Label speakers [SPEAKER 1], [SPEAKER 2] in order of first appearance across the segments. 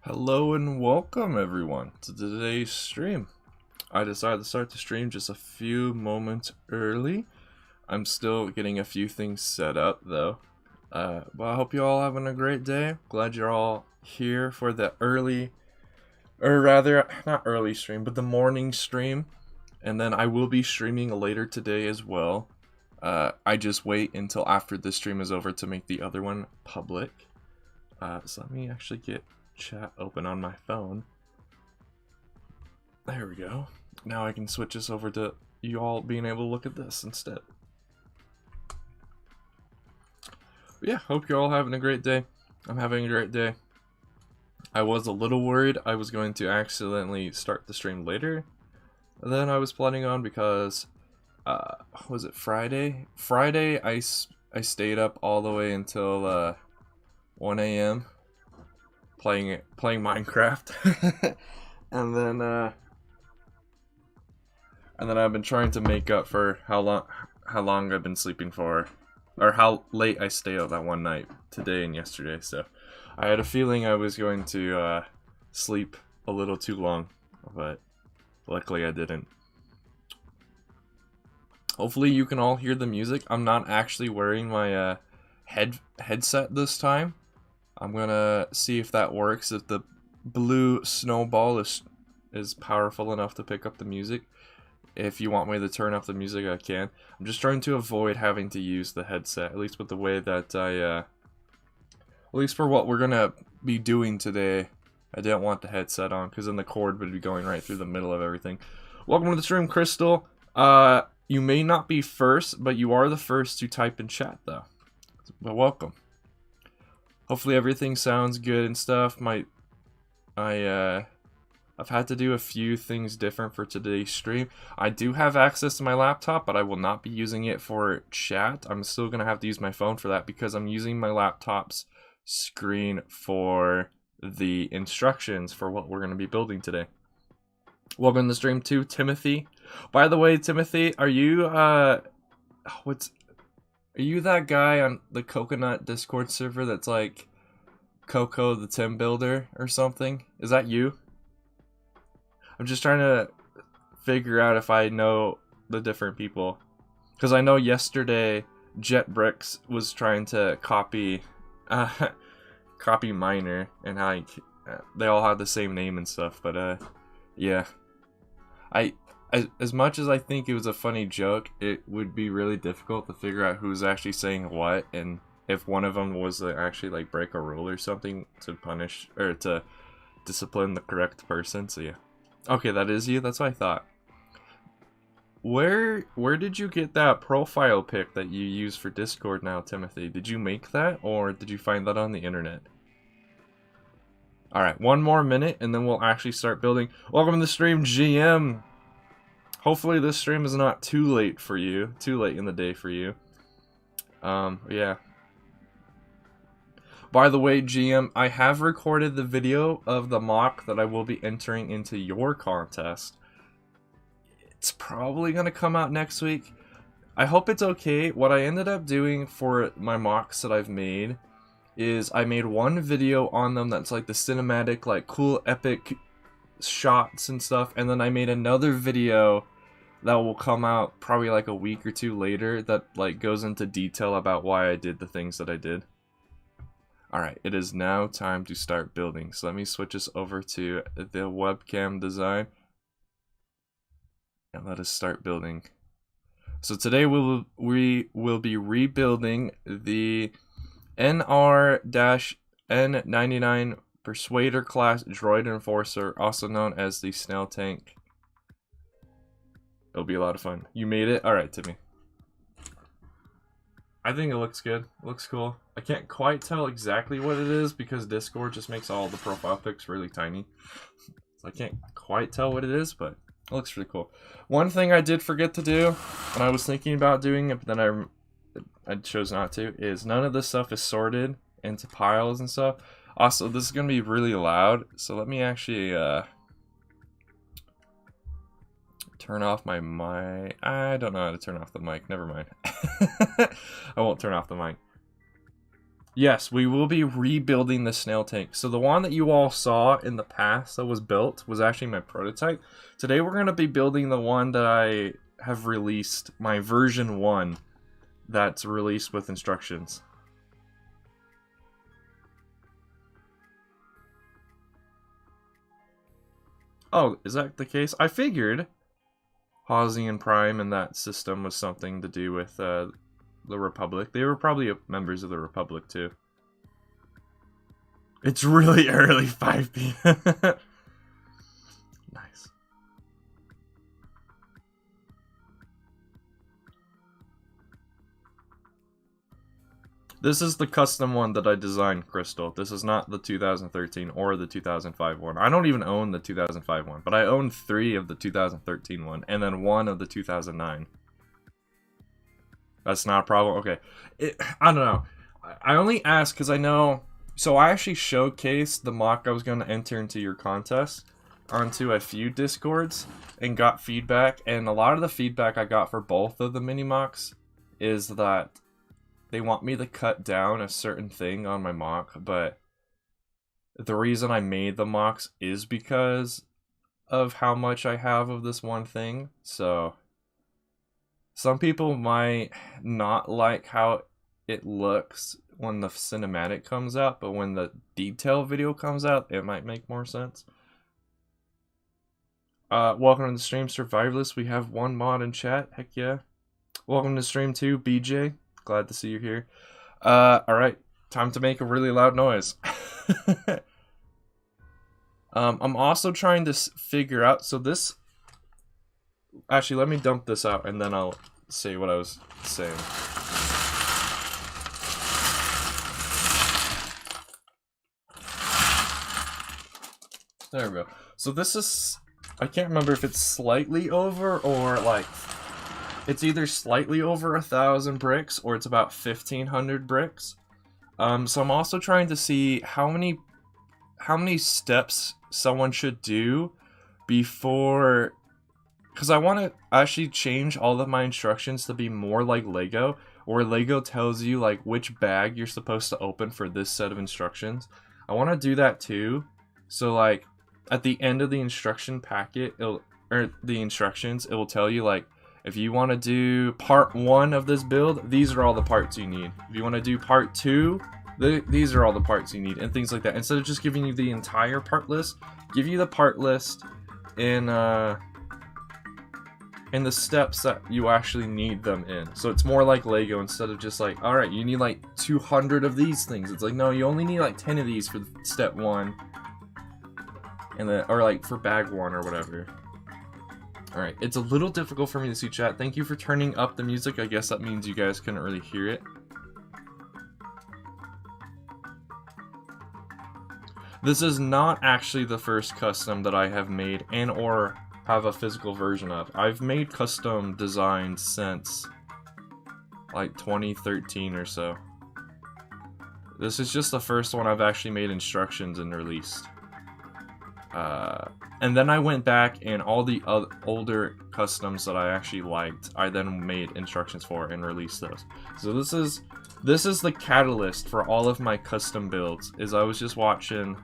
[SPEAKER 1] Hello and welcome everyone to today's stream. I decided to start the stream just a few moments early. I'm still getting a few things set up though. But I hope you're all having a great day. Glad you're all here for the early, or rather, not early stream, but the morning stream. And then I will be streaming later today as well. I just wait until after this stream is over to make the other one public. So let me actually get chat open on my phone. There we go. Now I can switch this over to you all being able to look at this instead. But yeah, hope you're all having a great day. I'm having a great day. I was a little worried I was going to accidentally start the stream later than I was planning on because was it Friday? Friday I stayed up all the way until 1 a.m. playing Minecraft. and then I've been trying to make up for how long I've been sleeping for, or how late I stayed up that one night today and yesterday. So I had a feeling I was going to sleep a little too long, but luckily I didn't. Hopefully you can all hear the music. I'm not actually wearing my headset this time. I'm gonna see if that works, if the blue snowball is powerful enough to pick up the music. If you want me to turn off the music, I can. I'm just trying to avoid having to use the headset, at least with the way that at least for what we're gonna be doing today. I didn't want the headset on, because then the cord would be going right through the middle of everything. Welcome to the stream, Crystal. You may not be first, but you are the first to type in chat, though. But welcome. Hopefully everything sounds good and stuff. I've had to do a few things different for today's stream. I do have access to my laptop, but I will not be using it for chat. I'm still gonna have to use my phone for that because I'm using my laptop's screen for the instructions for what we're gonna be building today. Welcome to the stream too, Timothy. By the way, Timothy, are you Are you that guy on the Coconut Discord server that's like Coco the Tim Builder or something? Is that you? I'm just trying to figure out if I know the different people. Because I know yesterday JetBricks was trying to copy Miner, and how they all had the same name and stuff, but yeah. As much as I think it was a funny joke, it would be really difficult to figure out who's actually saying what, and if one of them was to actually like break a rule or something to punish or to discipline the correct person. So yeah. Okay, that is you. That's what I thought. Where did you get that profile pic that you use for Discord now, Timothy? Did you make that, or did you find that on the internet? Alright, one more minute and then we'll actually start building. Welcome to the stream, GM! Hopefully this stream is not too late for you. Too late in the day for you. Yeah. By the way, GM, I have recorded the video of the mock that I will be entering into your contest. It's probably gonna come out next week. I hope it's okay. What I ended up doing for my mocks that I've made is I made one video on them that's like the cinematic, like cool, epic shots and stuff, and then I made another video that will come out probably like a week or two later that like goes into detail about why I did the things that I did. Alright, it is now time to start building. So let me switch this over to the webcam design. And let us start building. So today we will be rebuilding the NR-N99 Persuader class droid enforcer, also known as the Snail Tank. It'll be a lot of fun. You made it? Alright, Timmy. I think it looks good. It looks cool. I can't quite tell exactly what it is because Discord just makes all the profile pics really tiny. So I can't quite tell what it is, but it looks really cool. One thing I did forget to do, and I was thinking about doing it, but then I chose not to, is none of this stuff is sorted into piles and stuff. Also, this is going to be really loud, so let me actually turn off my mic. I don't know how to turn off the mic. Never mind. I won't turn off the mic. Yes, we will be rebuilding the Snail Tank. So the one that you all saw in the past that was built was actually my prototype. Today we're going to be building the one that I have released, my version 1 that's released with instructions. Oh, is that the case? I figured Hosian Prime and that system was something to do with the Republic. They were probably members of the Republic too. It's really early, 5 p.m. Nice. This is the custom one that I designed, Crystal. This is not the 2013 or the 2005 one. I don't even own the 2005 one, but I own 3 of the 2013 one, and then 1 of the 2009. That's not a problem? Okay. I don't know. I only ask because I know... So I actually showcased the mock I was going to enter into your contest onto a few Discords and got feedback, and a lot of the feedback I got for both of the mini mocks is that they want me to cut down a certain thing on my mock, but the reason I made the mocks is because of how much I have of this one thing. So some people might not like how it looks when the cinematic comes out, but when the detail video comes out, it might make more sense. Welcome to the stream, Survivalist. We have 1 mod in chat. Heck yeah. Welcome to stream 2, BJ. Glad to see you here. Alright. Time to make a really loud noise. I'm also trying to figure out... So this... Actually, let me dump this out, and then I'll say what I was saying. There we go. So this is... I can't remember if it's slightly over or like... It's either slightly over 1,000 bricks or it's about 1,500 bricks. So I'm also trying to see how many steps someone should do before... Because I want to actually change all of my instructions to be more like Lego, where Lego tells you like which bag you're supposed to open for this set of instructions. I want to do that too. So like at the end of the instruction packet, or the instructions, it will tell you like, if you want to do part 1 of this build, these are all the parts you need. If you want to do part 2, these are all the parts you need, and things like that. Instead of just giving you the entire part list, give you the part list in the steps that you actually need them in. So it's more like Lego instead of just like, alright, you need like 200 of these things. It's like, no, you only need like 10 of these for step 1. And then, or like for bag 1 or whatever. Alright, it's a little difficult for me to see chat. Thank you for turning up the music. I guess that means you guys couldn't really hear it. This is not actually the first custom that I have made and or have a physical version of. I've made custom designs since like 2013 or so. This is just the first one I've actually made instructions and released. And then I went back and all the older customs that I actually liked, I then made instructions for and released those. So this is the catalyst for all of my custom builds. Is I was just watching,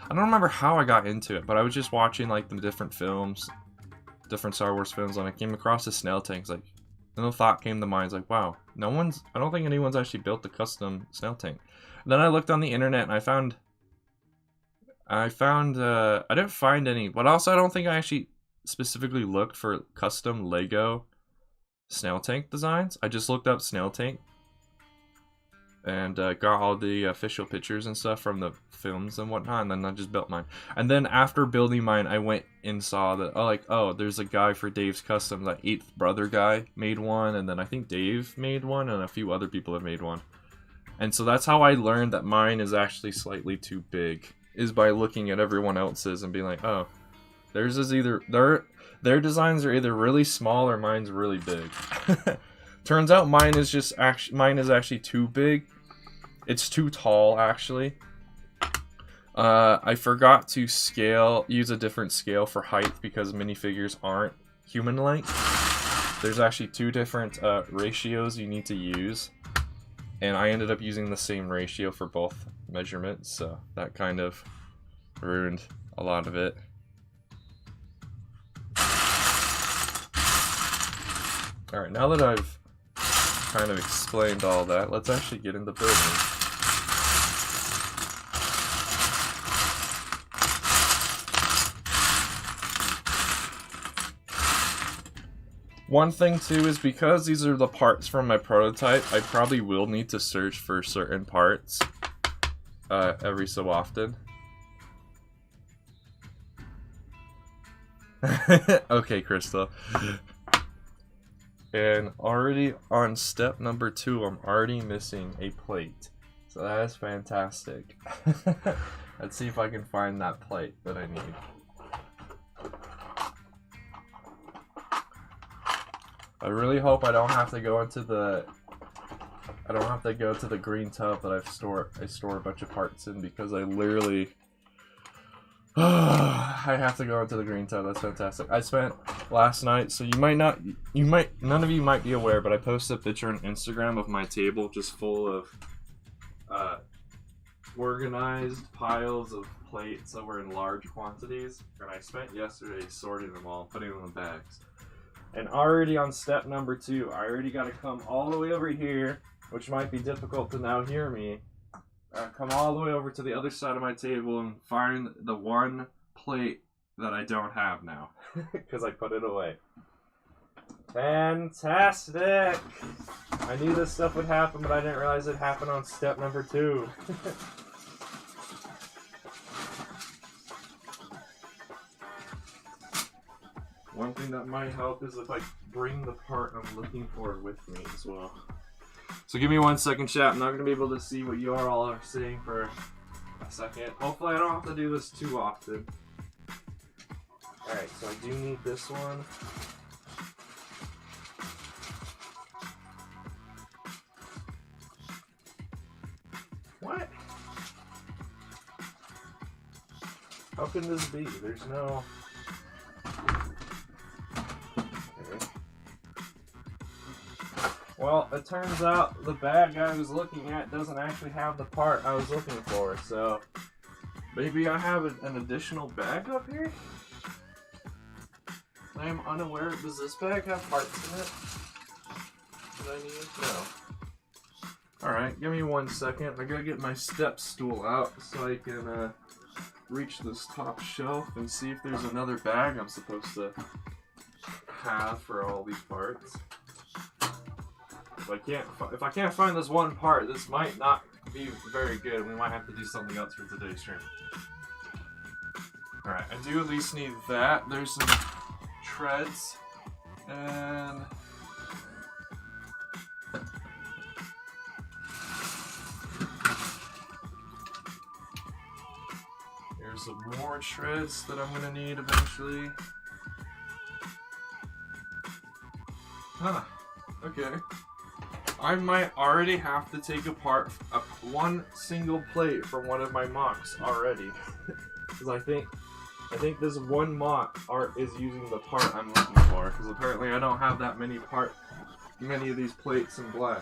[SPEAKER 1] I don't remember how I got into it, but I was just watching like the different films, different Star Wars films, and I came across the Snail Tanks. Like, and the thought came to mind, like, wow, I don't think anyone's actually built a custom Snail Tank. And then I looked on the internet and I didn't find any, but also I don't think I actually specifically looked for custom Lego Snail Tank designs. I just looked up Snail Tank and got all the official pictures and stuff from the films and whatnot, and then I just built mine. And then after building mine, I went and saw that, oh, there's a guy for Dave's Custom, that 8th Brother guy made one, and then I think Dave made one, and a few other people have made one. And so that's how I learned that mine is actually slightly too big, is by looking at everyone else's and being like, oh, theirs is either, their designs are either really small or mine's really big. Turns out mine is actually too big. It's too tall, actually. I forgot to use a different scale for height because minifigures aren't human length. There's actually 2 different ratios you need to use. And I ended up using the same ratio for both measurements, so that kind of ruined a lot of it. Alright, now that I've kind of explained all that, let's actually get into building. One thing too is because these are the parts from my prototype, I probably will need to search for certain parts every so often. Okay, Crystal. And already on step number 2, I'm already missing a plate. So that is fantastic. Let's see if I can find that plate that I need. I really hope I don't have to go into the green tub that I store a bunch of parts in, because I literally I have to go into the green tub. That's fantastic. I spent last night, so none of you might be aware, but I posted a picture on Instagram of my table just full of organized piles of plates that were in large quantities, and I spent yesterday sorting them all and putting them in bags. And already on step number 2, I already got to come all the way over here, which might be difficult to now hear me. Come all the way over to the other side of my table and find the one plate that I don't have now, because I put it away. Fantastic! I knew this stuff would happen, but I didn't realize it happened on step number 2. One thing that might help is if I bring the part I'm looking for with me as well. So give me 1 second, chat. I'm not going to be able to see what you all are saying for a second. Hopefully I don't have to do this too often. Alright, so I do need this one. What? How can this be? There's no... Well, it turns out the bag I was looking at doesn't actually have the part I was looking for, so maybe I have an additional bag up here? I am unaware. Does this bag have parts in it that I need? No. Alright, give me 1 second. I gotta get my step stool out so I can reach this top shelf and see if there's another bag I'm supposed to have for all these parts. If I can't find this one part, this might not be very good. We might have to do something else for today's stream. Alright, I do at least need that. There's some treads. And... here's some more treads that I'm going to need eventually. Huh. Okay. I might already have to take apart one single plate from one of my MOCs already, because I think this one MOC art is using the part I'm looking for. Because apparently I don't have that many of these plates in black.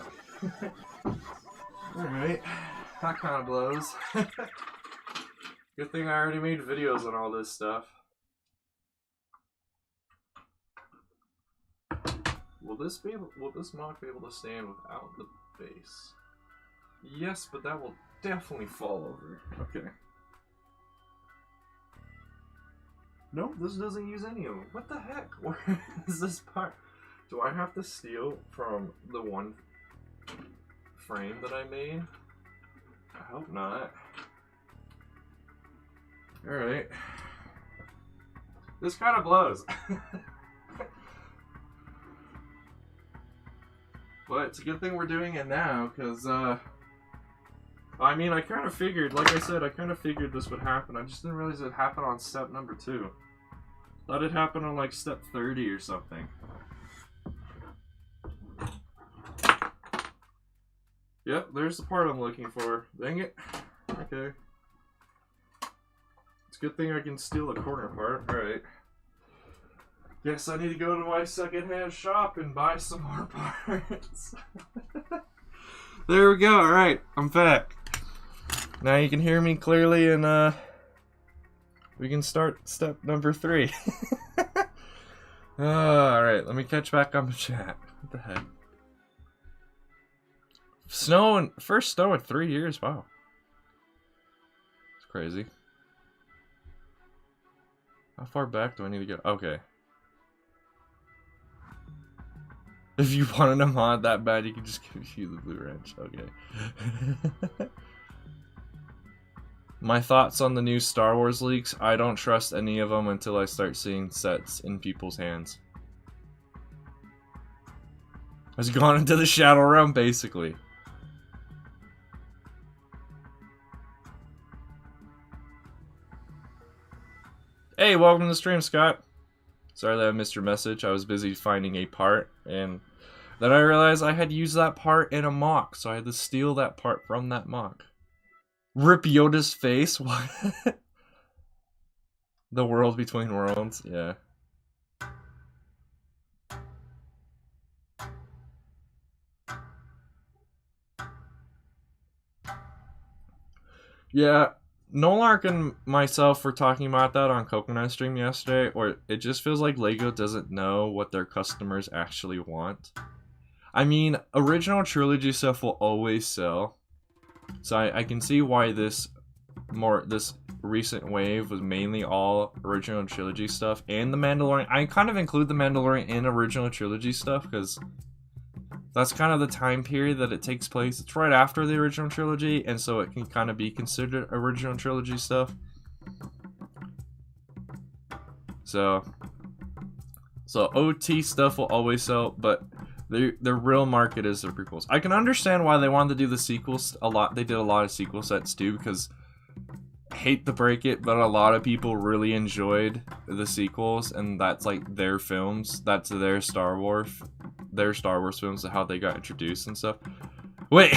[SPEAKER 1] All right, that kind of blows. Good thing I already made videos on all this stuff. Will this MOC be able to stand without the base? Yes, but that will definitely fall over. Okay. No, this doesn't use any of them. What the heck? Where is this part? Do I have to steal from the one frame that I made? I hope not. Alright. This kind of blows. But it's a good thing we're doing it now, because, I mean, I kind of figured, like I said, I kind of figured this would happen. I just didn't realize it happened on step number 2. Thought it happened on, like, step 30 or something. Yep, there's the part I'm looking for. Dang it. Okay. It's a good thing I can steal a corner part. Alright. Guess I need to go to my secondhand shop and buy some more parts. There we go. All right, I'm back. Now you can hear me clearly, and we can start step number 3. All right, let me catch back on the chat. What the heck? First snow in 3 years. Wow, it's crazy. How far back do I need to go? Okay. If you wanted a mod that bad, you could just give you the blue wrench. Okay. My thoughts on the new Star Wars leaks. I don't trust any of them until I start seeing sets in people's hands. Has gone into the Shadow Realm, basically. Hey, welcome to the stream, Scott. Sorry that I missed your message. I was busy finding a part, and then I realized I had used that part in a MOC, so I had to steal that part from that MOC. Rip Yoda's face? What? The world between worlds? Yeah. Yeah. Nolark and myself were talking about that on Coconut Stream yesterday, or it just feels like LEGO doesn't know what their customers actually want. I mean, original trilogy stuff will always sell, so I can see why this recent wave was mainly all original trilogy stuff, and the Mandalorian. I kind of include the Mandalorian in original trilogy stuff because that's kind of the time period that it takes place. It's right after the original trilogy, and so it can kind of be considered original trilogy stuff. So OT stuff will always sell, but the real market is the prequels. I can understand why they wanted to do the sequels a lot. They did a lot of sequel sets too, because hate to break it, but a lot of people really enjoyed the sequels, and that's like their films. That's their Star Wars films, how they got introduced and stuff. Wait,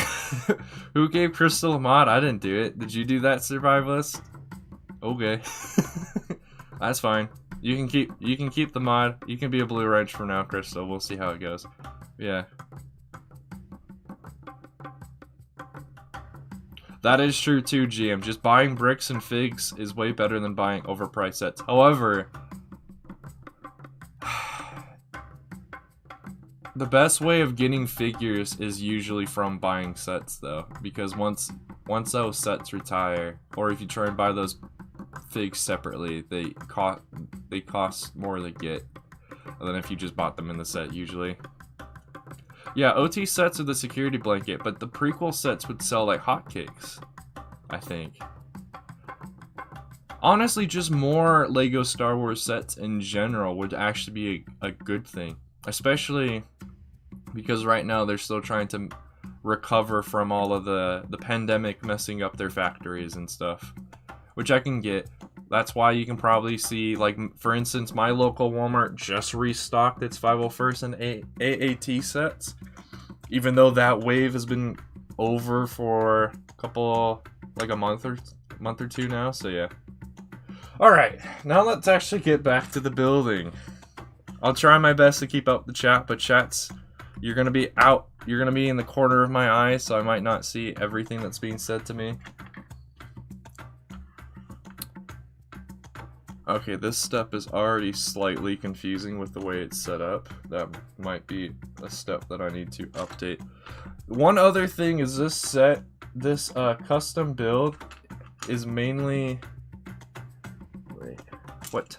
[SPEAKER 1] who gave Crystal a mod? I didn't do it. Did you do that, Survivalist? Okay, that's fine. You can keep the mod. You can be a blue wrench for now, Crystal. We'll see how it goes. Yeah. That is true too, GM. Just buying bricks and figs is way better than buying overpriced sets. However, the best way of getting figures is usually from buying sets, though, because once those sets retire, or if you try and buy those figs separately, they cost more to get than if you just bought them in the set usually. Yeah, OT sets are the security blanket, but the prequel sets would sell like hotcakes, I think. Honestly, just more LEGO Star Wars sets in general would actually be a good thing, especially because right now they're still trying to recover from all of the pandemic messing up their factories and stuff, which I can get. That's why you can probably see, like, for instance, my local Walmart just restocked its 501st and AAT sets, even though that wave has been over for a couple, like a month or two now. So yeah. All right, now let's actually get back to the building. I'll try my best to keep up the chat, but chats, you're gonna be in the corner of my eye, so I might not see everything that's being said to me. Okay, this step is already slightly confusing with the way it's set up. That might be a step that I need to update. One other thing is this custom build is mainly... Wait, what?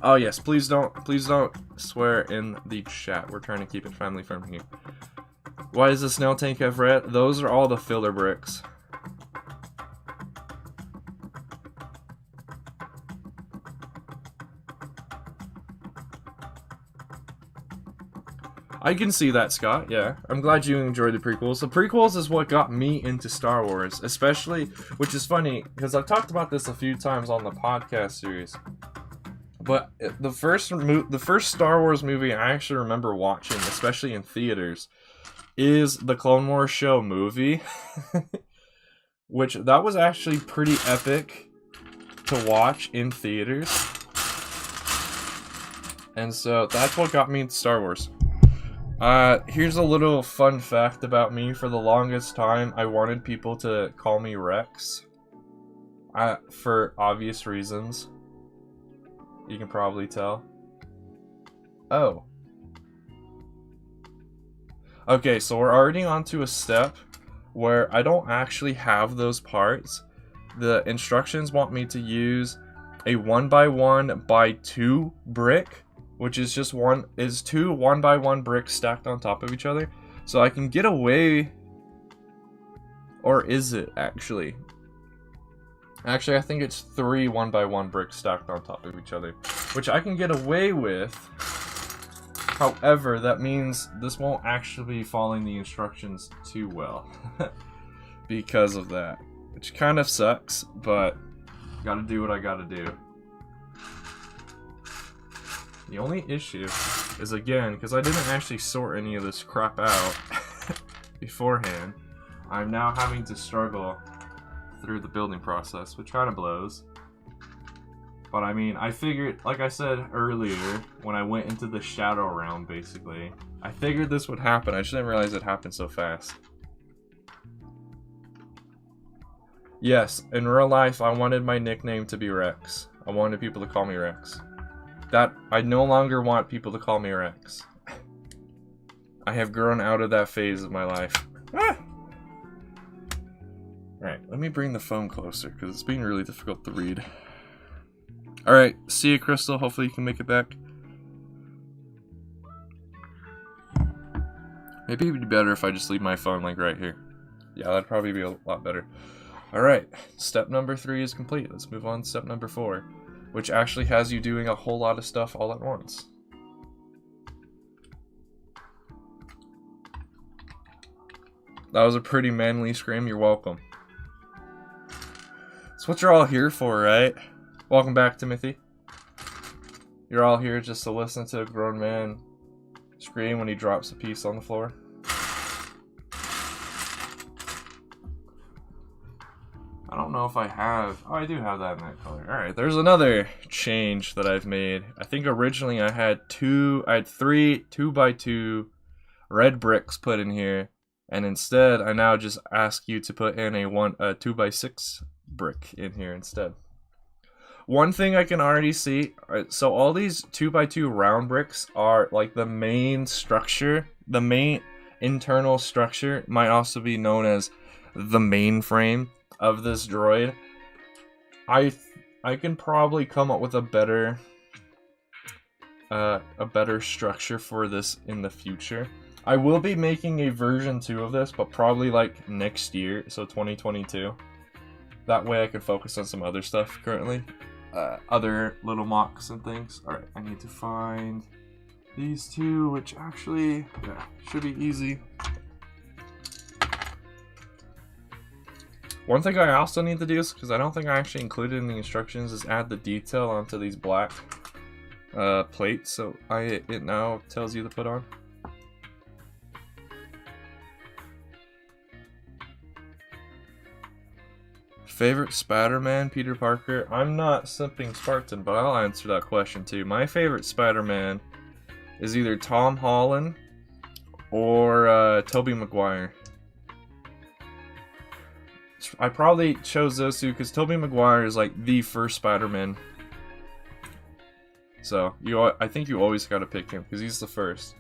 [SPEAKER 1] Oh yes, please don't swear in the chat. We're trying to keep it family friendly here. Why does the Snail Tank have red? Those are all the filler bricks. I can see that, Scott, yeah. I'm glad you enjoyed the prequels. The prequels is what got me into Star Wars, especially, which is funny, because I've talked about this a few times on the podcast series. But the first Star Wars movie I actually remember watching, especially in theaters, is the Clone Wars show movie, which that was actually pretty epic to watch in theaters. And so that's what got me into Star Wars. Here's a little fun fact about me. For the longest time, I wanted people to call me Rex. For obvious reasons. You can probably tell. Oh. Okay, so we're already on to a step where I don't actually have those parts. The instructions want me to use a 1x1x2 brick, which is just two 1x1 bricks stacked on top of each other. So I can get away, or is it actually? Actually, I think it's 3 1x1 bricks stacked on top of each other, which I can get away with. However, that means this won't actually be following the instructions too well because of that, which kind of sucks, but gotta do what I gotta do. The only issue is, again, because I didn't actually sort any of this crap out beforehand, I'm now having to struggle through the building process, which kind of blows. But I mean, I figured, like I said earlier, when I went into the shadow realm, basically, I figured this would happen. I just didn't realize it happened so fast. Yes, in real life, I wanted my nickname to be Rex. I wanted people to call me Rex. I no longer want people to call me Rex. I have grown out of that phase of my life. Ah! Alright, let me bring the phone closer, because it's being really difficult to read. Alright, see you, Crystal. Hopefully you can make it back. Maybe it would be better if I just leave my phone, like, right here. Yeah, that'd probably be a lot better. Alright, step number 3 is complete. Let's move on to step number 4, which actually has you doing a whole lot of stuff all at once. That was a pretty manly scream. You're welcome. That's what you're all here for, right? Welcome back, Timothy. You're all here just to listen to a grown man scream when he drops a piece on the floor. I don't know if I have... Oh, I do have that in that color. Alright, there's another change that I've made. I think originally I had 3 2x2 red bricks put in here. And instead, I now just ask you to put in a 2x6 brick in here instead. One thing I can already see, so all these 2x2 round bricks are like the main structure. The main internal structure might also be known as the mainframe of this droid. I can probably come up with a better structure for this in the future. I will be making a version 2 of this, but probably like next year, so 2022. That way I can focus on some other stuff currently. Other little mocks and things. Alright, I need to find these two, which actually, yeah, should be easy. One thing I also need to do is, because I don't think I actually included in the instructions, is add the detail onto these black plates, so it now tells you to put on. Favorite Spider-Man, Peter Parker? I'm not simping Spartan, but I'll answer that question too. My favorite Spider-Man is either Tom Holland or Tobey Maguire. I probably chose those two because Tobey Maguire is like the first Spider-Man. So I think you always gotta pick him because he's the first.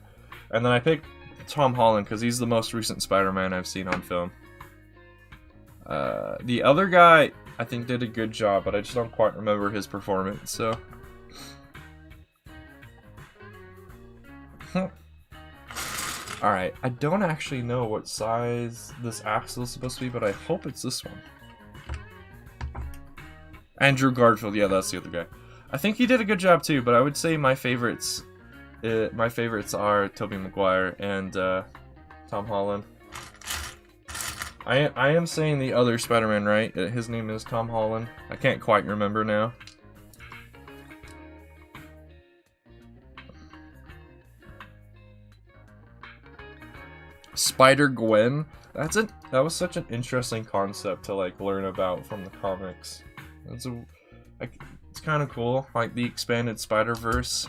[SPEAKER 1] And then I picked Tom Holland because he's the most recent Spider-Man I've seen on film. The other guy, I think, did a good job, but I just don't quite remember his performance, so... Alright, I don't actually know what size this axle is supposed to be, but I hope it's this one. Andrew Garfield, yeah, that's the other guy. I think he did a good job too, but I would say my favorites are Tobey Maguire and Tom Holland. I am saying the other Spider-Man right. His name is Tom Holland. I can't quite remember now. Spider-Gwen? That was such an interesting concept to like learn about from the comics. It's kind of cool, like the expanded Spider-Verse.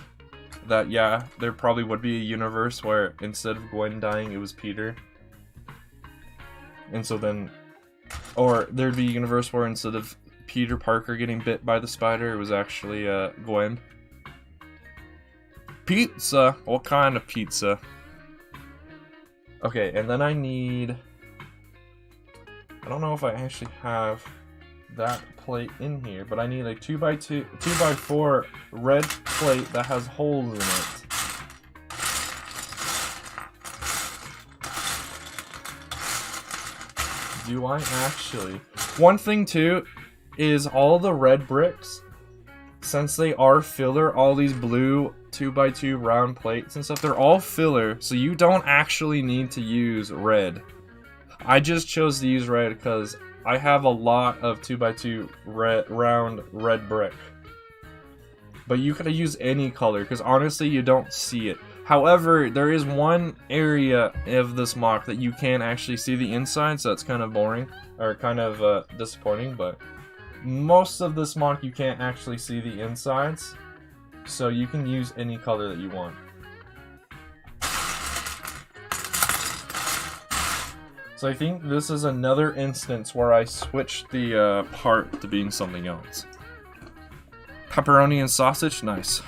[SPEAKER 1] that, yeah, there probably would be a universe where instead of Gwen dying, it was Peter. And so then, or there'd be a universe where instead of Peter Parker getting bit by the spider, it was actually Gwen. Pizza! What kind of pizza? Okay, and then I need... I don't know if I actually have that plate in here, but I need a 2x4 red plate that has holes in it. Do I actually? One thing too is all the red bricks, since they are filler, all these blue 2x2 round plates and stuff, they're all filler, so you don't actually need to use red. I just chose to use red because I have a lot of 2x2 round red brick. But you could use any color, because honestly you don't see it. However, there is one area of this MOC that you can actually see the inside, so that's kind of boring, or kind of disappointing, but most of this MOC you can't actually see the insides, so you can use any color that you want. So I think this is another instance where I switched the part to being something else. Pepperoni and sausage, nice.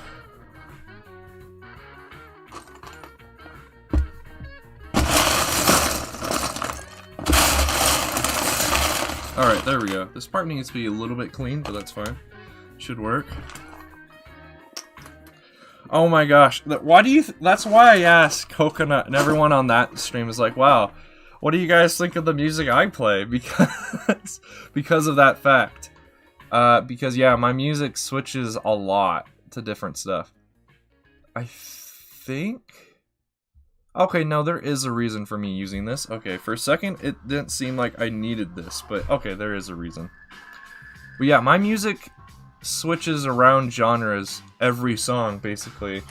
[SPEAKER 1] Alright, there we go. This part needs to be a little bit clean, but that's fine. Should work. Oh my gosh. Why do you that's why I asked Coconut, and everyone on that stream is like, wow, what do you guys think of the music I play? Because of that fact. Because yeah, my music switches a lot to different stuff. I think... Okay, no, there is a reason for me using this. Okay, for a second, it didn't seem like I needed this, but okay, there is a reason. But yeah, my music switches around genres every song, basically.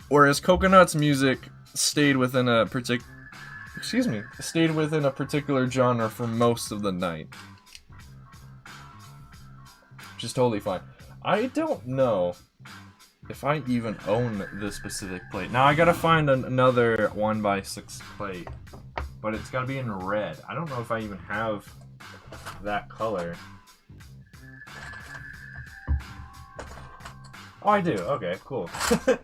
[SPEAKER 1] Whereas Coconut's music stayed within a particular genre for most of the night. Which is totally fine. I don't know if I even own this specific plate. Now I gotta find another 1x6 plate, but it's gotta be in red. I don't know if I even have that color. Oh, I do. Okay, cool. A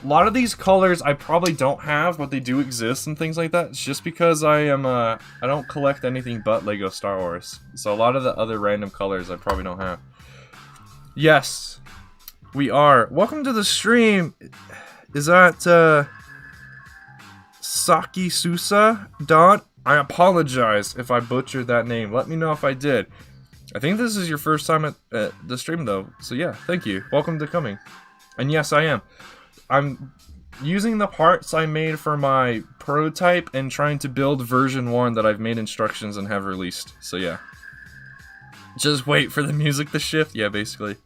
[SPEAKER 1] lot of these colors I probably don't have, but they do exist and things like that. It's just because I don't collect anything but Lego Star Wars. So a lot of the other random colors I probably don't have. Yes, we are. Welcome to the stream. Is that Saki Susa? Dot? I apologize if I butchered that name. Let me know if I did. I think this is your first time at the stream though. So yeah, thank you. Welcome to coming. And yes, I am. I'm using the parts I made for my prototype and trying to build version 1 that I've made instructions and have released. So yeah. Just wait for the music to shift. Yeah, basically.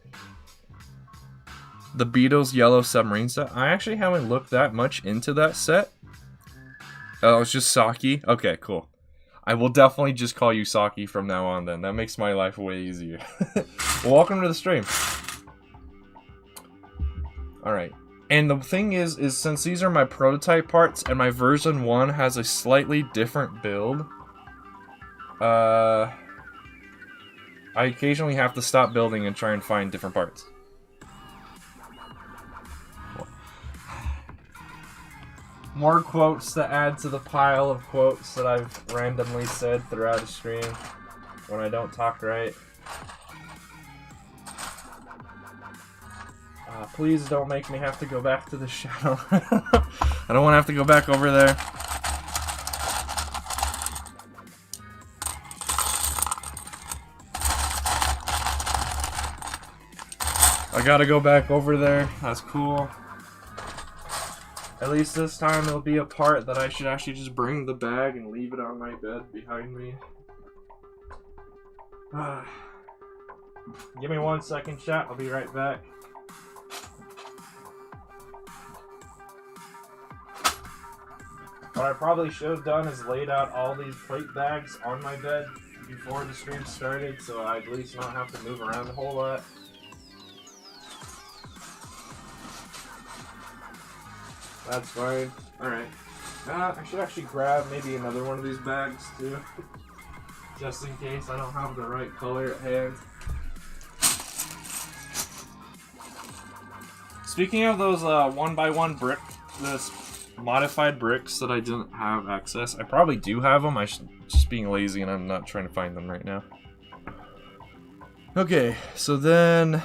[SPEAKER 1] The Beatles Yellow Submarine set. I actually haven't looked that much into that set. Oh, it's just Saki? Okay, cool. I will definitely just call you Saki from now on then. That makes my life way easier. Well, welcome to the stream. Alright. And the thing is since these are my prototype parts and my version 1 has a slightly different build, I occasionally have to stop building and try and find different parts. More quotes to add to the pile of quotes that I've randomly said throughout a stream when I don't talk right. Please don't make me have to go back to the shadow. I don't want to have to go back over there. I gotta go back over there. That's cool. At least this time it'll be a part that I should actually just bring the bag and leave it on my bed behind me. Give me 1 second, chat. I'll be right back. What I probably should have done is laid out all these plate bags on my bed before the stream started, so I'd at least not have to move around a whole lot. That's fine. Alright. I should actually grab maybe another one of these bags too. Just in case I don't have the right color at hand. Speaking of those 1x1 brick, this modified bricks that I didn't have access, I probably do have them. I'm just being lazy and I'm not trying to find them right now. Okay, so then...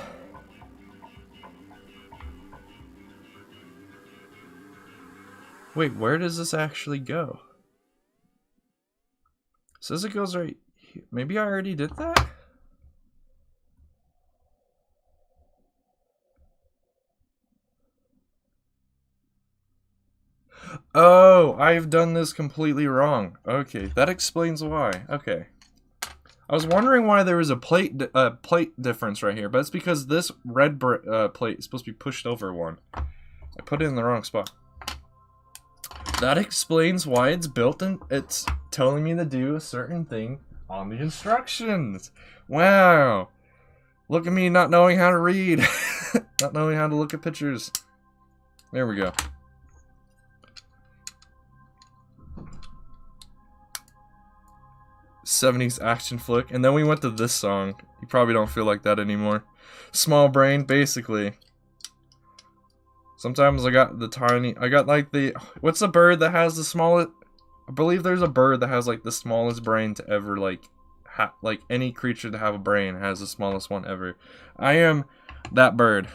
[SPEAKER 1] Wait, where does this actually go? It says it goes right here. Maybe I already did that? Oh, I've done this completely wrong. Okay, that explains why. Okay. I was wondering why there was a plate difference right here, but it's because this red plate is supposed to be pushed over one. I put it in the wrong spot. That explains why it's built and it's telling me to do a certain thing on the instructions. Wow. Look at me not knowing how to read. Not knowing how to look at pictures. There we go. '70s action flick, and then we went to this song. You probably don't feel like that anymore. Small brain, basically. Sometimes I got like the, what's the bird that has the smallest, I believe there's a bird that has like the smallest brain to ever like, like any creature to have a brain has the smallest one ever. I am that bird.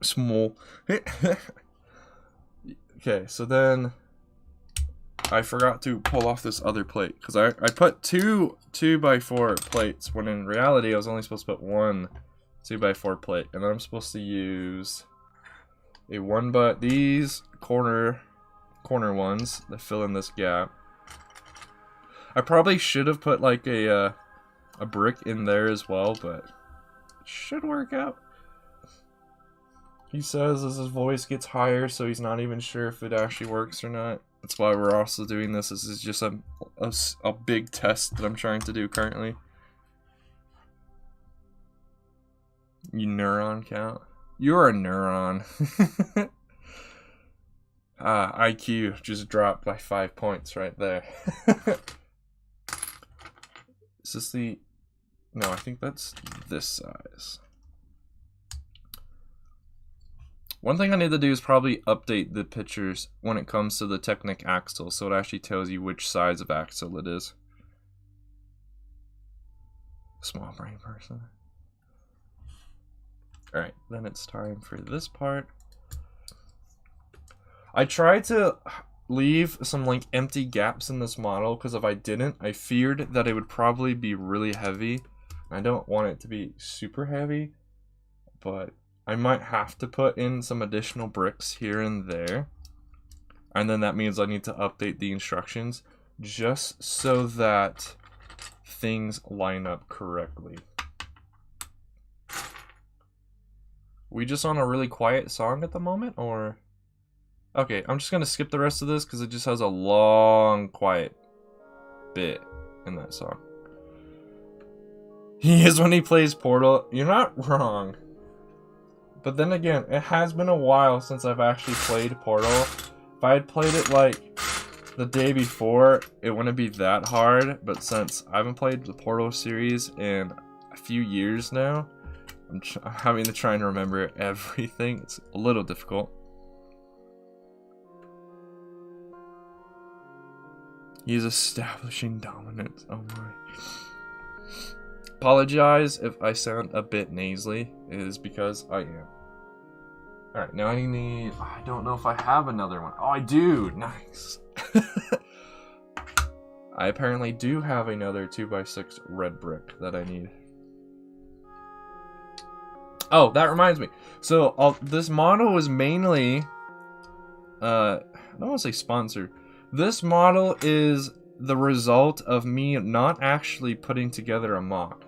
[SPEAKER 1] Small. Okay, so then I forgot to pull off this other plate because I put two 2x4 plates when in reality I was only supposed to put one 2x4 plate, and then I'm supposed to use a these corner ones that fill in this gap. I probably should have put like a brick in there as well, but it should work out. He says as his voice gets higher, so he's not even sure if it actually works or not. That's why we're also doing this. This is just a big test that I'm trying to do currently. You neuron count? You're a neuron. IQ just dropped by 5 points right there. Is this the... No, I think that's this size. One thing I need to do is probably update the pictures when it comes to the Technic axle, so it actually tells you which size of axle it is. Small brain person. Alright, then it's time for this part. I tried to leave some like empty gaps in this model, because if I didn't, I feared that it would probably be really heavy. I don't want it to be super heavy, but I might have to put in some additional bricks here and there. And then that means I need to update the instructions just so that things line up correctly. We just on a really quiet song at the moment, or? Okay, I'm just gonna skip the rest of this because it just has a long, quiet bit in that song. He is when he plays Portal. You're not wrong. But then again, it has been a while since I've actually played Portal. If I had played it like the day before, it wouldn't be that hard. But since I haven't played the Portal series in a few years now, I'm having to try and remember everything. It's a little difficult. He's establishing dominance. Oh my. Apologize if I sound a bit nasally. It is because I am. Alright, now I need... I don't know if I have another one. Oh, I do! Nice! I apparently do have another 2x6 red brick that I need. Oh, that reminds me. So, this model is mainly... I don't want to say sponsored. This model is the result of me not actually putting together a MOC.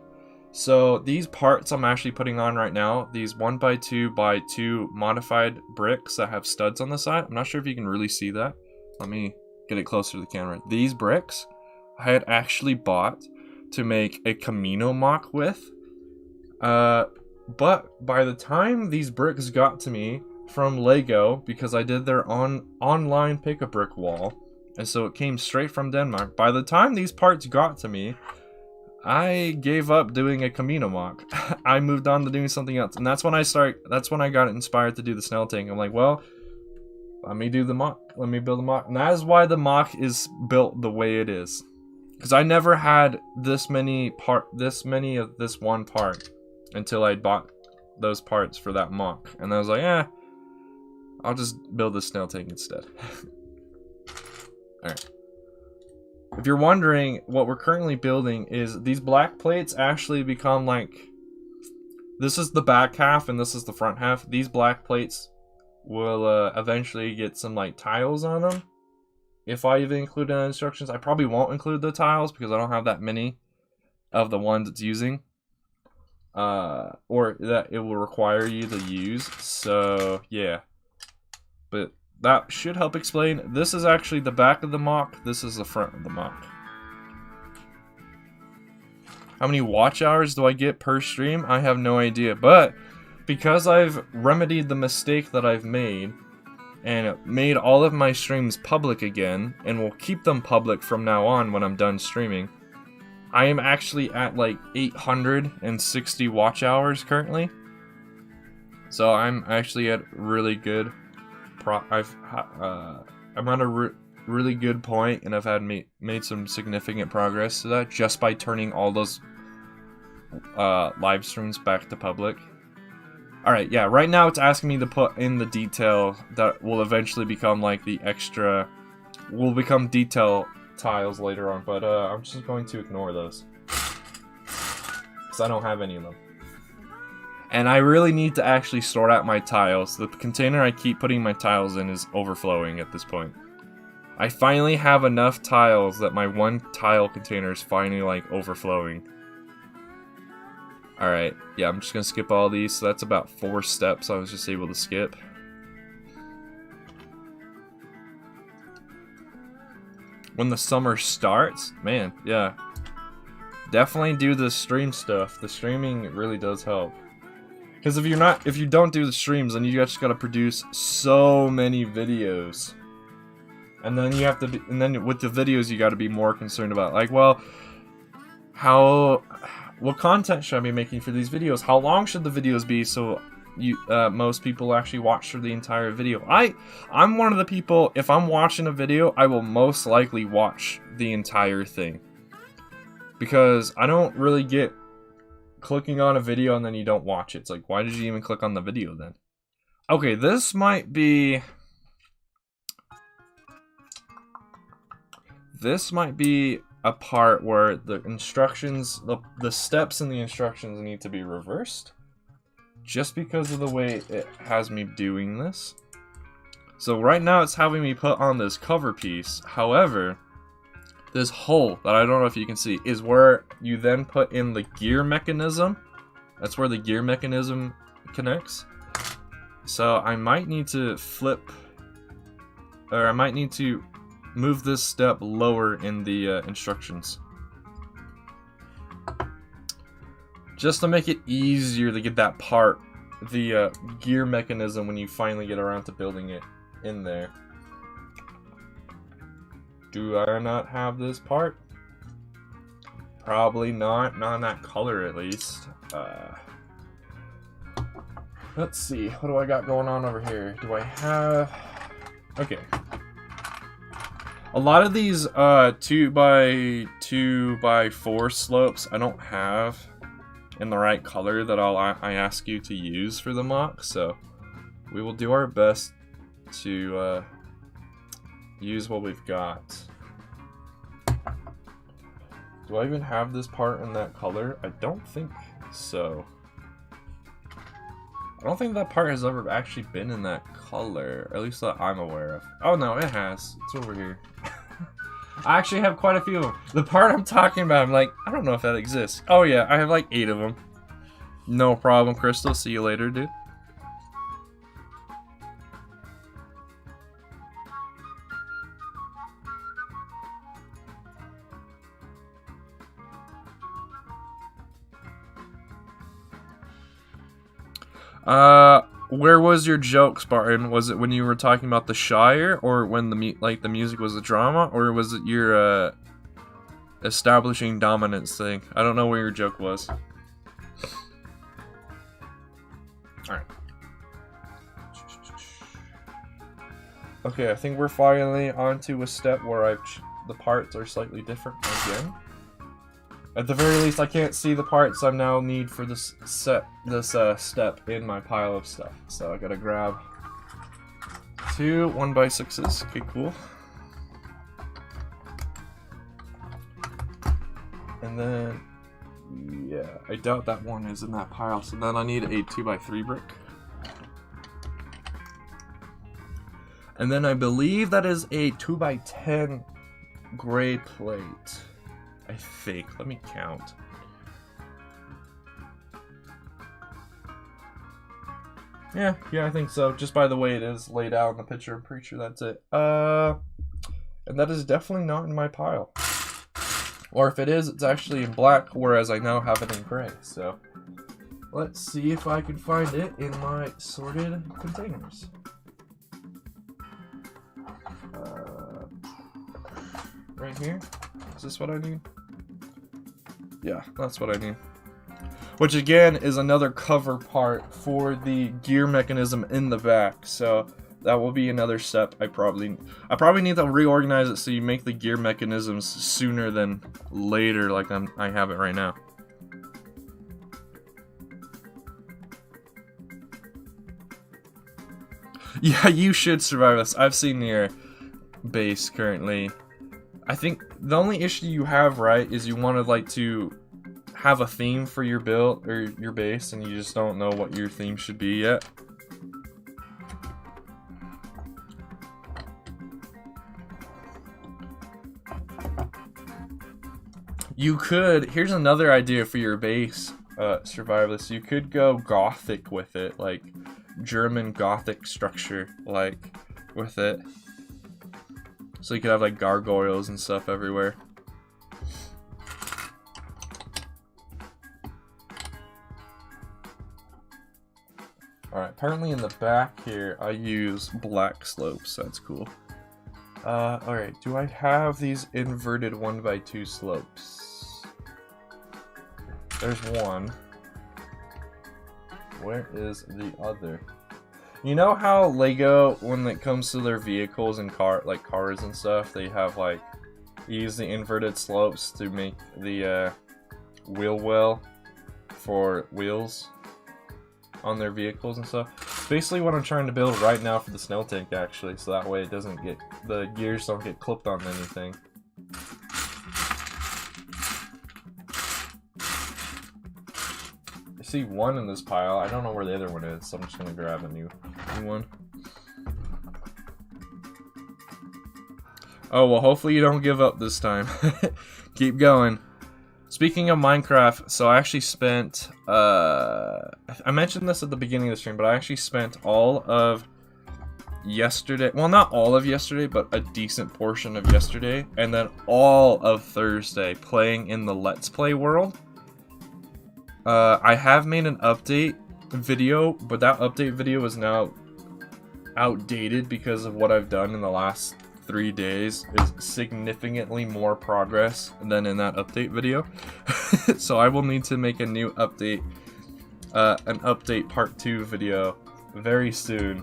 [SPEAKER 1] So these parts I'm actually putting on right now, these 1x2x2 modified bricks that have studs on the side. I'm not sure if you can really see that. Let me get it closer to the camera. These bricks I had actually bought to make a Camino MOC with. But by the time these bricks got to me from Lego, because I did their online pick-a-brick wall, and so it came straight from Denmark, by the time these parts got to me, I gave up doing a Camino MOC. I moved on to doing something else, and that's when I got inspired to do the Snail Tank. I'm like, well, let me do the MOC. Let me build a MOC. And that is why the MOC is built the way it is. Because I never had this many of this one part until I bought those parts for that MOC. And I was like, I'll just build the Snail Tank instead. Alright. If you're wondering, what we're currently building is these black plates actually become like... This is the back half and this is the front half. These black plates will eventually get some like tiles on them. If I even include in the instructions, I probably won't include the tiles because I don't have that many of the ones it's using. Or that it will require you to use. So, yeah. But that should help explain. This is actually the back of the MOC. This is the front of the MOC. How many watch hours do I get per stream? I have no idea. But because I've remedied the mistake that I've made and made all of my streams public again, and will keep them public from now on when I'm done streaming, I am actually at like 860 watch hours currently. So I'm actually at really good I'm on a really good point, and I've had made some significant progress to that just by turning all those live streams back to public. Alright, yeah, right now it's asking me to put in the detail that will eventually become like the extra, will become detail tiles later on, but I'm just going to ignore those because I don't have any of them. And I really need to actually sort out my tiles. The container I keep putting my tiles in is overflowing at this point. I finally have enough tiles that my one tile container is finally like overflowing. Alright, yeah, I'm just gonna skip all these. So that's about 4 steps I was just able to skip. When the summer starts, man, yeah. Definitely do the stream stuff. The streaming really does help. Because if you don't do the streams, then you just gotta produce so many videos. And then you have to and then with the videos you gotta be more concerned about, like, well, what content should I be making for these videos? How long should the videos be so most people actually watch through the entire video? I'm one of the people, if I'm watching a video, I will most likely watch the entire thing. Because I don't really get clicking on a video and then you don't watch it. It's like, why did you even click on the video then? Okay, this might be a part where the instructions, the steps in the instructions need to be reversed. Just because of the way it has me doing this. So right now it's having me put on this cover piece. However, this hole that I don't know if you can see is where you then put in the gear mechanism. That's where the gear mechanism connects. So I might need to I might need to move this step lower in the instructions. Just to make it easier to get that part, the gear mechanism, when you finally get around to building it in there. Do I not have this part? Probably not. Not in that color, at least. Let's see. What do I got going on over here? Do I have... Okay. A lot of these 2x2x4 slopes I don't have in the right color that I ask you to use for the MOC, so we will do our best to use what we've got. Do I even have this part in that color? I don't think so. I don't think that part has ever actually been in that color, at least that I'm aware of. Oh no, it has. It's over here. I actually have quite a few of them. The part I'm talking about, I'm like, I don't know if that exists. Oh yeah, I have like 8 of them. No problem, Crystal. See you later, dude. Where was your joke, Spartan? Was it when you were talking about the Shire, or when the music was a drama, or was it your establishing dominance thing? I don't know where your joke was. Alright. Okay, I think we're finally onto a step where the parts are slightly different again. At the very least, I can't see the parts I now need for this step in my pile of stuff. So I gotta grab 2 1x6s. Okay, cool. And then, yeah, I doubt that one is in that pile. So then I need a 2x3 brick. And then I believe that is a 2x10 gray plate. I think. Let me count. Yeah, I think so. Just by the way it is laid out in the picture, I'm pretty sure that's it. And that is definitely not in my pile. Or if it is, it's actually in black, whereas I now have it in gray. So let's see if I can find it in my sorted containers. Right here. Is this what I need? Yeah, that's what I need. Which again is another cover part for the gear mechanism in the back. So that will be another step. I probably need to reorganize it so you make the gear mechanisms sooner than later, like I have it right now. Yeah, you should survive this. I've seen your base currently. I think the only issue you have, right, is you want to have a theme for your build or your base, and you just don't know what your theme should be yet. You could, here's another idea for your base, Survivalist. You could go Gothic with it, like German Gothic structure, like with it. So you could have like gargoyles and stuff everywhere. Alright, apparently in the back here I use black slopes, that's cool. Alright, do I have these inverted 1x2 slopes? There's one. Where is the other? You know how Lego, when it comes to their vehicles and cars and stuff, they have like, use the inverted slopes to make the wheel well for wheels on their vehicles and stuff. Basically what I'm trying to build right now for the Snail Tank, actually, so that way it doesn't get, the gears don't get clipped on anything. I see one in this pile. I don't know where the other one is, so I'm just gonna grab a new one. Oh, well, hopefully you don't give up this time. Keep going. Speaking of Minecraft, so I actually spent, I mentioned this at the beginning of the stream, but I actually spent all of yesterday, well, not all of yesterday, but a decent portion of yesterday, and then all of Thursday playing in the Let's Play world. I have made an update video, but that update video is now outdated because of what I've done in the last 3 days is significantly more progress than in that update video. So I will need to make a new update, an update part 2 video very soon.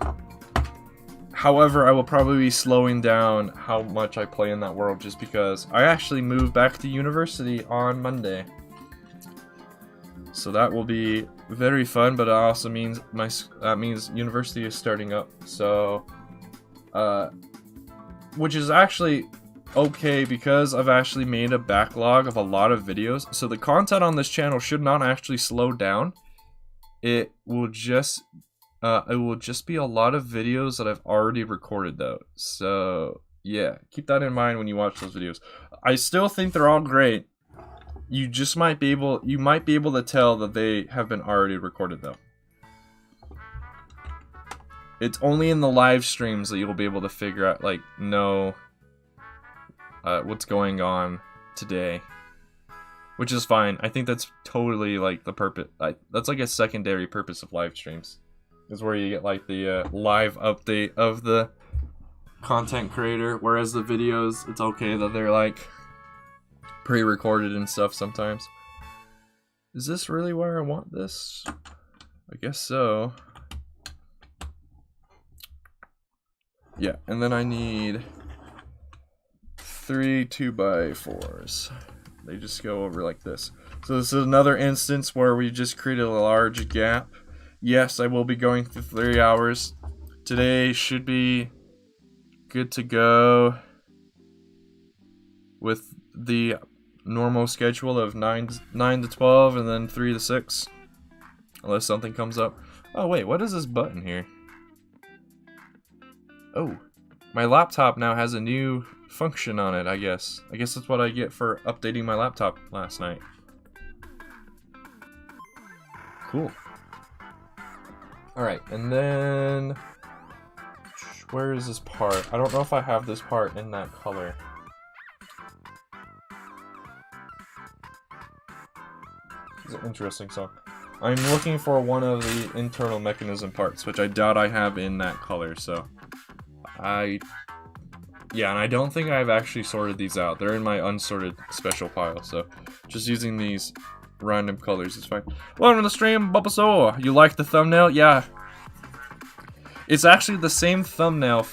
[SPEAKER 1] However, I will probably be slowing down how much I play in that world just because I actually moved back to university on Monday. So that will be very fun, but it also means that means university is starting up. So, which is actually okay because I've actually made a backlog of a lot of videos. So the content on this channel should not actually slow down. It will just be a lot of videos that I've already recorded though. So yeah, keep that in mind when you watch those videos. I still think they're all great. You just might be able to tell that they have been already recorded though. It's only in the live streams that you'll be able to figure out, like, know what's going on today. Which is fine. I think that's totally, like, the purpose. That's like a secondary purpose of live streams. is where you get like the live update of the content creator, whereas the videos, it's okay that they're like pre-recorded and stuff sometimes. Is this really where I want this? I guess so. Yeah, and then I need 3 2x4s. They just go over like this. So this is another instance where we just created a large gap. Yes, I will be going for 3 hours. Today should be good to go with the normal schedule of 9 to 12 and then 3 to 6. Unless something comes up. Oh wait, what is this button here? Oh, my laptop now has a new function on it, I guess. I guess that's what I get for updating my laptop last night. Cool. Alright, and then... where is this part? I don't know if I have this part in that color. It's an interesting song. I'm looking for one of the internal mechanism parts, which I doubt I have in that color, so... yeah, and I don't think I've actually sorted these out. They're in my unsorted special pile, so just using these random colors is fine. Welcome to the stream, Bulbasaur! You like the thumbnail? Yeah. It's actually the same thumbnail,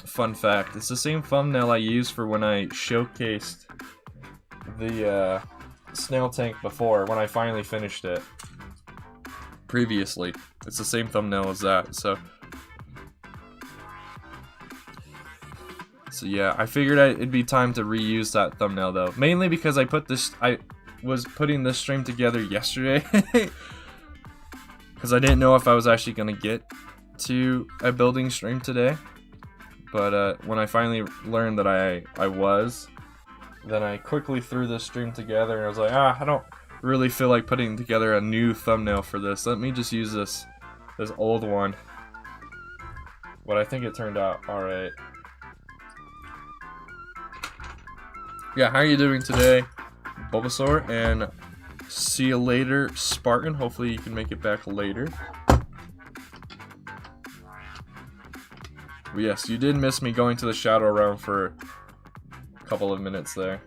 [SPEAKER 1] fun fact. It's the same thumbnail I used for when I showcased the Snail Tank before, when I finally finished it. Previously. It's the same thumbnail as that, so... So yeah, I figured it'd be time to reuse that thumbnail though. Mainly because I was putting this stream together yesterday. Because I didn't know if I was actually going to get to a building stream today. But when I finally learned that I was, then I quickly threw this stream together and I was like, I don't really feel like putting together a new thumbnail for this. Let me just use this old one. But I think it turned out alright. Yeah, how are you doing today, Bulbasaur? And see you later, Spartan. Hopefully you can make it back later. But yes, you did miss me going to the Shadow Realm for a couple of minutes there.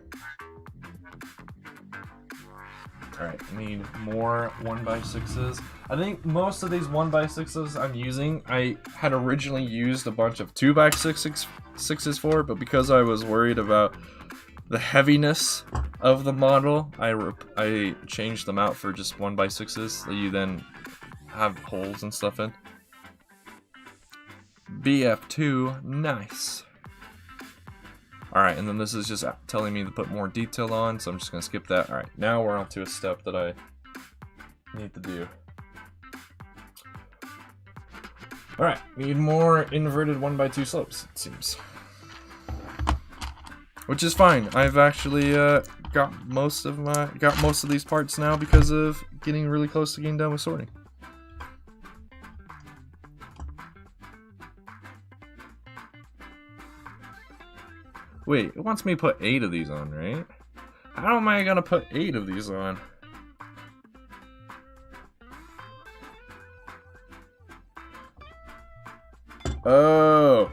[SPEAKER 1] Alright, need more 1x6s. I think most of these 1x6s I'm using, I had originally used a bunch of 2x6s for, but because I was worried about the heaviness of the model, I changed them out for just 1x6s that you then have holes and stuff in. BF2, nice. Alright, and then this is just telling me to put more detail on, so I'm just going to skip that. Alright, now we're on to a step that I need to do. Alright, need more inverted 1x2 slopes, it seems. Which is fine. I've actually got most of these parts now because of getting really close to getting done with sorting. Wait, it wants me to put 8 of these on, right? How am I gonna put 8 of these on? Oh.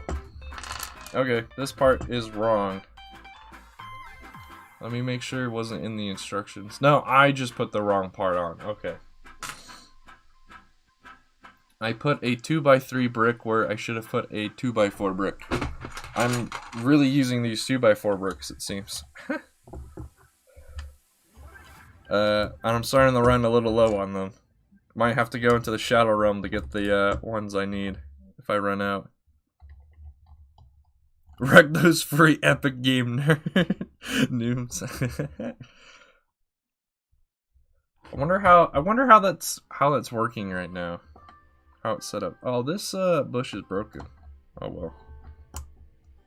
[SPEAKER 1] Okay, this part is wrong. Let me make sure it wasn't in the instructions. No, I just put the wrong part on. Okay. I put a 2x3 brick where I should have put a 2x4 brick. I'm really using these 2x4 bricks, it seems. And I'm starting to run a little low on them. Might have to go into the Shadow Realm to get the ones I need if I run out. Wreck those free Epic Game noobs. I wonder how that's working right now. How it's set up. Oh, this bush is broken. Oh well.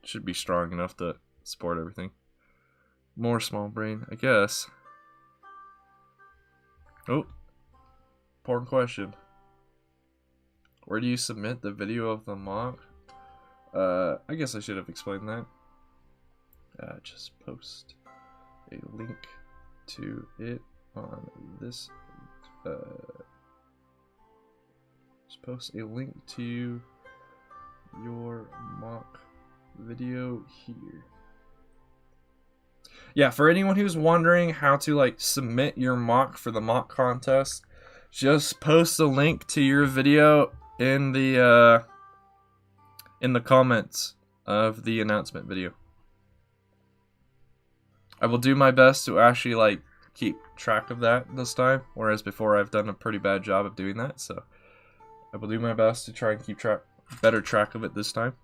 [SPEAKER 1] Should be strong enough to support everything. More small brain, I guess. Oh. Important question. Where do you submit the video of the mock? I guess I should have explained that. Just post a link to it on this Just post a link to your mock video here. Yeah, for anyone who's wondering how to like submit your mock for the mock contest, just post a link to your video in the comments of the announcement video. I will do my best to actually like keep track of that this time, whereas before I've done a pretty bad job of doing that, so I will do my best to try and keep better track of it this time.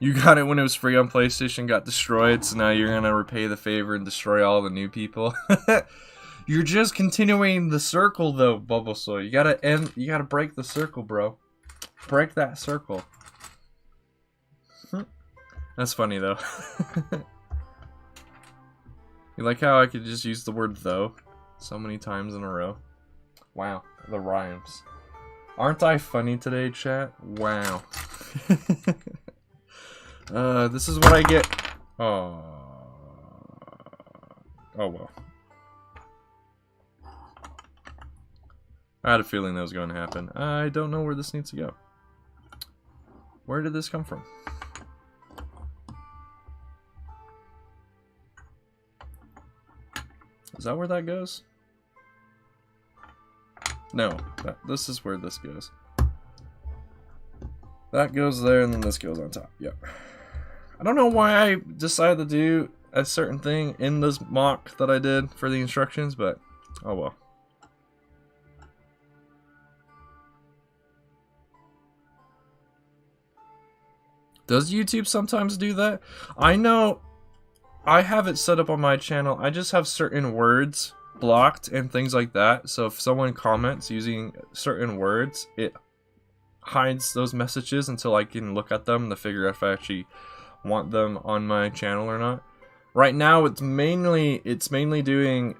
[SPEAKER 1] You got it when it was free on PlayStation, got destroyed, so now you're gonna repay the favor and destroy all the new people. You're just continuing the circle though, Bulbasaur. You gotta break the circle, bro. Break that circle. That's funny though. You like how I could just use the word though so many times in a row? Wow, the rhymes. Aren't I funny today, chat? Wow. This is what I get. Oh well. I had a feeling that was going to happen. I don't know where this needs to go. Where did this come from? Is that where that goes? No, this is where this goes. That goes there, and then this goes on top. Yep. I don't know why I decided to do a certain thing in this mock that I did for the instructions, but oh well. Does YouTube sometimes do that? I know I have it set up on my channel. I just have certain words blocked and things like that. So if someone comments using certain words, it hides those messages until I can look at them to figure out if I actually want them on my channel or not. Right now it's mainly doing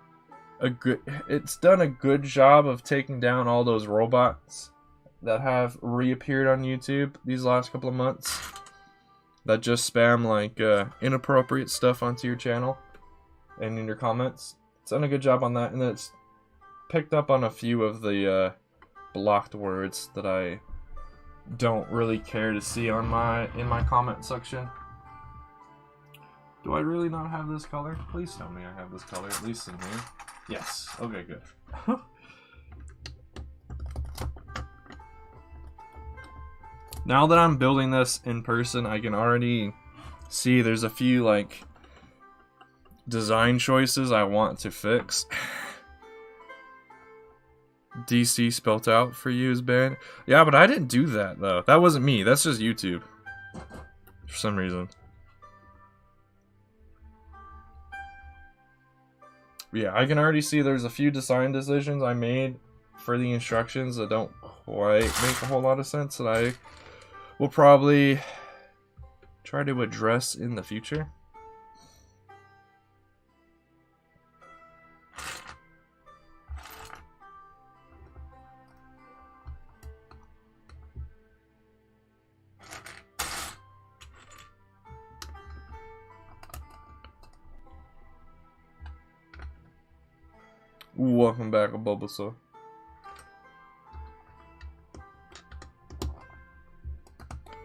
[SPEAKER 1] it's done a good job of taking down all those robots that have reappeared on YouTube these last couple of months that just spam like inappropriate stuff onto your channel and in your comments. It's done a good job on that, and it's picked up on a few of the blocked words that I don't really care to see on in my comment section. Do I really not have this color? Please tell me I have this color, at least in here. Yes. Okay, good. Now that I'm building this in person, I can already see there's a few like design choices I want to fix. DC spelt out for you is banned. Yeah, but I didn't do that though. That wasn't me. That's just YouTube. For some reason. Yeah, I can already see there's a few design decisions I made for the instructions that don't quite make a whole lot of sense that I will probably try to address in the future. Welcome back, Bulbasaur.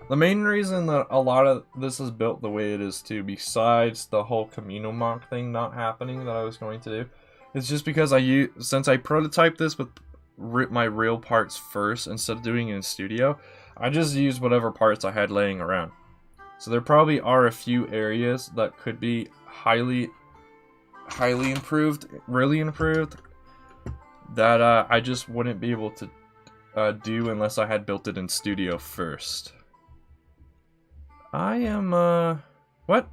[SPEAKER 1] The main reason that a lot of this is built the way it is too, besides the whole communal mock thing not happening that I was going to do, is just because since I prototyped this with my real parts first instead of doing it in studio, I just used whatever parts I had laying around. So there probably are a few areas that could be highly improved, really improved, that I just wouldn't be able to do unless I had built it in studio first. I am, what?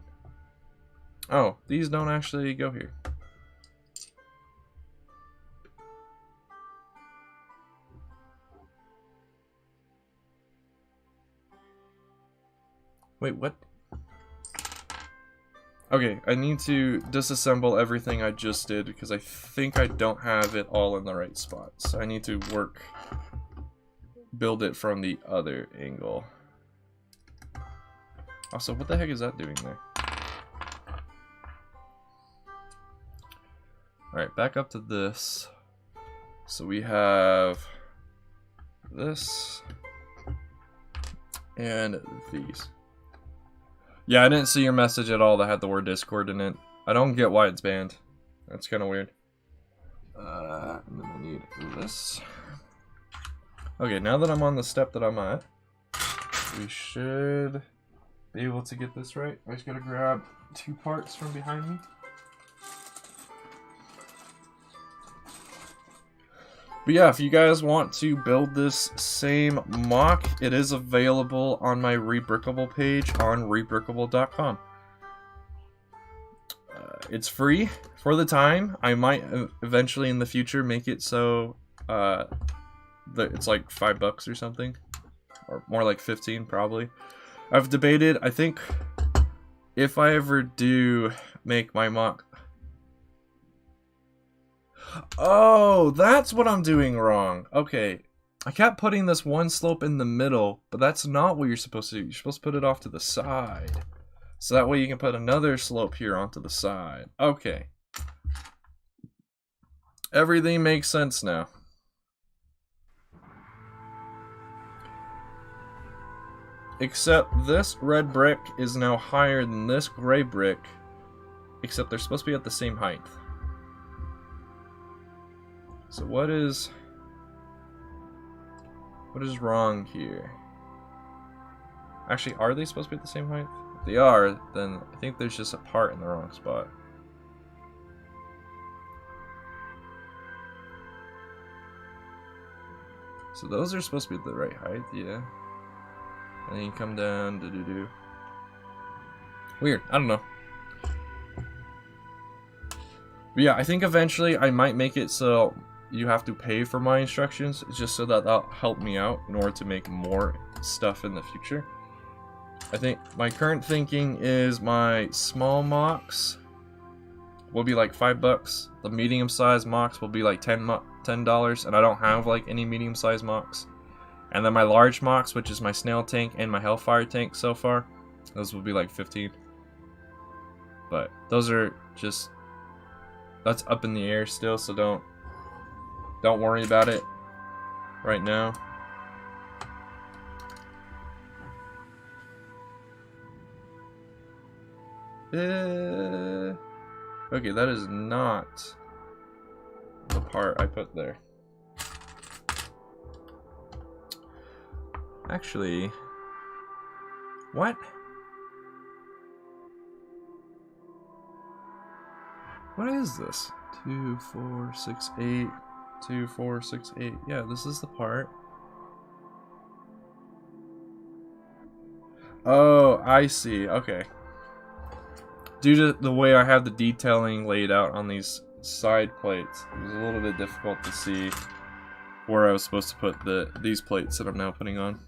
[SPEAKER 1] Oh, these don't actually go here. Wait, what? Okay, I need to disassemble everything I just did because I think I don't have it all in the right spots. I need to build it from the other angle. Also, what the heck is that doing there? Alright, back up to this. So we have this and these. Yeah, I didn't see your message at all that had the word Discord in it. I don't get why it's banned. That's kind of weird. And then I need this. Okay, now that I'm on the step that I'm at, we should be able to get this right. I just gotta grab 2 parts from behind me. But yeah, if you guys want to build this same MOC, it is available on my Rebrickable page on Rebrickable.com. It's free for the time. I might eventually in the future make it so it's like $5 or something, or more like 15 probably. I've debated. I think if I ever do make my MOC. Oh, that's what I'm doing wrong. Okay. I kept putting this one slope in the middle, but that's not what you're supposed to do. You're supposed to put it off to the side. So that way you can put another slope here onto the side. Okay. Everything makes sense now. Except this red brick is now higher than this gray brick. Except they're supposed to be at the same height. So what is wrong here? Actually, are they supposed to be at the same height? If they are, then I think there's just a part in the wrong spot. So those are supposed to be the right height, yeah. And then you come down, do-do-do. Weird, I don't know. But yeah, I think eventually I might make it so you have to pay for my instructions, just so that that'll help me out in order to make more stuff in the future. I think my current thinking is my small MOCs will be like $5. The medium-sized MOCs will be like $10, and I don't have like any medium-sized MOCs. And then my large MOCs, which is my Snail Tank and my Hellfire Tank so far, those will be like 15. But those are just, that's up in the air still, so don't worry about it right now. Okay, that is not the part I put there. Actually, what? What is this? 2, 4, 6, 8. 2, 4, 6, 8. Yeah, this is the part. Oh, I see. Okay. Due to the way I have the detailing laid out on these side plates, it was a little bit difficult to see where I was supposed to put these plates that I'm now putting on.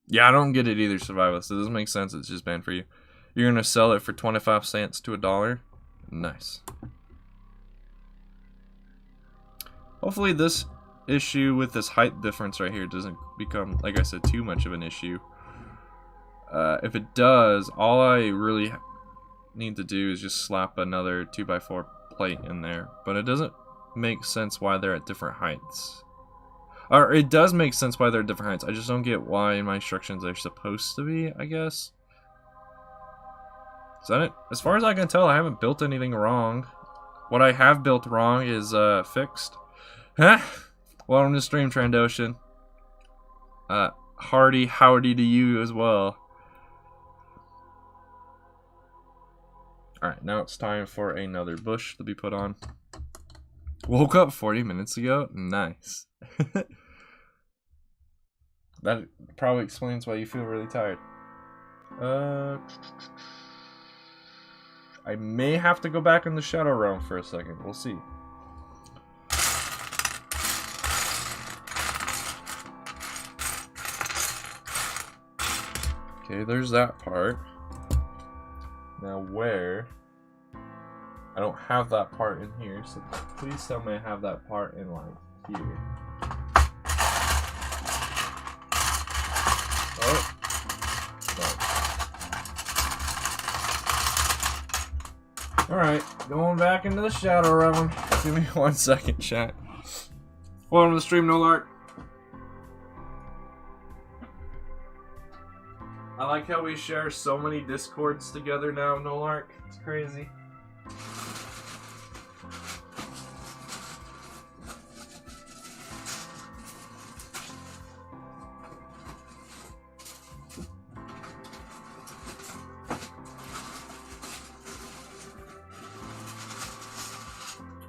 [SPEAKER 1] Yeah, I don't get it either, Survivalist. It doesn't make sense. It's just banned for you. You're gonna sell it for 25 cents to $1. Nice. Hopefully this issue with this height difference right here doesn't become, like I said, too much of an issue. If it does, all I really need to do is just slap another 2x4 plate in there. But it doesn't make sense why they're at different heights. Or it does make sense why they're at different heights. I just don't get why in my instructions they're supposed to be, I guess. Is that it? As far as I can tell, I haven't built anything wrong. What I have built wrong is fixed. Huh? Welcome to stream, Trandoshan. Howdy to you as well. Alright, now it's time for another bush to be put on. Woke up 40 minutes ago? Nice. That probably explains why you feel really tired. I may have to go back in the shadow realm for a second. We'll see. Okay, there's that part. Now where? I don't have that part in here, so please tell me I have that part in like here. Oh. No. Alright, going back into the shadow realm. Give me 1 second, chat. Welcome to the stream, No Lark. I like how we share so many Discords together now, No Lark. It's crazy.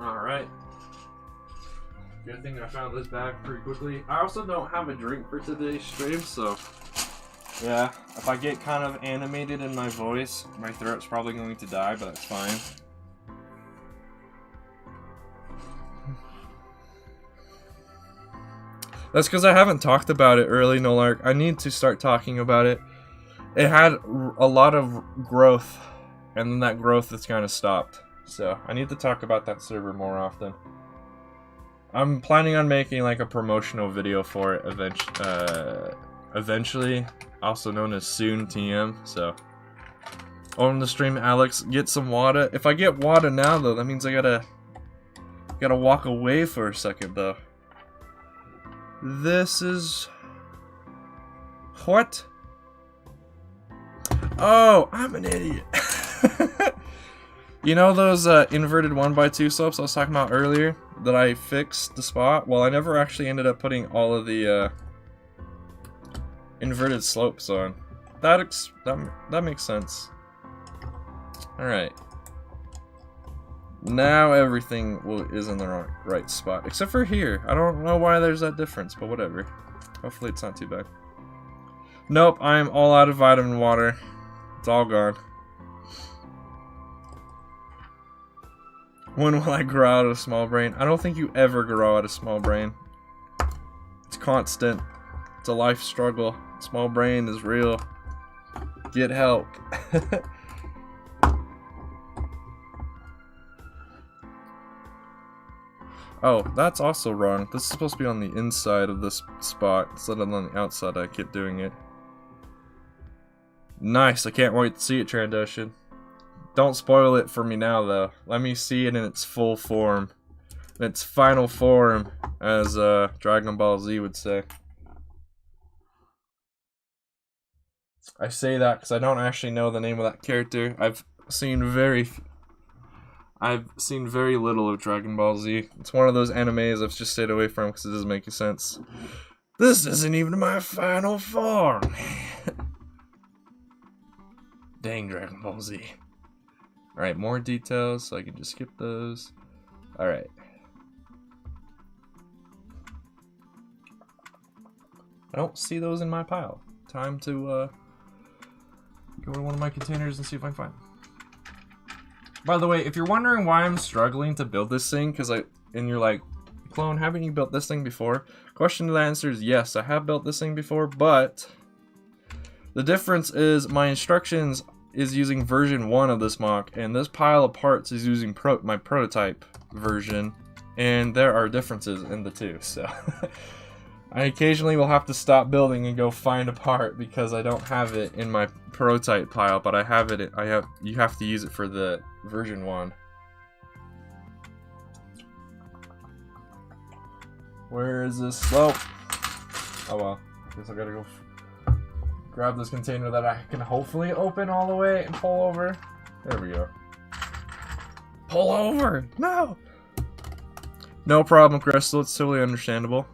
[SPEAKER 1] Alright. Good thing I found this bag pretty quickly. I also don't have a drink for today's stream, so yeah, if I get kind of animated in my voice, my throat's probably going to die, but that's fine. That's because I haven't talked about it early, No Lark. I need to start talking about it. It had a lot of growth, and then that growth has kind of stopped. So, I need to talk about that server more often. I'm planning on making like a promotional video for it eventually, also known as Soon TM, so. On the stream, Alex, get some water. If I get water now, though, that means I gotta walk away for a second, though. This is... What? Oh, I'm an idiot. You know those inverted 1x2 slopes I was talking about earlier that I fixed the spot? Well, I never actually ended up putting all of the inverted slopes on. That makes sense. Alright. Now everything is in the right spot. Except for here. I don't know why there's that difference, but whatever. Hopefully it's not too bad. Nope, I'm all out of vitamin water. It's all gone. When will I grow out of small brain? I don't think you ever grow out of small brain. It's constant. It's a life struggle. Small brain is real. Get help. Oh, that's also wrong. This is supposed to be on the inside of this spot instead of on the outside. I keep doing it. Nice. I can't wait to see it, Trandoshan. Don't spoil it for me now, though. Let me see it in its full form. In its final form, as Dragon Ball Z would say. I say that because I don't actually know the name of that character. I've seen very little of Dragon Ball Z. It's one of those animes I've just stayed away from because it doesn't make any sense. This isn't even my final form. Dang Dragon Ball Z. Alright, more details, so I can just skip those. Alright. I don't see those in my pile. Time to go to one of my containers and see if I can find them. By the way, if you're wondering why I'm struggling to build this thing, and you're like, Clone, haven't you built this thing before? Question to the answer is yes, I have built this thing before, but the difference is my instructions is using version 1 of this MOC, and this pile of parts is using my prototype version, and there are differences in the two, so I occasionally will have to stop building and go find a part because I don't have it in my prototype pile, but I have it. You have to use it for the version 1. Where is this slope? Oh well, I guess I gotta go grab this container that I can hopefully open all the way and pull over. There we go. Pull over! No! No problem, Crystal. It's totally understandable.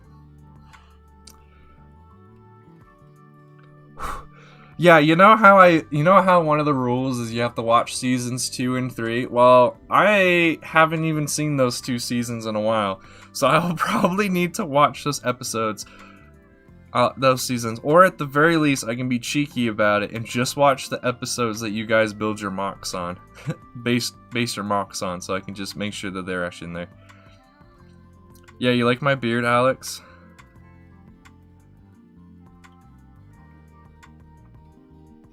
[SPEAKER 1] Yeah, you know how one of the rules is you have to watch seasons 2 and 3? Well, I haven't even seen those 2 seasons in a while, so I'll probably need to watch those episodes, those seasons, or at the very least, I can be cheeky about it and just watch the episodes that you guys build your MOCs on, base your MOCs on, so I can just make sure that they're actually in there. Yeah, you like my beard, Alex?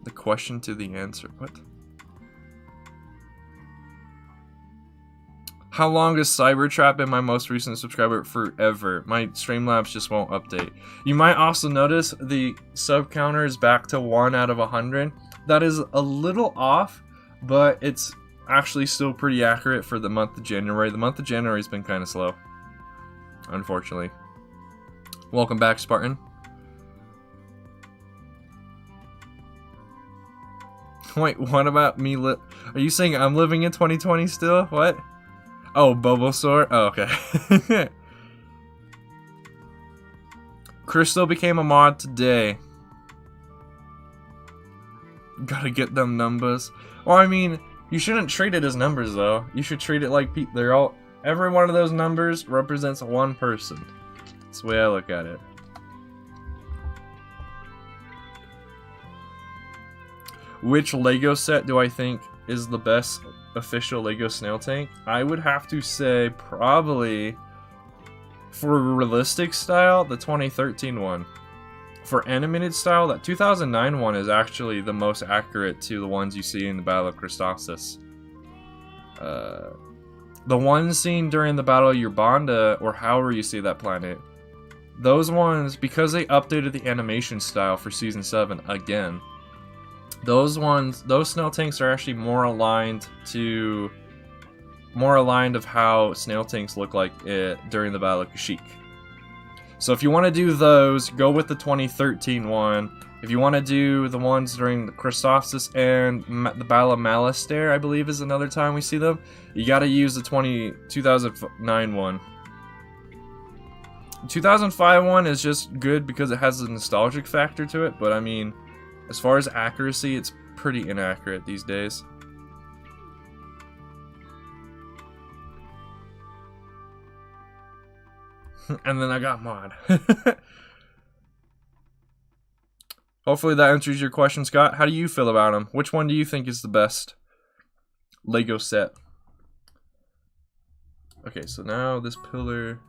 [SPEAKER 1] The question to the answer. What? How long has Cybertrap been my most recent subscriber? Forever. My Streamlabs just won't update. You might also notice the sub counter is back to 1 out of 100. That is a little off, but it's actually still pretty accurate for the month of January. The month of January's been kind of slow, unfortunately. Welcome back, Spartan. Wait, what about me? Are you saying I'm living in 2020 still? What? Oh, Bulbasaur? Oh, okay. Crystal became a mod today. Gotta get them numbers. Well, I mean, you shouldn't treat it as numbers, though. You should treat it like they're all... Every one of those numbers represents one person. That's the way I look at it. Which Lego set do I think is the best official Lego Snail Tank? I would have to say probably, for realistic style, the 2013 one. For animated style, that 2009 one is actually the most accurate to the ones you see in the Battle of Christophsis. The one seen during the Battle of Urbanda, or however you see that planet, those ones, because they updated the animation style for Season 7 again, those snail tanks are actually more aligned of how snail tanks look like during the Battle of Kashyyyk. So if you want to do those, go with the 2013 one. If you want to do the ones during the Christophsis and the Battle of Malastare, I believe is another time we see them, you gotta use the 2009 one. 2005 one is just good because it has a nostalgic factor to it, but I mean, as far as accuracy, it's pretty inaccurate these days. And then I got mod. Hopefully that answers your question, Scott. How do you feel about them? Which one do you think is the best Lego set? Okay, so now this pillar...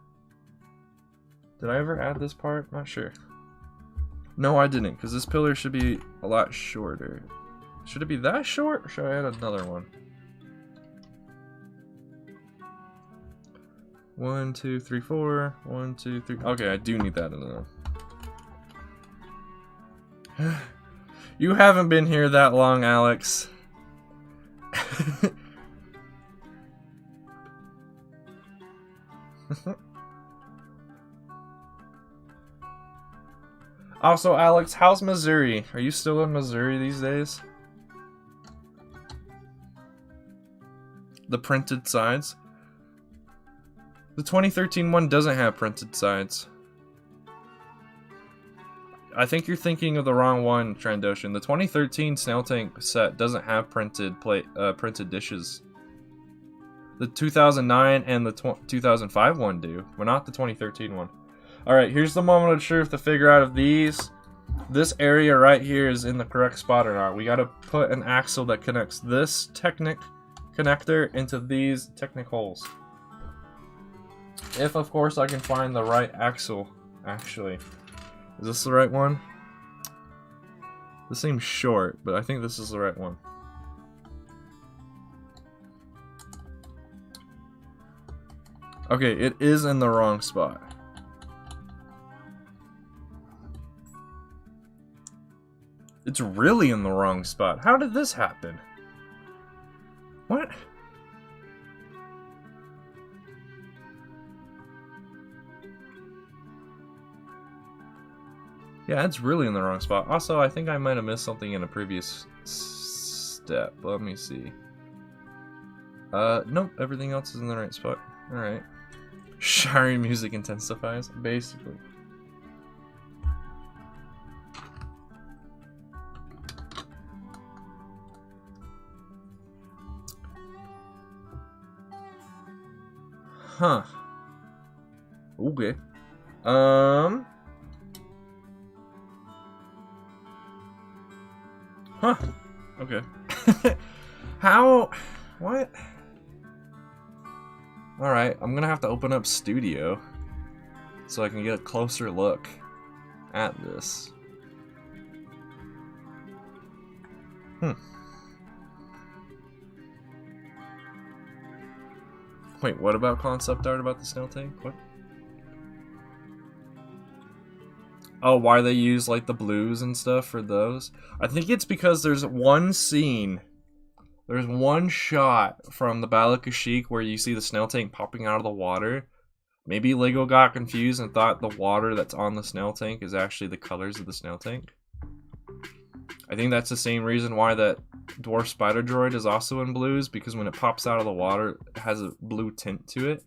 [SPEAKER 1] Did I ever add this part? Not sure. No, I didn't, because this pillar should be a lot shorter. Should it be that short, or should I add another one? 1, 2, 3, 4. 1, 2, 3. Okay, I do need that enough. You haven't been here that long, Alex. Also, Alex, how's Missouri? Are you still in Missouri these days? The printed sides? The 2013 one doesn't have printed sides. I think you're thinking of the wrong one, Trandoshan. The 2013 Snail Tank set doesn't have printed dishes. The 2009 and the 2005 one do, but not the 2013 one. Alright, here's the moment of truth to figure out if this area right here is in the correct spot or not. We gotta put an axle that connects this Technic connector into these Technic holes. If, of course, I can find the right axle, actually. Is this the right one? This seems short, but I think this is the right one. Okay, it is in the wrong spot. It's really in the wrong spot. How did this happen? What? Yeah, it's really in the wrong spot. Also, I think I might have missed something in a previous step. Let me see. Nope, everything else is in the right spot. Alright. Shari music intensifies, basically. Huh. Okay. Huh. Okay. How? What? Alright, I'm gonna have to open up Studio so I can get a closer look at this. Wait, what about concept art about the Snail Tank? What? Oh, why they use like the blues and stuff for those? I think it's because there's one scene There's one shot from the Battle of Kashyyyk where you see the snail tank popping out of the water. Maybe Lego got confused and thought the water that's on the snail tank is actually the colors of the snail tank. I think that's the same reason why that dwarf spider droid is also in blues, because when it pops out of the water, it has a blue tint to it.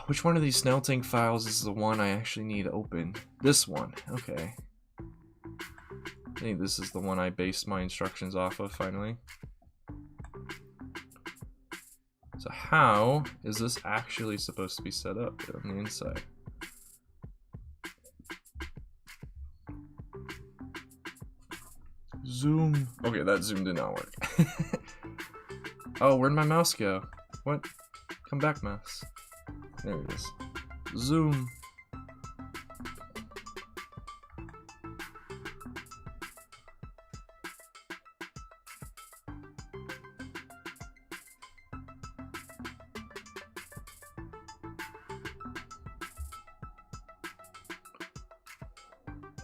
[SPEAKER 1] Which one of these snail tank files is the one I actually need to open? This one. Okay. I think this is the one I based my instructions off of, finally. So how is this actually supposed to be set up on the inside? Zoom. Okay, that zoom did not work. Oh, where'd my mouse go? What? Come back, mouse. There it is. Zoom.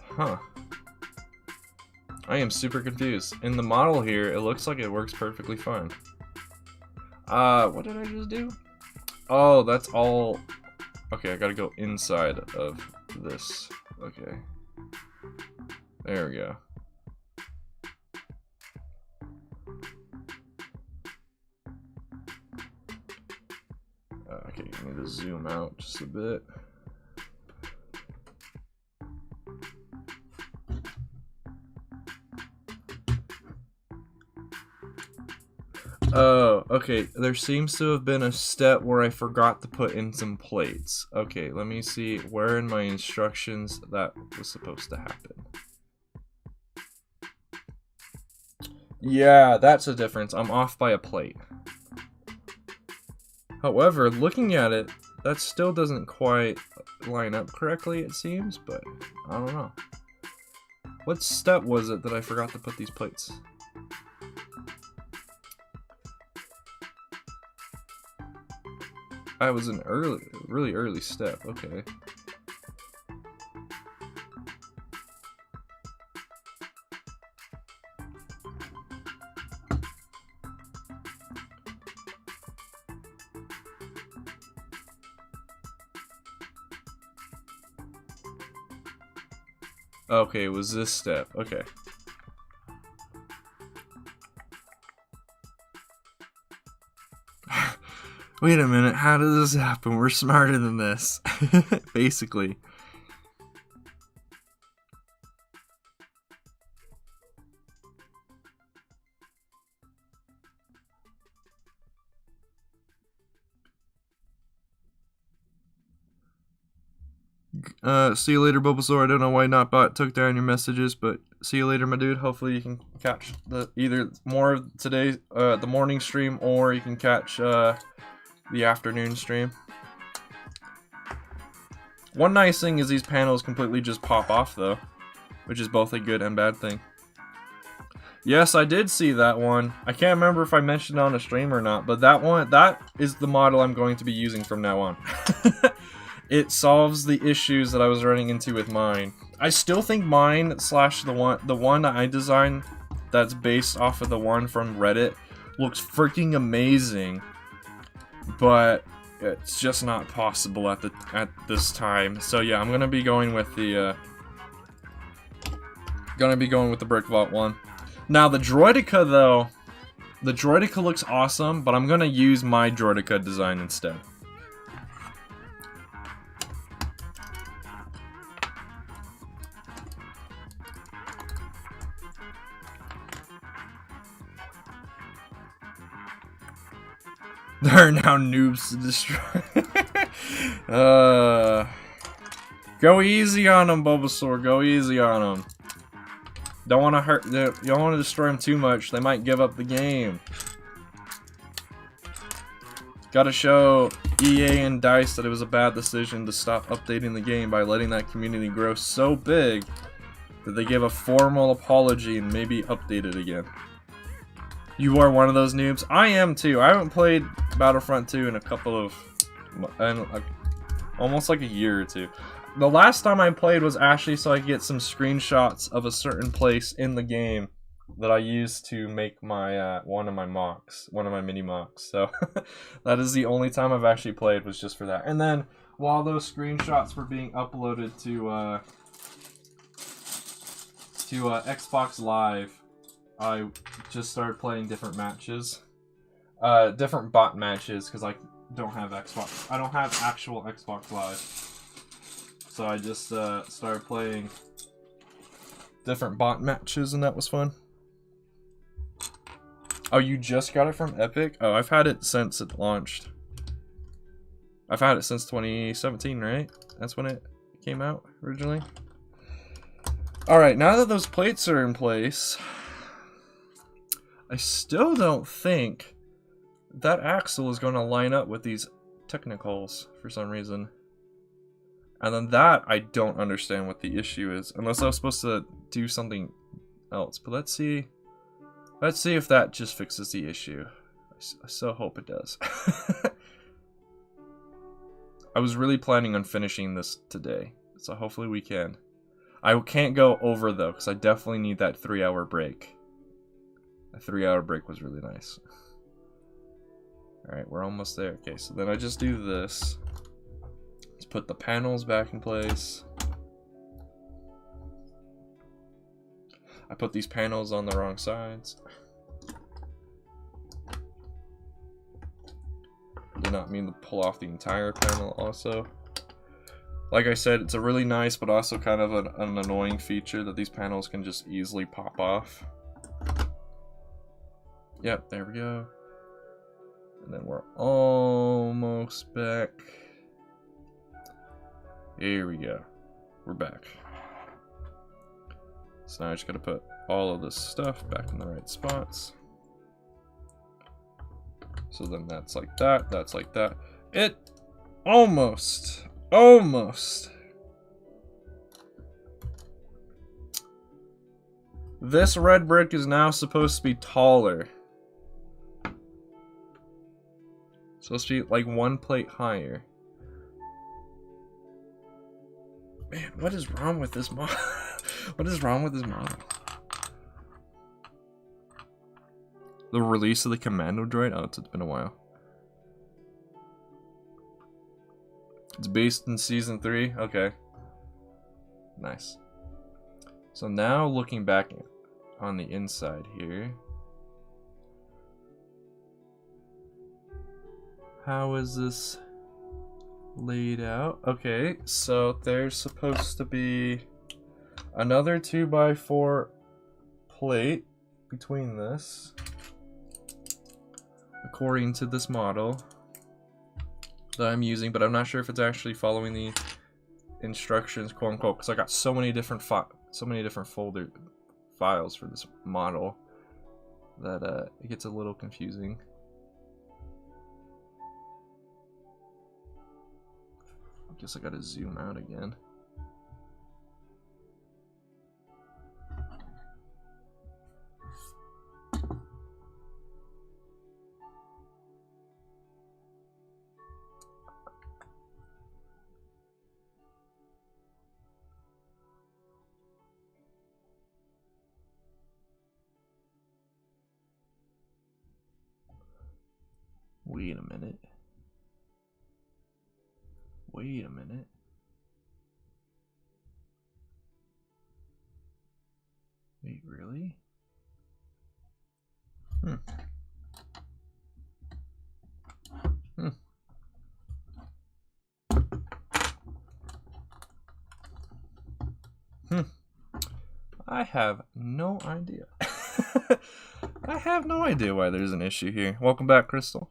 [SPEAKER 1] Huh. I am super confused. In the model here, it looks like it works perfectly fine. What did I just do? Oh, that's all... Okay, I gotta go inside of this. Okay. There we go. Okay, I need to zoom out just a bit. Oh, okay. There seems to have been a step where I forgot to put in some plates. Okay, let me see where in my instructions that was supposed to happen. Yeah, that's a difference. I'm off by a plate. However, looking at it, that still doesn't quite line up correctly, it seems, but I don't know. What step was it that I forgot to put these plates? I was an really early step, okay. Okay, it was this step, okay. Wait a minute, how did this happen? We're smarter than this. Basically. See you later, Bulbasaur. I don't know why Notbot took down your messages, but see you later, my dude. Hopefully you can catch the either more of today, the morning stream, or you can catch the afternoon stream. One nice thing is these panels completely just pop off, though, which is both a good and bad thing. Yes, I did see that one. I can't remember if I mentioned it on a stream or not, but that is the model I'm going to be using from now on. It solves the issues that I was running into with mine. I still think mine slash the one that I designed that's based off of the one from Reddit looks freaking amazing, but it's just not possible at this time. So yeah, I'm gonna be going with the Brick Vault one. Now the Droideka though, the Droideka looks awesome, but I'm gonna use my Droideka design instead. There are now noobs to destroy. Go easy on them, Bulbasaur. Go easy on them. Don't want to hurt. You don't want to destroy them too much. They might give up the game. Gotta show EA and DICE that it was a bad decision to stop updating the game by letting that community grow so big that they gave a formal apology and maybe update it again. You are one of those noobs. I am too. I haven't played Battlefront 2 in a couple of, almost like a year or two. The last time I played was actually so I could get some screenshots of a certain place in the game that I use to make my one of my mocks, one of my mini mocks. So that is the only time I've actually played, was just for that. And then while those screenshots were being uploaded to Xbox Live, I just started playing different matches, different bot matches, because I don't have Xbox. I don't have actual Xbox Live, so I just started playing different bot matches, and that was fun. Oh, you just got it from Epic? Oh, I've had it since it launched. I've had it since 2017, right? That's when it came out originally. Alright, now that those plates are in place, I still don't think that axle is going to line up with these technicals for some reason. And then that, I don't understand what the issue is, unless I was supposed to do something else. But let's see if that just fixes the issue. I so hope it does. I was really planning on finishing this today, so hopefully we can. I can't go over though, because I definitely need that 3-hour break. A 3-hour break was really nice. Alright, we're almost there. Okay, so then I just do this. Let's put the panels back in place. I put these panels on the wrong sides. I did not mean to pull off the entire panel also. Like I said, it's a really nice but also kind of an annoying feature that these panels can just easily pop off. Yep, there we go. And then we're almost back. Here we go. We're back. So now I just gotta put all of this stuff back in the right spots. So then that's like that, that's like that. It almost. This red brick is now supposed to be taller. Supposed to be like one plate higher. Man, what is wrong with this model? What is wrong with this model? The release of the commando droid? Oh, it's been a while. It's based in season 3? Okay. Nice. So now looking back on the inside here. How is this laid out? Okay, so there's supposed to be another 2x4 plate between this, according to this model that I'm using, but I'm not sure if it's actually following the instructions, quote unquote, because I got so many different folder files for this model that it gets a little confusing. I guess I gotta zoom out again. Wait a minute. Wait a minute. Wait, really? I have no idea. I have no idea why there's an issue here. Welcome back, Crystal.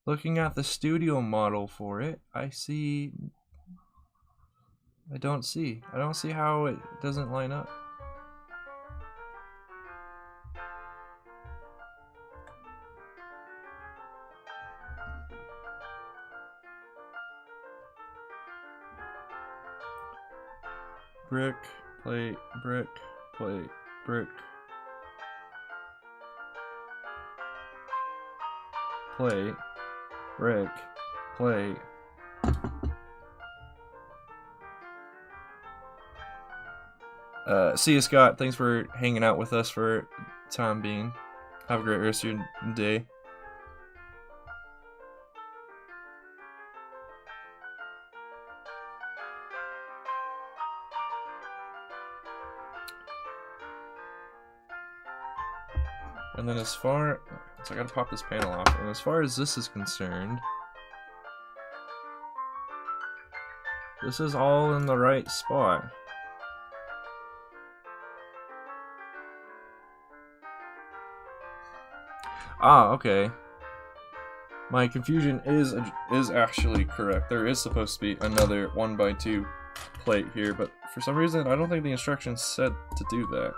[SPEAKER 1] Looking at the studio model for it, I don't see how it doesn't line up. Brick, plate, brick, plate, brick, plate, brick, plate. See you, Scott. Thanks for hanging out with us for time being. Have a great rest of your day. And then so I gotta pop this panel off. And as far as this is concerned, this is all in the right spot. Ah, okay. My confusion is actually correct. There is supposed to be another 1x2 plate here, but for some reason I don't think the instructions said to do that.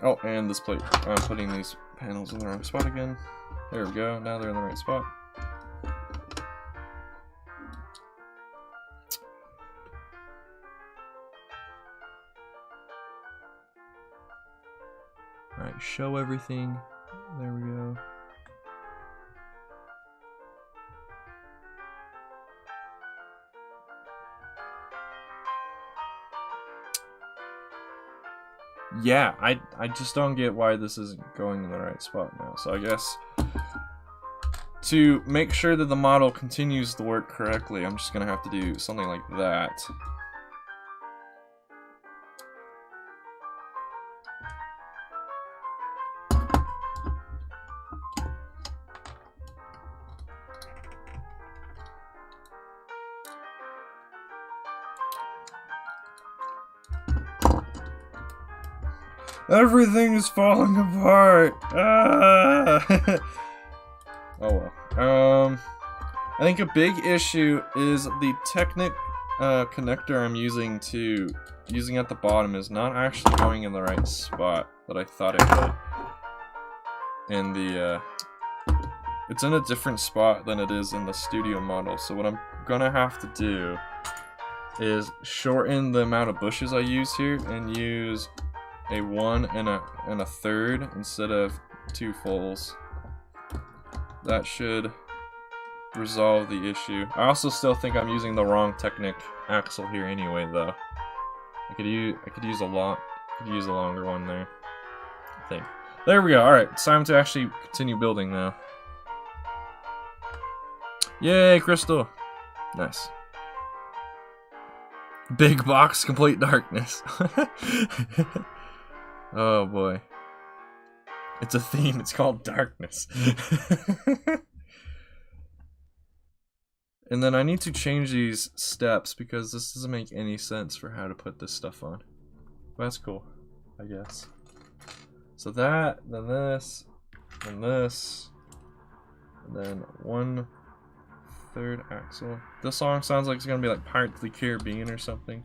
[SPEAKER 1] Oh, and this plate. I'm putting these panels in the wrong spot again. There we go. Now they're in the right spot. Alright, show everything. There we go. Yeah, I just don't get why this isn't going in the right spot now. So I guess to make sure that the model continues to work correctly, I'm just gonna have to do something like that. Everything is falling apart. Ah! Oh well. I think a big issue is the Technic connector I'm using at the bottom is not actually going in the right spot that I thought it would. And it's in a different spot than it is in the studio model. So what I'm gonna have to do is shorten the amount of bushes I use here and use a 1 and a 1/3 instead of 2 fulls. That should resolve the issue. I also still think I'm using the wrong Technic axle here anyway, though. I could use a longer one there, I think. There we go. All right, it's time to actually continue building now. Yay, Crystal! Nice. Big box, complete darkness. Oh boy. It's a theme, it's called darkness. And then I need to change these steps because this doesn't make any sense for how to put this stuff on. But that's cool, I guess. So that, then this, and this, and then 1/3 axle. This song sounds like it's gonna be like Pirates of the Caribbean or something.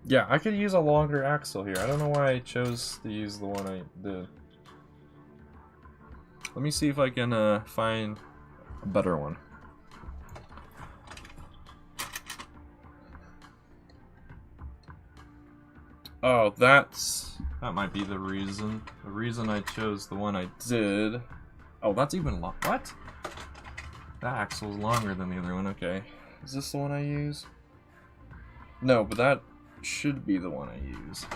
[SPEAKER 1] Yeah, I could use a longer axle here. I don't know why I chose to use the one I did. Let me see if I can find a better one. Oh, that might be the reason. The reason I chose the one I did. Oh, that's even long. What? That axle is longer than the other one. Okay. Is this the one I use? No, but that should be the one I use.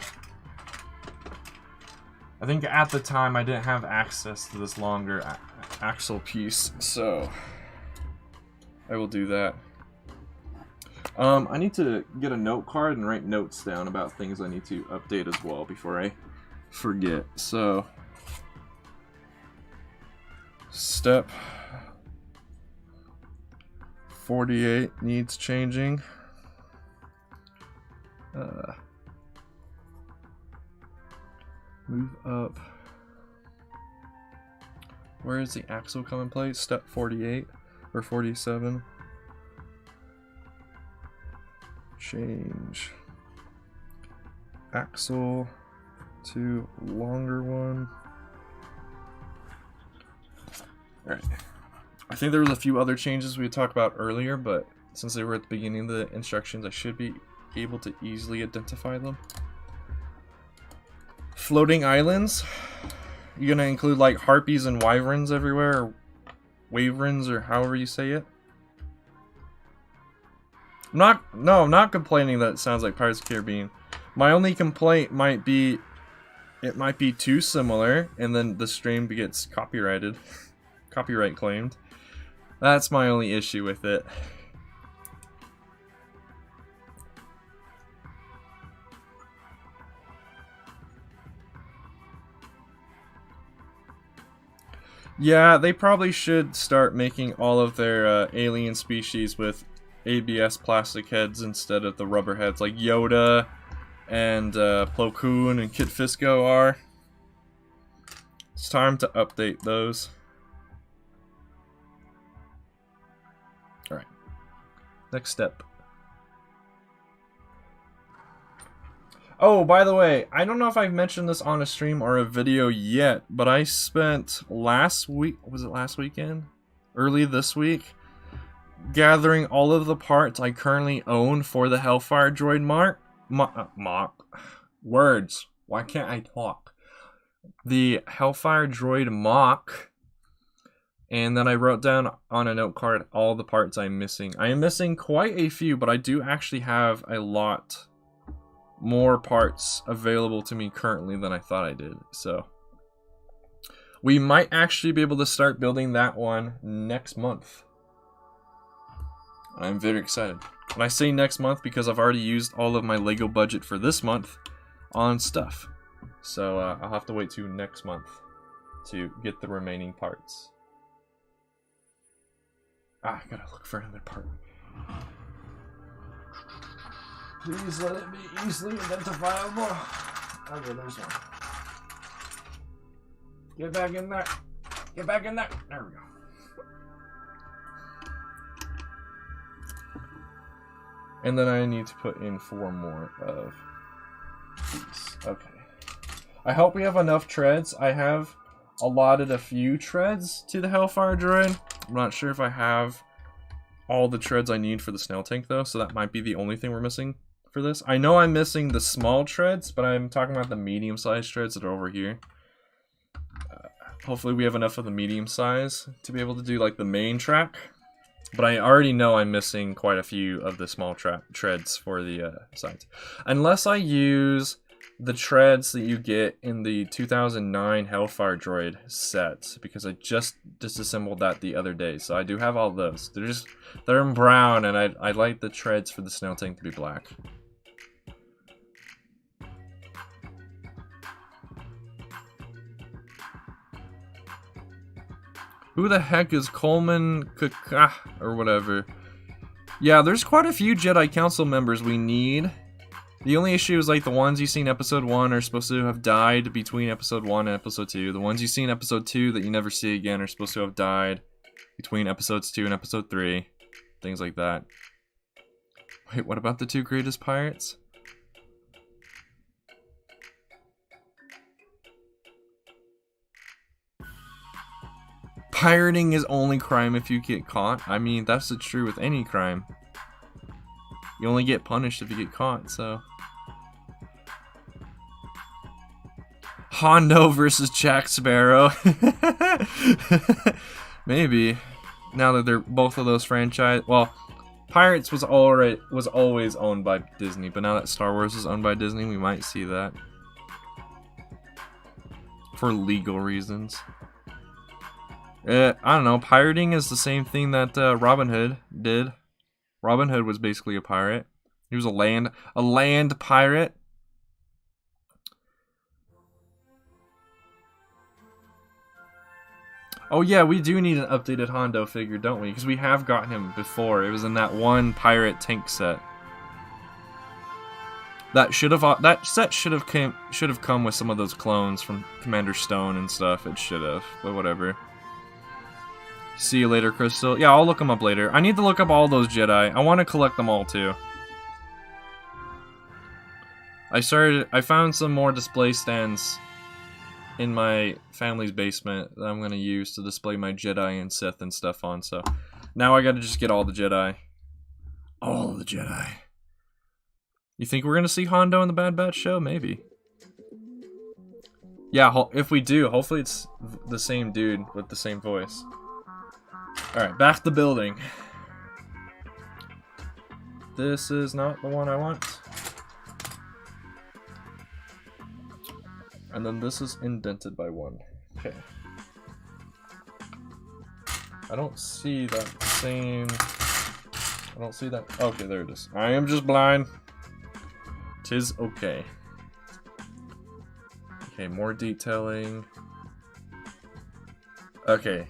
[SPEAKER 1] I think at the time I didn't have access to this longer axle piece, so I will do that. I need to get a note card and write notes down about things I need to update as well before I forget. So, step 48 needs changing. Move up. Where is the axle come in place? Step 48 or 47. Change axle to longer one. Alright. I think there was a few other changes we had talked about earlier, but since they were at the beginning of the instructions, I should be able to easily identify them. Floating islands. You're gonna include like harpies and wyverns everywhere, or waverns, or however you say it. I'm not complaining that it sounds like Pirates of the Caribbean. My only complaint might be, it might be too similar, and then the stream gets copyrighted, copyright claimed. That's my only issue with it. Yeah, they probably should start making all of their alien species with ABS plastic heads instead of the rubber heads like Yoda and Plo Koon and Kit Fisto are. It's time to update those. Alright. Next step. Oh, by the way, I don't know if I've mentioned this on a stream or a video yet, but I spent last week, was it last weekend? Early this week, gathering all of the parts I currently own for the Hellfire Droid MOC. Words. Why can't I talk? The Hellfire Droid MOC. And then I wrote down on a note card all the parts I'm missing. I am missing quite a few, but I do actually have a lot more parts available to me currently than I thought I did. So we might actually be able to start building that one next month. I'm very excited. And I say next month because I've already used all of my Lego budget for this month on stuff. So I'll have to wait till next month to get the remaining parts. I gotta look for another part. Please let it be easily identifiable. Okay, there's one. Get back in there. Get back in there. There we go. And then I need to put in 4 more of these. Okay. I hope we have enough treads. I have allotted a few treads to the Hellfire Droid. I'm not sure if I have all the treads I need for the Snail Tank though, so that might be the only thing we're missing for this. I know I'm missing the small treads, but I'm talking about the medium-sized treads that are over here. Hopefully we have enough of the medium size to be able to do like the main track. But I already know I'm missing quite a few of the small treads for the sides. Unless I use the treads that you get in the 2009 Hellfire Droid set, because I just disassembled that the other day. So I do have all those. They're in brown, and I like the treads for the Snail Tank to be black. Who the heck is Coleman Kaka or whatever? Yeah, there's quite a few Jedi Council members we need. The only issue is like the ones you see in episode 1 are supposed to have died between episode 1 and episode 2. The ones you see in episode 2 that you never see again are supposed to have died between episodes 2 and episode 3. Things like that. Wait, what about the 2 greatest pirates? Pirating is only crime if you get caught. I mean, that's the true with any crime. You only get punished if you get caught, so. Hondo versus Jack Sparrow. Maybe. Now that they're both of those franchise, well, Pirates was always owned by Disney, but now that Star Wars is owned by Disney, we might see that. For legal reasons. I don't know, pirating is the same thing that Robin Hood did. Robin Hood was basically a pirate. He was a land pirate. Oh yeah, we do need an updated Hondo figure, don't we? Because we have got him before. It was in that one pirate tank set. That set should have come with some of those clones from Commander Stone and stuff. It should have, but whatever. See you later, Crystal. Yeah, I'll look them up later. I need to look up all those Jedi. I want to collect them all too. I found some more display stands in my family's basement that I'm going to use to display my Jedi and Sith and stuff on, so now I got to just get all the Jedi. All the Jedi. You think we're going to see Hondo in the Bad Batch show? Maybe. Yeah, if we do, hopefully it's the same dude with the same voice. Alright, back to building. this is not the one I want. And then this is indented by 1. Okay. I don't see that same... I don't see that... Okay, there it is. I am just blind. 'Tis okay. Okay, more detailing. Okay.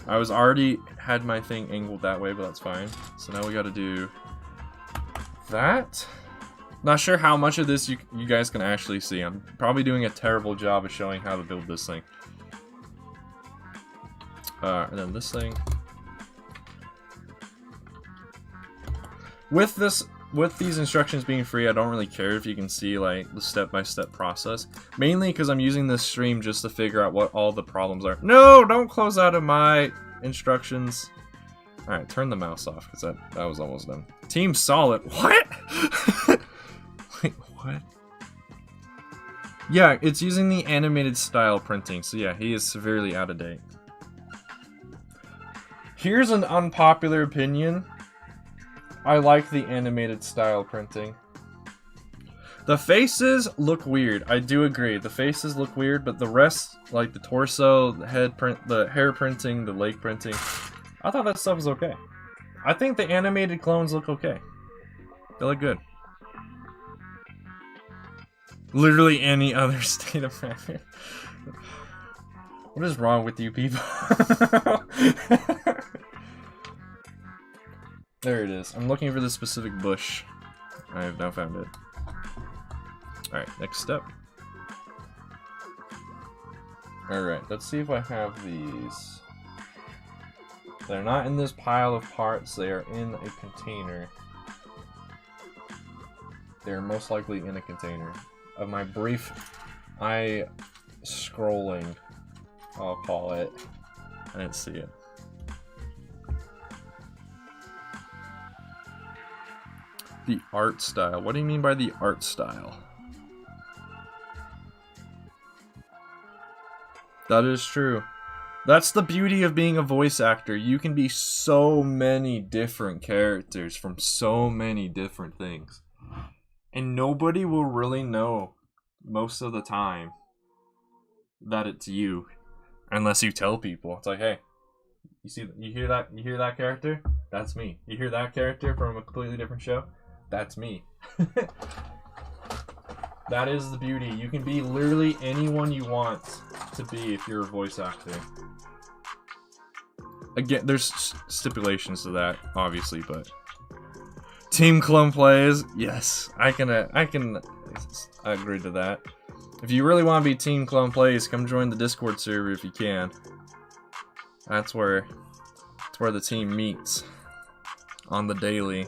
[SPEAKER 1] I was already had my thing angled that way, but that's fine. So now we gotta do that. Not sure how much of this you guys can actually see. I'm probably doing a terrible job of showing how to build this thing. And then this thing. With these instructions being free, I don't really care if you can see like the step-by-step process. Mainly because I'm using this stream just to figure out what all the problems are. No, don't close out of my instructions. Alright, turn the mouse off because that was almost done. Team Solid. What? Wait, what? Yeah, it's using the animated style printing. So yeah, he is severely out of date. Here's an unpopular opinion. I like the animated style printing. The faces look weird. I do agree. The faces look weird, but the rest, like the torso, the head print, the hair printing, the leg printing, I thought that stuff was okay. I think the animated clones look okay. They look good. Literally any other state of matter. What is wrong with you people? There it is. I'm looking for the specific bush. I have now found it. Alright, next step. Alright, let's see if I have these. They're not in this pile of parts, they are in a container. They're most likely in a container. Of my brief scrolling, I'll call it. I didn't see it. The art style. What do you mean by the art style? That is true. That's the beauty of being a voice actor. You can be so many different characters from so many different things. And nobody will really know most of the time that it's you. Unless you tell people. It's like, hey, you hear that character? That's me. You hear that character from a completely different show? That's me. That is the beauty. You can be literally anyone you want to be if you're a voice actor. Again, there's stipulations to that, obviously, but Team ClonePlays, yes, I can agree to that. If you really want to be Team ClonePlays, come join the Discord server if you can. That's where the team meets on the daily.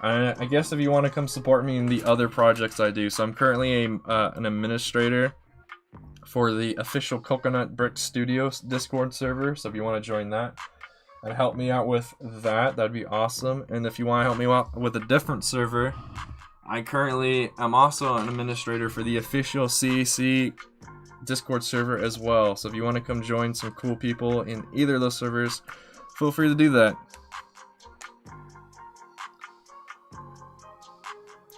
[SPEAKER 1] I guess if you want to come support me in the other projects I do. So I'm currently an administrator for the official Coconut Brick Studios Discord server. So if you want to join that and help me out with that, that'd be awesome. And if you want to help me out with a different server, I'm also an administrator for the official CAC Discord server as well. So if you want to come join some cool people in either of those servers, feel free to do that.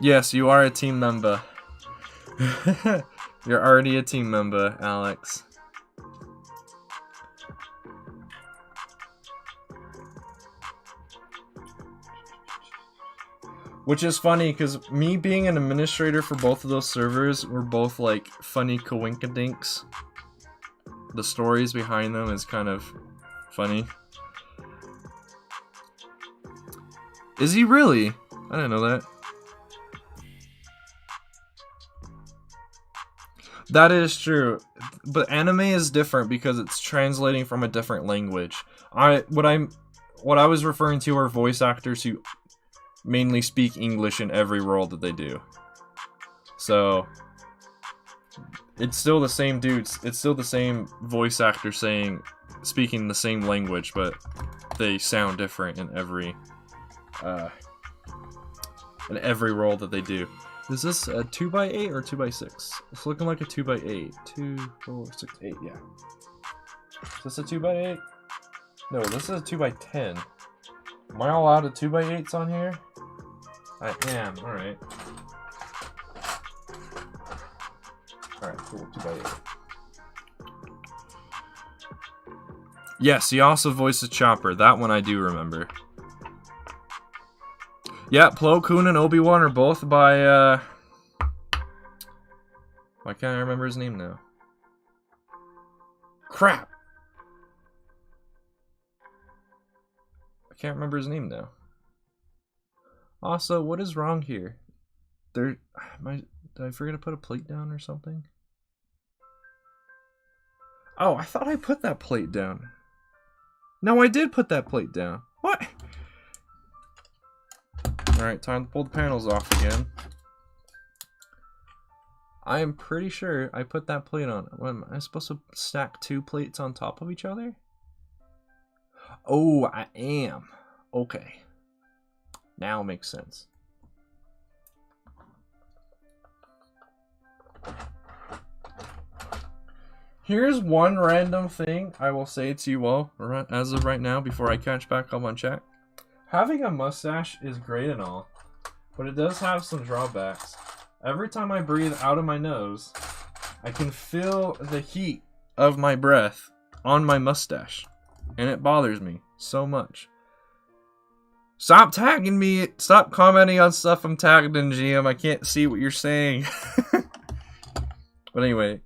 [SPEAKER 1] Yes, you are a team member. You're already a team member, Alex. Which is funny, because me being an administrator for both of those servers, we're both like funny coinkadinks. The stories behind them is kind of funny. Is he really? I didn't know that. That is true, but anime is different because it's translating from a different language. What I was referring to are voice actors who mainly speak English in every role that they do. So it's still the same dudes. It's still the same voice actor speaking the same language, but they sound different in every role that they do. Is this a 2x8 or 2x6? It's looking like a 2x8. 2, 4, 6, 8, yeah. Is this a 2x8? No, this is a 2x10. Am I allowed a 2x8s on here? I am, alright. Alright, cool, 2x8. Yes, he also voices Chopper. That one I do remember. Yeah, Plo Koon and Obi-Wan are both by, why can't I remember his name now? Crap! I can't remember his name now. Also, what is wrong here? Did I forget to put a plate down or something? Oh, I thought I put that plate down. No, I did put that plate down. What? Alright, time to pull the panels off again. I am pretty sure I put that plate on. What, am I supposed to stack 2 plates on top of each other? Oh, I am. Okay. Now it makes sense. Here's one random thing I will say to you all, as of right now, before I catch back up on chat. Having a mustache is great and all, but it does have some drawbacks. Every time I breathe out of my nose, I can feel the heat of my breath on my mustache, and it bothers me so much. Stop tagging me! Stop commenting on stuff I'm tagged in, GM. I can't see what you're saying. But anyway,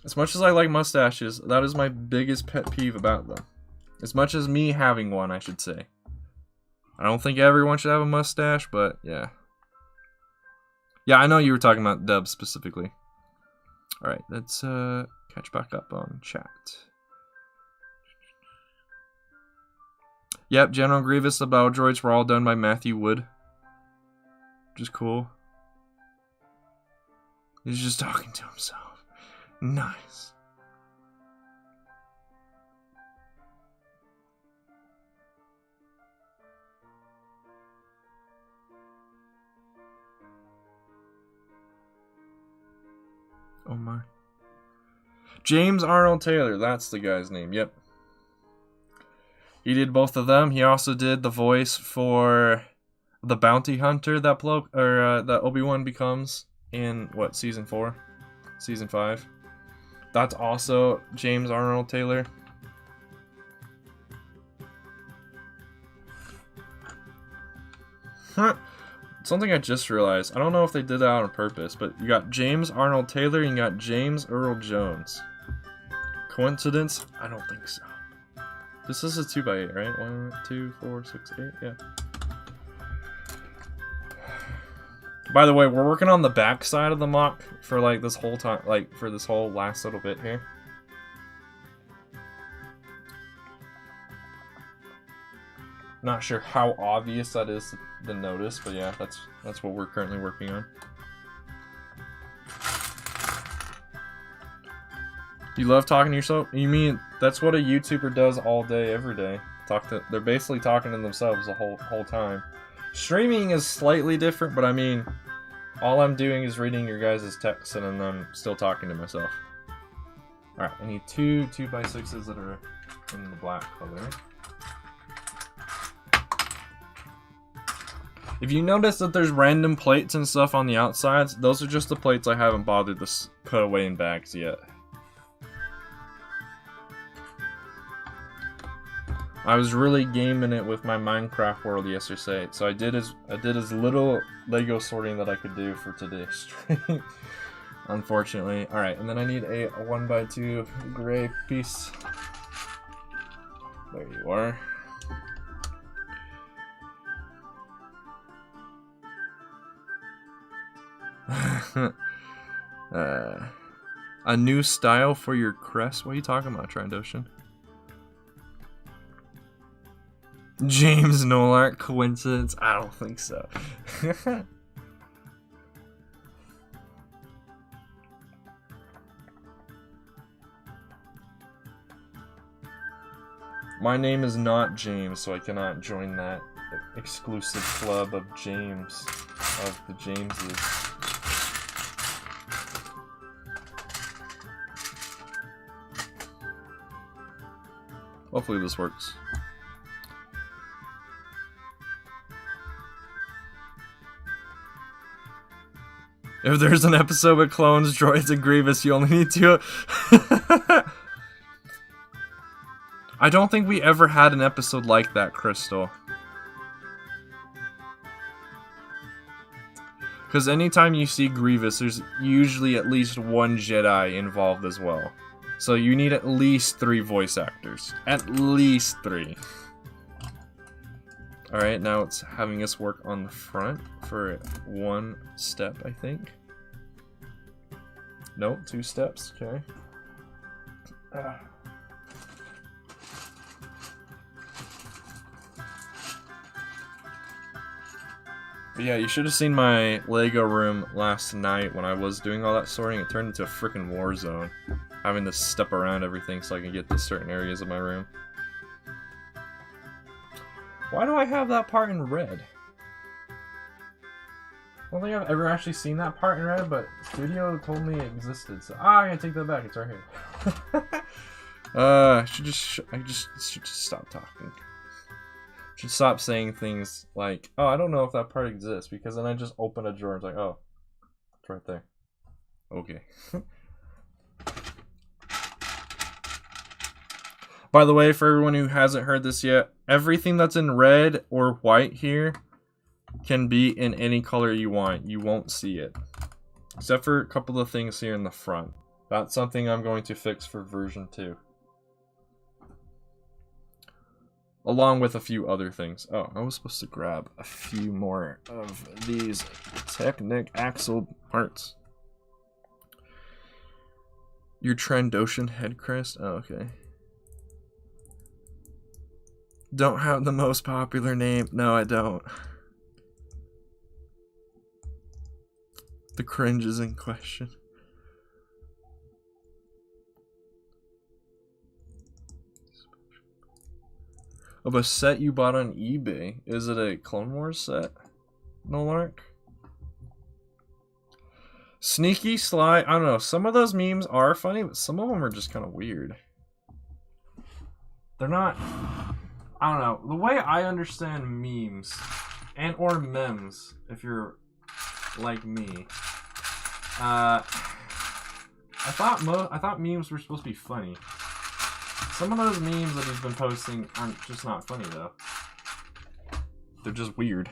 [SPEAKER 1] as much as I like mustaches, that is my biggest pet peeve about them. As much as me having one, I should say. I don't think everyone should have a mustache, but yeah. Yeah, I know you were talking about Dub specifically. Alright, let's catch back up on chat. Yep, General Grievous, the battle droids were all done by Matthew Wood. Which is cool. He's just talking to himself. Nice. Oh my. James Arnold Taylor, that's the guy's name, yep. He did both of them. He also did the voice for the bounty hunter that that Obi-Wan becomes in, what, season 4? Season 5? That's also James Arnold Taylor. Something I just realized. I don't know if they did that on purpose, but you got James Arnold Taylor and you got James Earl Jones. Coincidence? I don't think so. This is a 2x8, right? 1, 2, 4, 6, 8, yeah. By the way, we're working on the back side of the MOC for like this whole time, like for this whole last little bit here. Not sure how obvious that is to notice, but yeah, that's what we're currently working on. You love talking to yourself? You mean that's what a YouTuber does all day, every day? They're basically talking to themselves the whole time. Streaming is slightly different, but I mean, all I'm doing is reading your guys' texts and then I'm still talking to myself. Alright, I need 2 2x6s that are in the black color. If you notice that there's random plates and stuff on the outsides, those are just the plates I haven't bothered to put away in bags yet. I was really gaming it with my Minecraft world yesterday, so I did as little Lego sorting that I could do for today's stream. Unfortunately. Alright, and then I need a 1x2 gray piece. There you are. A new style for your crest? What are you talking about, Trandoshan? James Nolar, coincidence? I don't think so. My name is not James, so I cannot join that exclusive club of James, of the Jameses. Hopefully this works. If there's an episode with clones, droids, and Grievous, you only need to... I don't think we ever had an episode like that, Crystal. Because anytime you see Grievous, there's usually at least one Jedi involved as well. So you need at least 3 voice actors. At least 3. Alright, now it's having us work on the front for 1 step, I think. Nope, 2 steps, okay. But yeah, you should have seen my Lego room last night when I was doing all that sorting. It turned into a freaking war zone. Having to step around everything so I can get to certain areas of my room. Why do I have that part in red? I don't think I've ever actually seen that part in red, but Studio told me it existed, so I gotta take that back. It's right here. I should just stop talking. Should stop saying things like, "Oh, I don't know if that part exists," because then I just open a drawer and it's like, "Oh, it's right there." Okay. By the way, for everyone who hasn't heard this yet, everything that's in red or white here can be in any color you want. You won't see it. Except for a couple of things here in the front. That's something I'm going to fix for version 2. Along with a few other things. Oh, I was supposed to grab a few more of these Technic Axle parts. Your Trandoshan head crest? Oh, okay. Don't have the most popular name. No, I don't. The cringe is in question. Of a set you bought on eBay. Is it a Clone Wars set? No lark? Sneaky, sly. I don't know. Some of those memes are funny, but some of them are just kind of weird. They're not... I don't know. The way I understand memes and or memes, if you're like me, I thought memes were supposed to be funny. Some of those memes that he's been posting aren't just not funny though. They're just weird.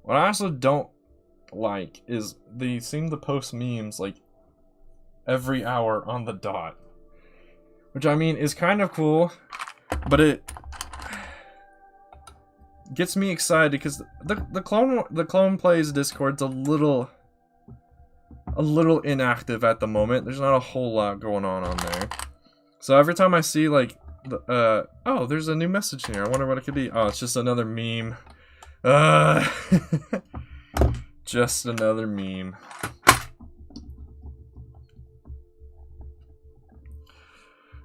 [SPEAKER 1] What I also don't like is they seem to post memes like every hour on the dot, which I mean is kind of cool, but it gets me excited because the ClonePlays Discord's a little inactive at the moment. There's not a whole lot going on there, so every time I see like the oh, there's a new message here. I wonder what it could be. Oh, it's just another meme. Just another meme.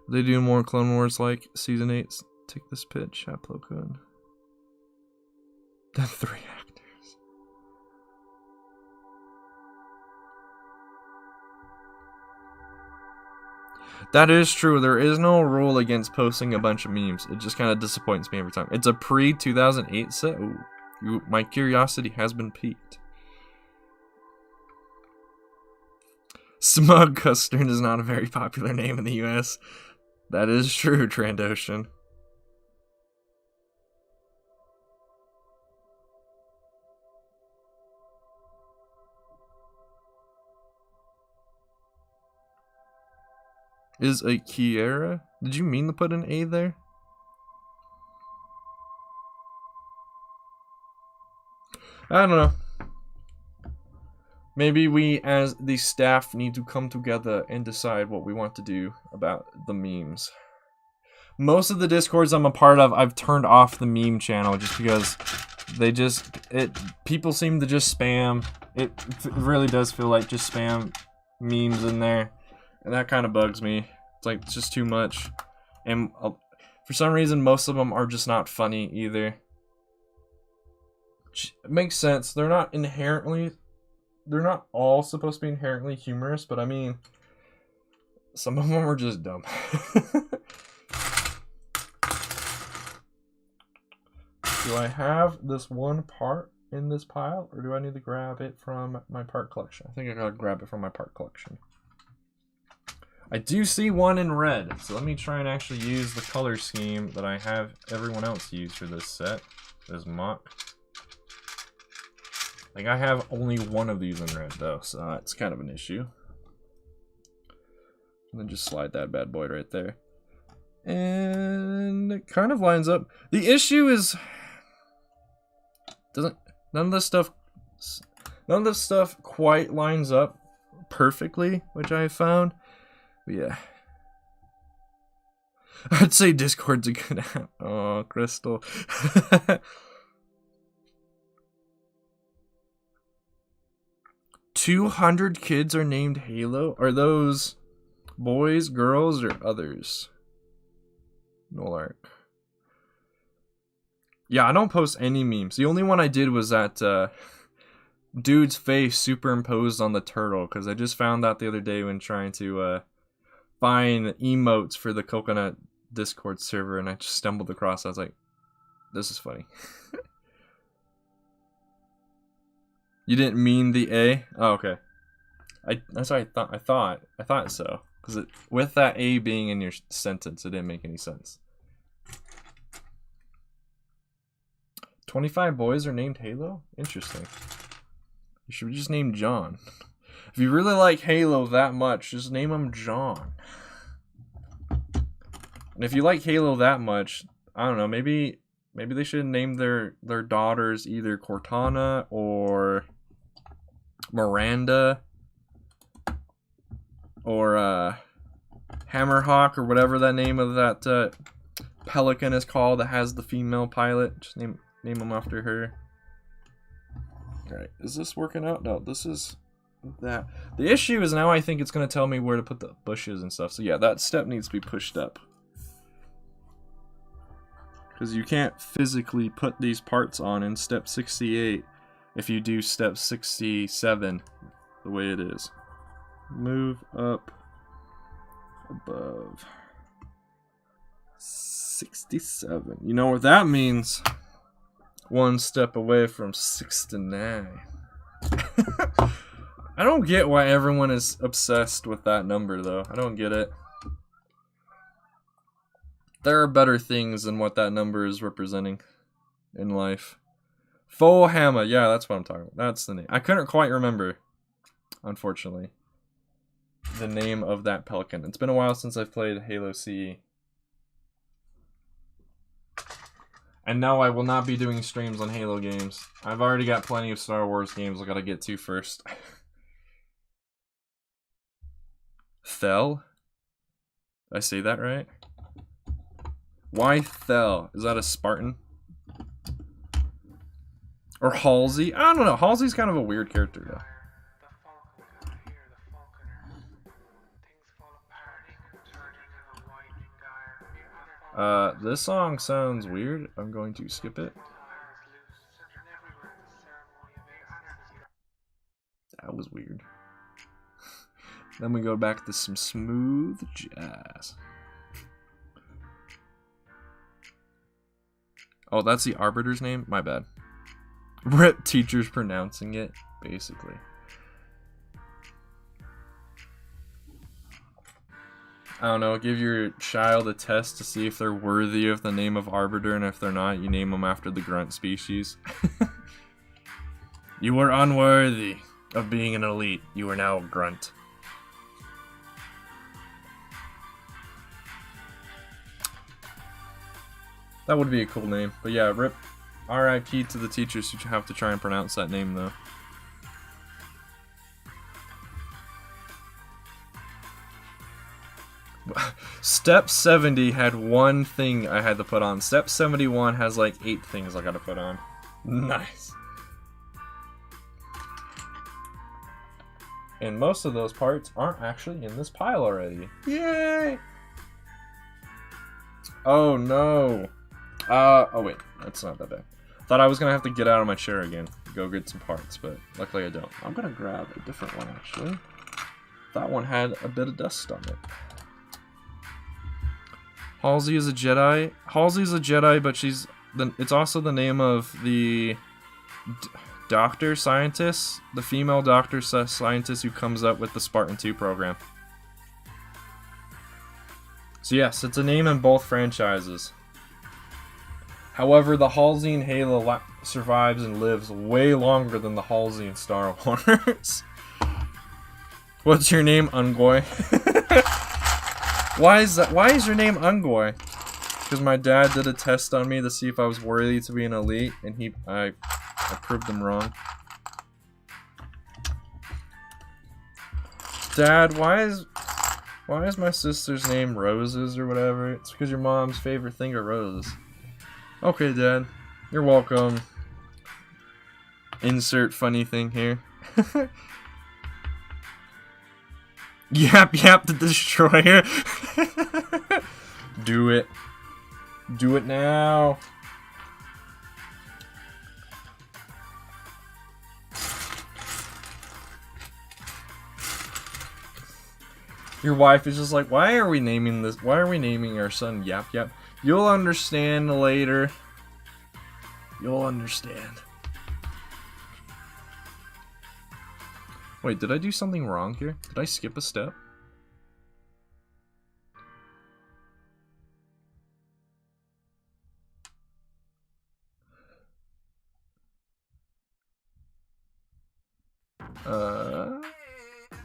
[SPEAKER 1] They do more Clone Wars like Season 8. Take this pitch, Plo Koon. The 3 actors. That is true. There is no rule against posting a bunch of memes. It just kind of disappoints me every time. It's a pre-2008 set. Ooh, my curiosity has been piqued. Smug Custard is not a very popular name in the US. That is true, Trandoshan. Is a Kiera? Did you mean to put an A there? I don't know. Maybe we as the staff need to come together and decide what we want to do about the memes. Most of the Discords I'm a part of, I've turned off the meme channel just because people seem to just spam. It really does feel like just spam memes in there. And that kind of bugs me. It's like, it's just too much. And for some reason, most of them are just not funny either. It makes sense. They're not all supposed to be inherently humorous, but I mean, some of them are just dumb. Do I have this one part in this pile, or do I need to grab it from my part collection? I think I gotta grab it from my part collection. I do see one in red, so let me try and actually use the color scheme that I have everyone else use for this set. This MOC. Like, I have only one of these in red, though, so that's kind of an issue. And then just slide that bad boy right there. And it kind of lines up. The issue is... None of this stuff quite lines up perfectly, which I have found. But yeah. I'd say Discord's a good app. Oh, Crystal. 200 kids are named Halo? Are those boys, girls, or others? Nolark. Yeah, I don't post any memes. The only one I did was that dude's face superimposed on the turtle, because I just found that the other day when trying to find emotes for the Coconut Discord server, and I just stumbled across it. I was like, this is funny. You didn't mean the A? Oh, okay. That's what I thought so. Because with that A being in your sentence, it didn't make any sense. 25 boys are named Halo? Interesting. You should just name John. If you really like Halo that much, just name him John. And if you like Halo that much, I don't know, maybe they should name their daughters either Cortana or Miranda or Hammerhawk or whatever that name of that pelican is called that has the female pilot. Just name them after her. Alright, is this working out? No, this is that. The issue is now I think it's going to tell me where to put the bushes and stuff. So yeah, that step needs to be pushed up. Because you can't physically put these parts on in step 68 if you do step 67 the way it is. Move up above 67. You know what that means? One step away from 69. I don't get why everyone is obsessed with that number, though. I don't get it. There are better things than what that number is representing in life. Fohamma, yeah, that's what I'm talking about. That's the name. I couldn't quite remember, unfortunately, the name of that pelican. It's been a while since I've played Halo CE. And no, I will not be doing streams on Halo games. I've already got plenty of Star Wars games I gotta get to first. Thel? Did I say that right? Why Thel? Is that a Spartan? Or Halsey? I don't know. Halsey's kind of a weird character, though. This song sounds weird. I'm going to skip it. That was weird. Then we go back to some smooth jazz. Oh, that's the Arbiter's name? My bad. Rip teachers pronouncing it, basically. I don't know, give your child a test to see if they're worthy of the name of Arbiter, and if they're not, you name them after the grunt species. You were unworthy of being an elite. You are now a grunt. That would be a cool name. But yeah, rip RIP to the teachers who have to try and pronounce that name, though. Step 70 had one thing I had to put on. Step 71 has like 8 things I gotta put on. Nice. And most of those parts aren't actually in this pile already. Yay! Oh no. Oh wait, that's not that bad. Thought I was gonna have to get out of my chair again, go get some parts, but luckily I don't. I'm gonna grab a different one actually. That one had a bit of dust on it. Halsey is a Jedi. Halsey's a Jedi, but she's it's also the name of the doctor scientist, the female doctor scientist who comes up with the Spartan 2 program. So yes, it's a name in both franchises. However, the Halsey and Halo survives and lives way longer than the Halsey in Star Wars. What's your name, Ungoy? Why is your name Ungoy? Because my dad did a test on me to see if I was worthy to be an elite, and I proved him wrong. Dad, why is my sister's name Roses or whatever? It's because your mom's favorite thing are roses. Okay, Dad. You're welcome. Insert funny thing here. Yap, the destroyer. Do it. Do it now. Your wife is just like, why are we naming this? Why are we naming our son Yap? You'll understand later. You'll understand. Wait, did I do something wrong here? Did I skip a step?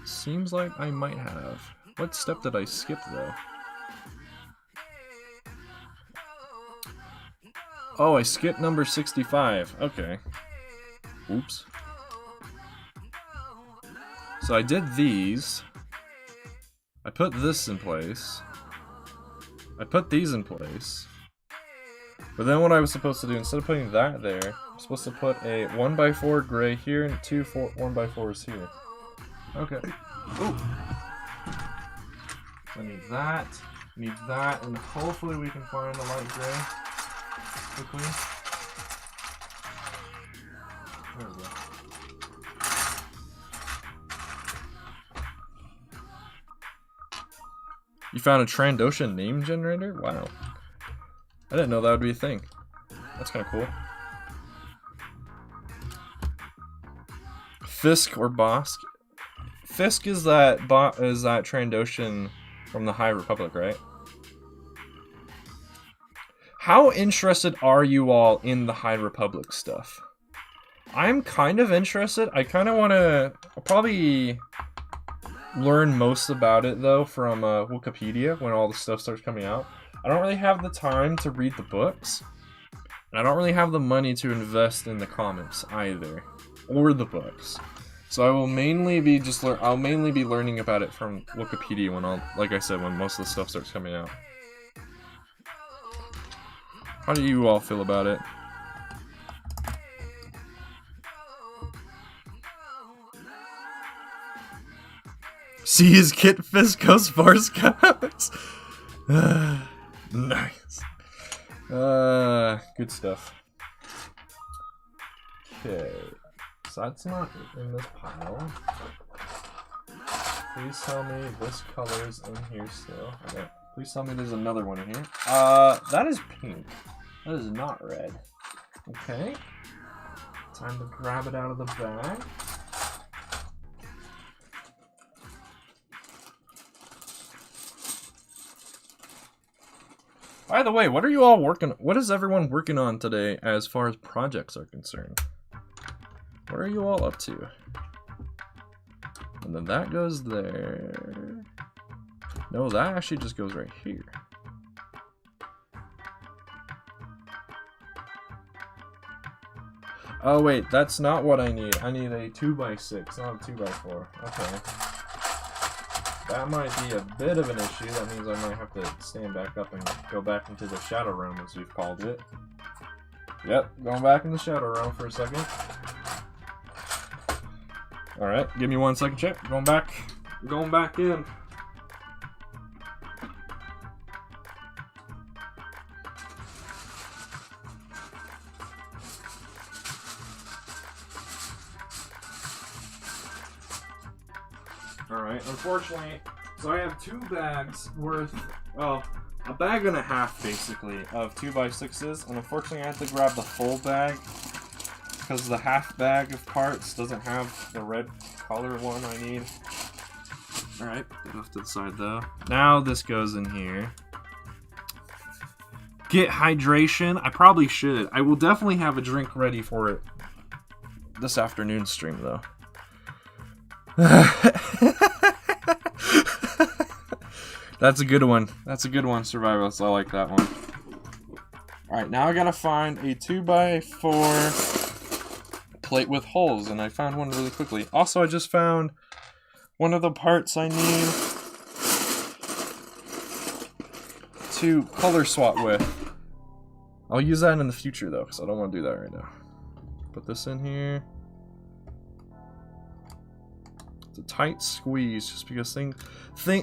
[SPEAKER 1] Seems like I might have. What step did I skip though? Oh, I skipped number 65. Okay. Oops. So I did these. I put this in place. I put these in place. But then what I was supposed to do, instead of putting that there, I'm supposed to put a 1x4 gray here and two 1x4s here. Okay. Ooh. I need that, and hopefully we can find a light gray quickly. There we go. You found a Trandoshan name generator? Wow. I didn't know that would be a thing. That's kind of cool. Fisk or Bosk? Fisk is that Trandoshan from the High Republic, right? How interested are you all in the High Republic stuff? I'm kind of interested. I kind of want to probably learn most about it though from Wikipedia when all the stuff starts coming out. I don't really have the time to read the books, and I don't really have the money to invest in the comics either, or the books. So I will mainly be learning about it from Wikipedia when like I said, when most of the stuff starts coming out. How do you all feel about it? See his Kit Fisko Sparse Scouts. Nice. Good stuff. Okay. So that's not in this pile. Please tell me this color's in here still. Okay. Please tell me there's another one in here. That is pink. That is not red. Okay. Time to grab it out of the bag. By the way, what is everyone working on today as far as projects are concerned? What are you all up to? And then that goes there. No, that actually just goes right here. Oh wait, that's not what I need. I need a 2x6, not a 2x4. Okay. That might be a bit of an issue. That means I might have to stand back up and go back into the Shadow Realm, as we've called it. Yep, going back in the Shadow Realm for a second. Alright, give me 1 second, check. Going back in. Alright, unfortunately, So I have 2 bags worth, well, a bag and a half basically of 2x6s, and unfortunately I have to grab the full bag because the half bag of parts doesn't have the red color one I need. Alright, get off to the side though. Now this goes in here. Get hydration. I probably should. I will definitely have a drink ready for it this afternoon stream though. That's a good one. That's a good one, Survivalists. I like that one. Alright, now I gotta find a 2x4 plate with holes, and I found one really quickly. Also, I just found one of the parts I need to color swap with. I'll use that in the future, though, because I don't want to do that right now. Put this in here. A tight squeeze, just because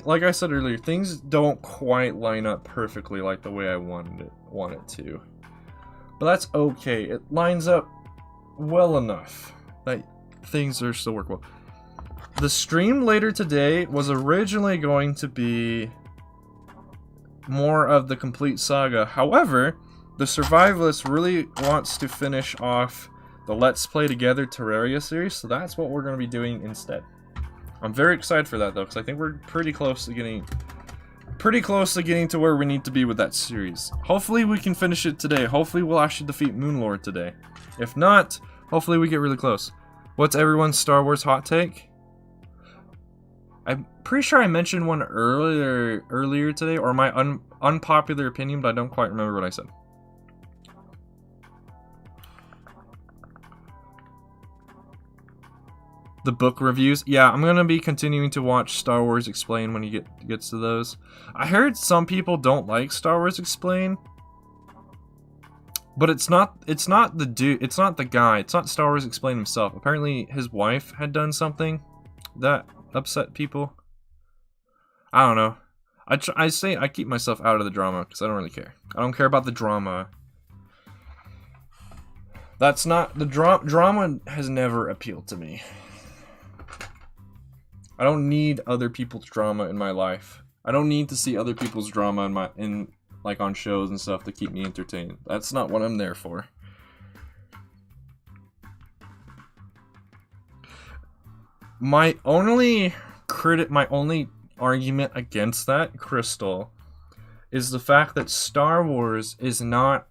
[SPEAKER 1] like I said earlier, things don't quite line up perfectly like the way I want it to, but that's okay. It lines up well enough that things are still work well. The stream later today was originally going to be more of the complete saga. However, the Survivalist really wants to finish off the Let's Play Together Terraria series, so that's what we're going to be doing instead. I'm very excited for that though, because I think we're pretty close to getting to where we need to be with that series. Hopefully we can finish it today. Hopefully we'll actually defeat Moonlord today. If not, hopefully we get really close. What's everyone's Star Wars hot take? I'm pretty sure I mentioned one earlier today, or my unpopular opinion, but I don't quite remember what I said. The book reviews. Yeah, I'm gonna be continuing to watch Star Wars Explained when he gets to those. I heard some people don't like Star Wars Explained, but it's not the dude, it's not the guy, it's not Star Wars Explained himself. Apparently his wife had done something that upset people. I don't know. I say I keep myself out of the drama because I don't really care. I don't care about the drama. That's not the drama has never appealed to me. I don't need other people's drama in my life. I don't need to see other people's drama like on shows and stuff to keep me entertained. That's not what I'm there for. My only argument against that, Crystal, is the fact that Star Wars is not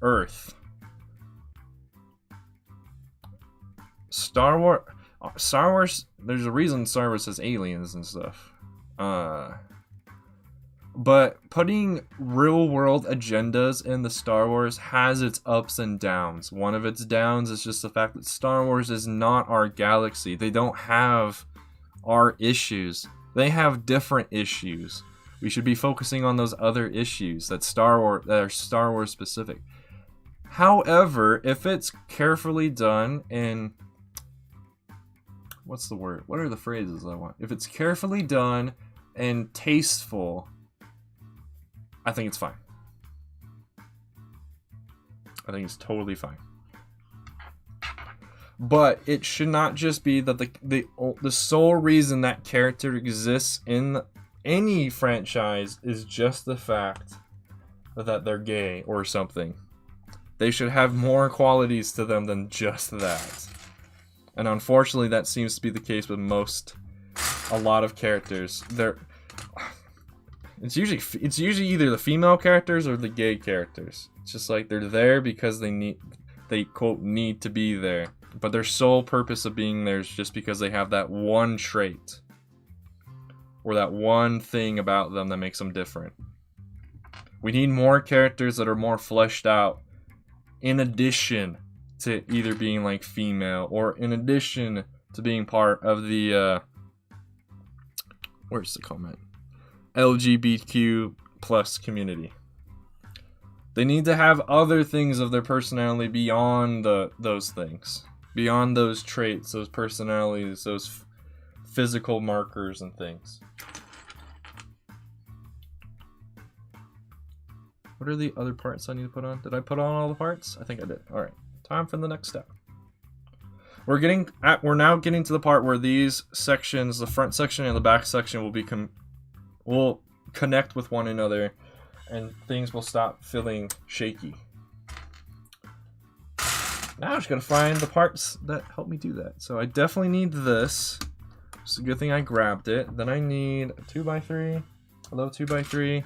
[SPEAKER 1] Earth. Star Wars, there's a reason Star Wars has aliens and stuff. But putting real-world agendas in the Star Wars has its ups and downs. One of its downs is just the fact that Star Wars is not our galaxy. They don't have our issues. They have different issues. We should be focusing on those other issues that are Star Wars specific. However, if it's carefully done and what's the word? What are the phrases I want? If it's carefully done and tasteful, I think it's fine. I think it's totally fine. But it should not just be that the sole reason that character exists in any franchise is just the fact that they're gay or something. They should have more qualities to them than just that. And unfortunately, that seems to be the case with a lot of characters. It's usually either the female characters or the gay characters. It's just like they're there because they quote need to be there, but their sole purpose of being there is just because they have that one trait or that one thing about them that makes them different. We need more characters that are more fleshed out, in addition to either being like female or in addition to being part of the where's the comment? LGBTQ plus community. They need to have other things of their personality beyond those things, beyond those traits, those personalities, those physical markers and things. What are the other parts I need to put on? Did I put on all the parts? I think I did. Alright. Time for the next step. we're now getting to the part where these sections, the front section and the back section, will connect with one another, and things will stop feeling shaky. Now I'm just gonna find the parts that help me do that. So I definitely need this. It's a good thing I grabbed it. Then I need a 2x3, a little 2x3.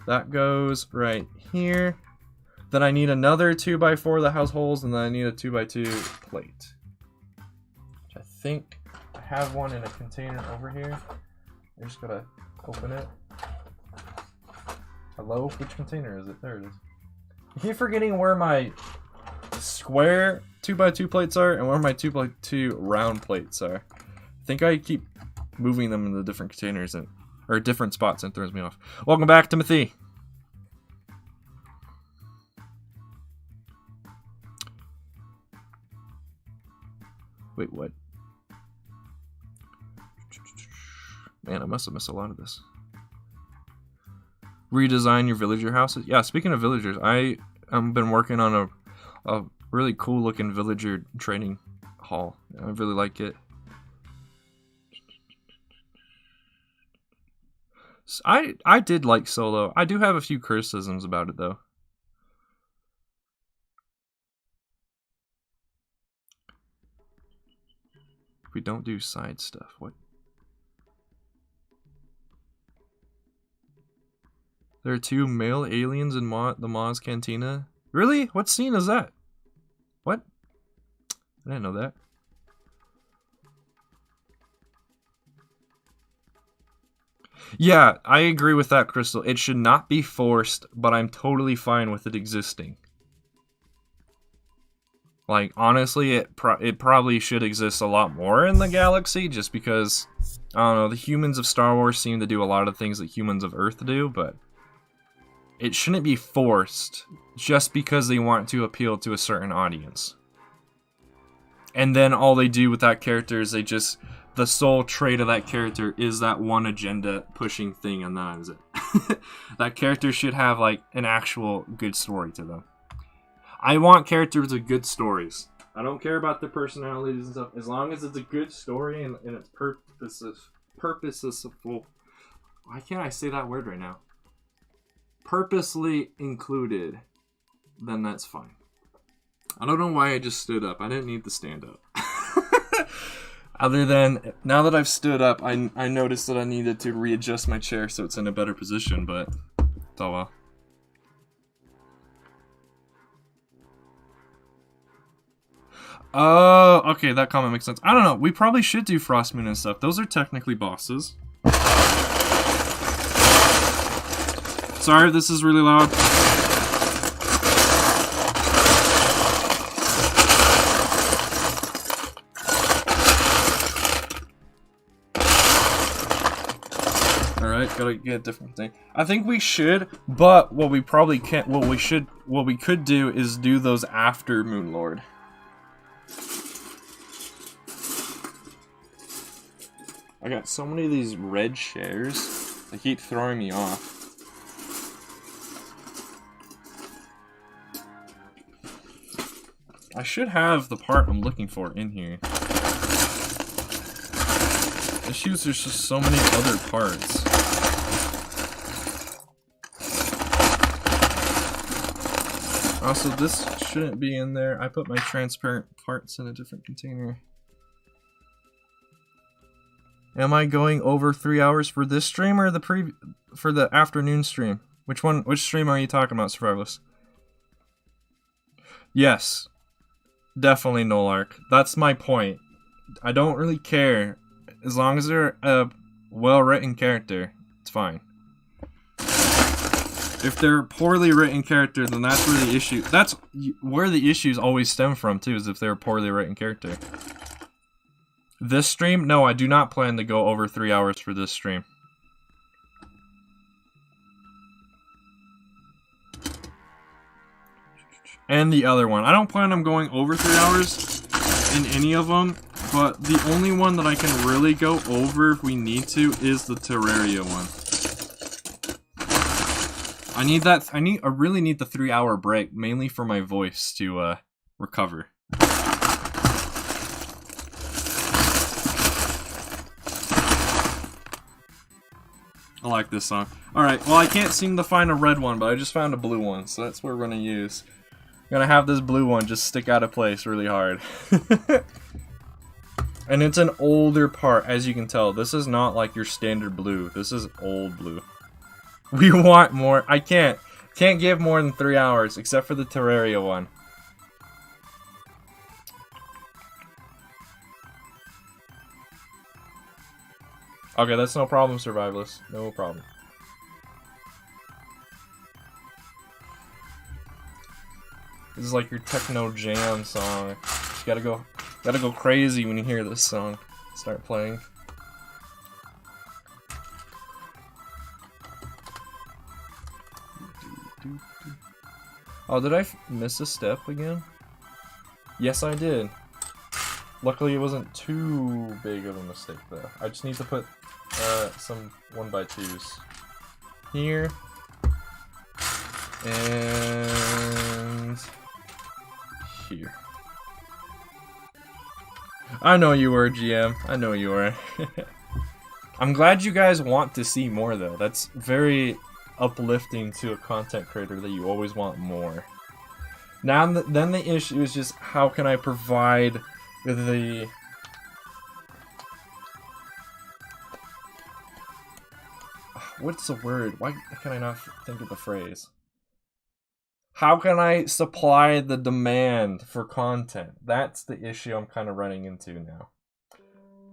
[SPEAKER 1] That goes right here. Then I need another 2x4 that has holes, and then I need a 2x2 plate. Which I think I have one in a container over here. I just gotta open it. Hello? Which container is it? There it is. I keep forgetting where my square 2x2 plates are and where my 2x2 round plates are. I think I keep moving them into different containers or different spots, and it throws me off. Welcome back, Timothy. Wait, what? Man, I must have missed a lot of this. Redesign your villager houses. Yeah, speaking of villagers, I've been working on a really cool looking villager training hall. I really like it. I did like Solo. I do have a few criticisms about it though. If we don't do side stuff, what? There are 2 male aliens in the Maz Cantina. Really? What scene is that? What? I didn't know that. Yeah, I agree with that, Crystal. It should not be forced, but I'm totally fine with it existing. Like, honestly, it probably should exist a lot more in the galaxy, just because, I don't know, the humans of Star Wars seem to do a lot of things that humans of Earth do, but it shouldn't be forced just because they want to appeal to a certain audience. And then all they do with that character is the sole trait of that character is that one agenda pushing thing, and that is it. That character should have, like, an actual good story to them. I want characters with good stories. I don't care about their personalities and stuff. As long as it's a good story and it's purposeful. Why can't I say that word right now? Purposely included, then that's fine. I don't know why I just stood up. I didn't need to stand up. Other than, now that I've stood up, I noticed that I needed to readjust my chair so it's in a better position, but it's all well. Oh, okay, that comment makes sense. I don't know, we probably should do Frostmoon and stuff. Those are technically bosses. Sorry if this is really loud. Alright, gotta get a different thing. I think we should, but what we probably can't, what we could do is do those after Moonlord. I got so many of these red shares, they keep throwing me off. I should have the part I'm looking for in here. Issues, there's just so many other parts. Also, this shouldn't be in there. I put my transparent parts in a different container. Am I going over 3 hours for this stream or for the afternoon stream? Which stream are you talking about, Survivalist? Yes. Definitely Nolark. That's my point. I don't really care. As long as they're a well-written character, it's fine. If they're a poorly written character, then that's where the issue... That's where the issues always stem from, too, is if they're a poorly written character. This stream? No, I do not plan to go over 3 hours for this stream. And the other one. I don't plan on going over 3 hours in any of them, but the only one that I can really go over if we need to is the Terraria one. I really need the 3 hour break, mainly for my voice to recover. I like this song. Alright, well I can't seem to find a red one, but I just found a blue one, so that's what we're gonna use. I'm gonna have this blue one just stick out of place really hard. And it's an older part, as you can tell. This is not like your standard blue. This is old blue. We want more. I can't give more than 3 hours, except for the Terraria one. Okay, that's no problem, Survivalists. No problem. This is like your techno jam song. You gotta go crazy when you hear this song start playing. Oh, did I miss a step again? Yes, I did. Luckily, it wasn't too big of a mistake, though. I just need to put some 1x2s here. And here. I know you were, GM. I know you were. I'm glad you guys want to see more, though. That's very uplifting to a content creator that you always want more. Now, then the issue is just how can I provide the... What's the word? Why can I not think of the phrase? How can I supply the demand for content? That's the issue I'm kind of running into now.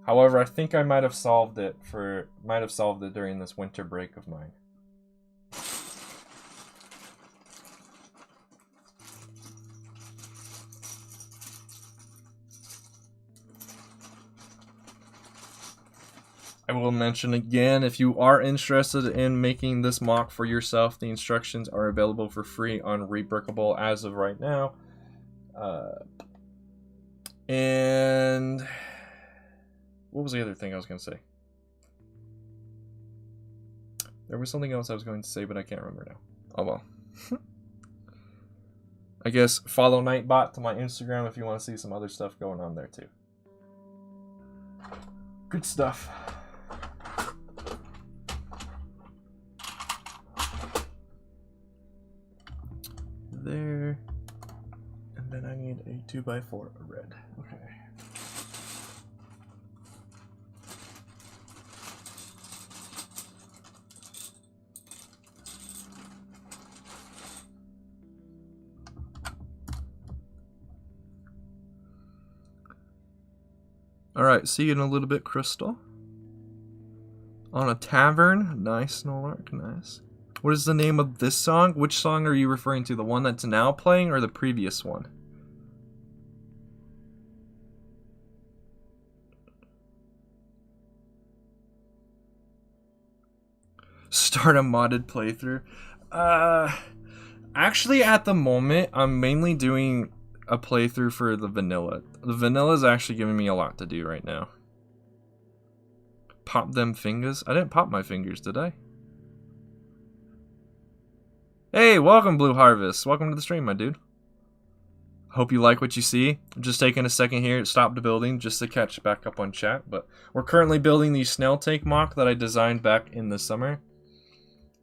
[SPEAKER 1] However, I think I might have solved it during this winter break of mine. I will mention again, if you are interested in making this mock for yourself, the instructions are available for free on Rebrickable as of right now. And what was the other thing I was going to say? There was something else I was going to say, but I can't remember now. Oh well. I guess follow Nightbot to my Instagram if you want to see some other stuff going on there too. Good stuff. There, and then I need a 2x4 red. Okay. Alright, see you in a little bit, Crystal. On a tavern. Nice, Snolark, nice. What is the name of this song? Which song are you referring to? The one that's now playing or the previous one? Start a modded playthrough? Actually at the moment, I'm mainly doing a playthrough for the vanilla. The vanilla is actually giving me a lot to do right now. Pop them fingers? I didn't pop my fingers, did I? Hey, welcome Blue Harvest. Welcome to the stream, my dude. Hope you like what you see. I'm just taking a second here to stop the building just to catch back up on chat. But we're currently building the Snail Tank MOC that I designed back in the summer.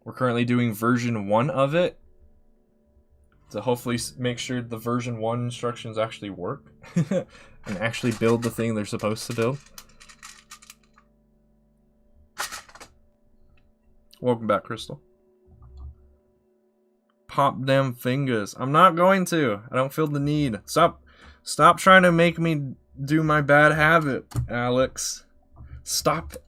[SPEAKER 1] We're currently doing version 1 of it to hopefully make sure the version 1 instructions actually work and actually build the thing they're supposed to build. Welcome back, Crystal. Pop them fingers. I'm not going to. I don't feel the need. Stop trying to make me do my bad habit, Alex. Stop it.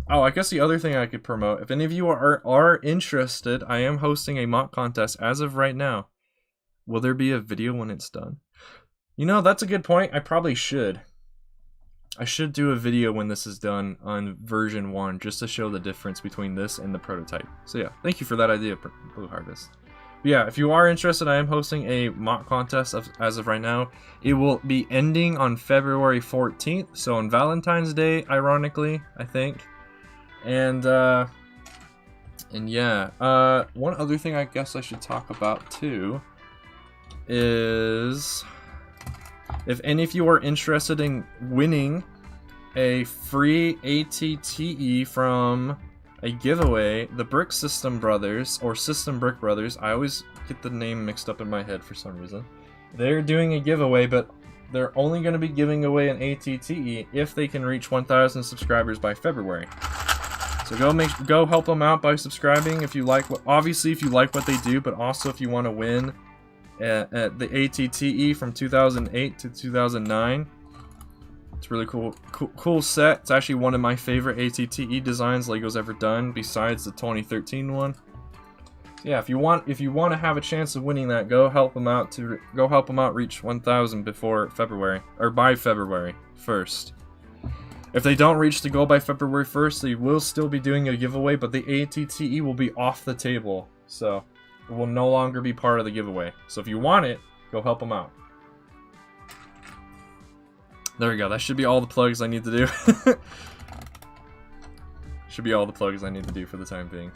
[SPEAKER 1] Oh, I guess the other thing I could promote, if any of you are interested, I am hosting a mock contest as of right now. Will there be a video when it's done? You know, that's a good point. I probably should. I should do a video when this is done on version 1 just to show the difference between this and the prototype. So yeah, thank you for that idea, Blue Harvest. But yeah, if you are interested, I am hosting a mock contest as of right now. It will be ending on February 14th, so on Valentine's Day, ironically, I think. And yeah, one other thing I guess I should talk about too is if any of you are interested in winning a free ATTE from a giveaway. The Brick System Brothers, or System Brick Brothers, I always get the name mixed up in my head for some reason. They're doing a giveaway, but they're only going to be giving away an ATTE if they can reach 1,000 subscribers by February. So go help them out by subscribing if you like obviously if you like what they do, but also if you want to win the ATTE from 2008 to 2009. It's really cool set. It's actually one of my favorite ATTE designs Lego's ever done, besides the 2013 one. Yeah, if you want to have a chance of winning that, go help them out reach 1,000 before February, or by February 1st. If they don't reach the goal by February 1st, they will still be doing a giveaway, but the ATTE will be off the table, so it will no longer be part of the giveaway. So if you want it, go help them out. There we go. That should be all the plugs I need to do. Should be all the plugs I need to do for the time being.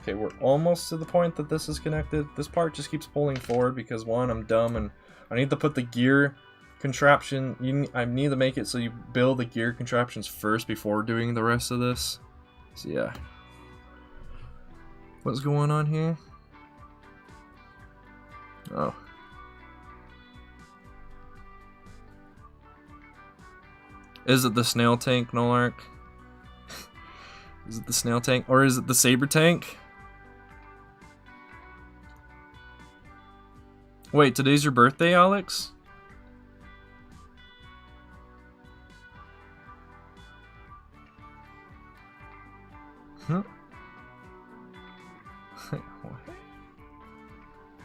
[SPEAKER 1] Okay, we're almost to the point that this is connected. This part just keeps pulling forward because, one, I'm dumb and I need to put the gear contraption. I need to make it so you build the gear contraptions first before doing the rest of this. So yeah. What's going on here? Oh. Is it the Snail Tank, Nolark? Is it the Snail Tank? Or is it the Saber Tank? Wait, today's your birthday, Alex? Huh?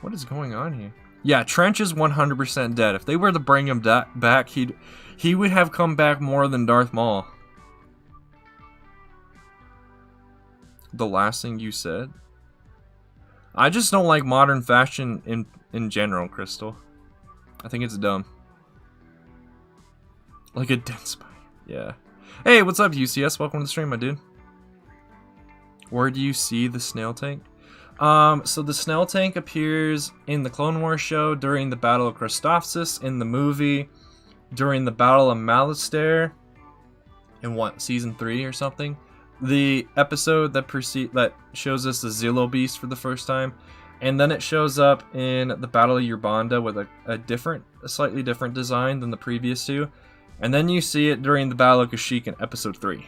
[SPEAKER 1] What is going on here? Yeah, Trench is 100% dead. If they were to bring him back, he would have come back more than Darth Maul. The last thing you said? I just don't like modern fashion in general, Crystal. I think it's dumb. Like a dead spy. Yeah. Hey, what's up, UCS? Welcome to the stream, my dude. Where do you see the Snail Tank? So the Snail Tank appears in the Clone Wars show, during the Battle of Christophsis, in the movie, during the Battle of Malastare, in what, season 3 or something? The episode that shows us the Zillo Beast for the first time, and then it shows up in the Battle of Yerbanda with a slightly different design than the previous two, and then you see it during the Battle of Kashyyyk in episode 3.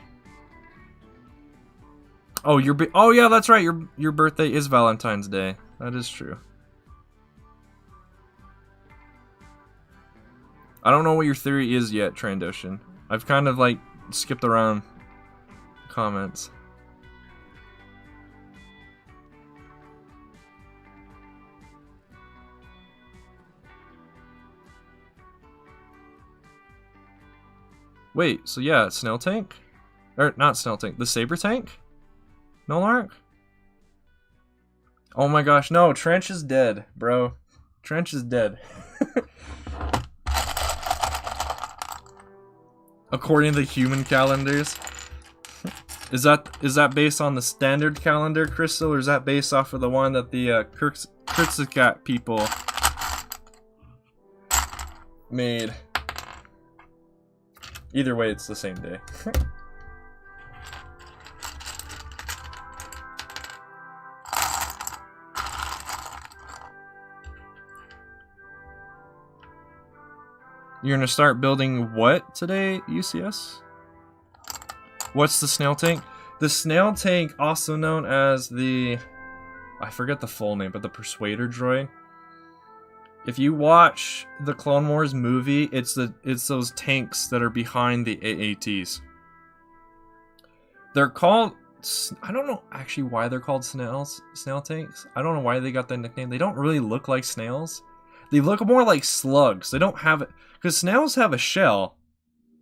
[SPEAKER 1] Oh, oh yeah, that's right. Your birthday is Valentine's Day. That is true. I don't know what your theory is yet, Trandoshan. I've kind of like skipped around comments. Wait, so yeah, Snail Tank? Or not Snail Tank, the Saber Tank? No, Lark? Oh my gosh, no, Trench is dead, bro. Trench is dead. According to the human calendars. Is that based on the standard calendar, Crystal, or is that based off of the one that the Kurtzikat people made? Either way, it's the same day. You're gonna start building what today, UCS? What's the Snail Tank? The Snail Tank, also known as the... I forget the full name, but the Persuader Droid. If you watch the Clone Wars movie, it's those tanks that are behind the AATs. They're called... I don't know actually why they're called snail tanks. I don't know why they got that nickname. They don't really look like snails. They look more like slugs. They don't have it... Because snails have a shell.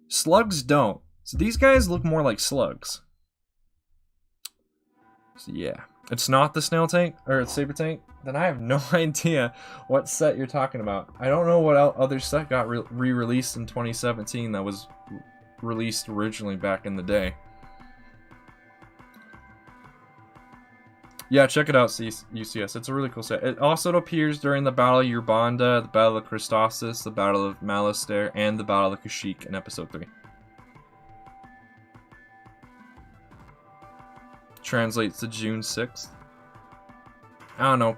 [SPEAKER 1] Slugs don't. So these guys look more like slugs. So yeah. It's not the Snail Tank, or Saber Tank, then I have no idea what set you're talking about. I don't know what other set got re-released in 2017 that was released originally back in the day. Yeah, check it out, UCS. It's a really cool set. It also appears during the Battle of Urbanda, the Battle of Christophsis, the Battle of Malastare, and the Battle of Kashyyyk in Episode 3. Translates to June 6th. I don't know.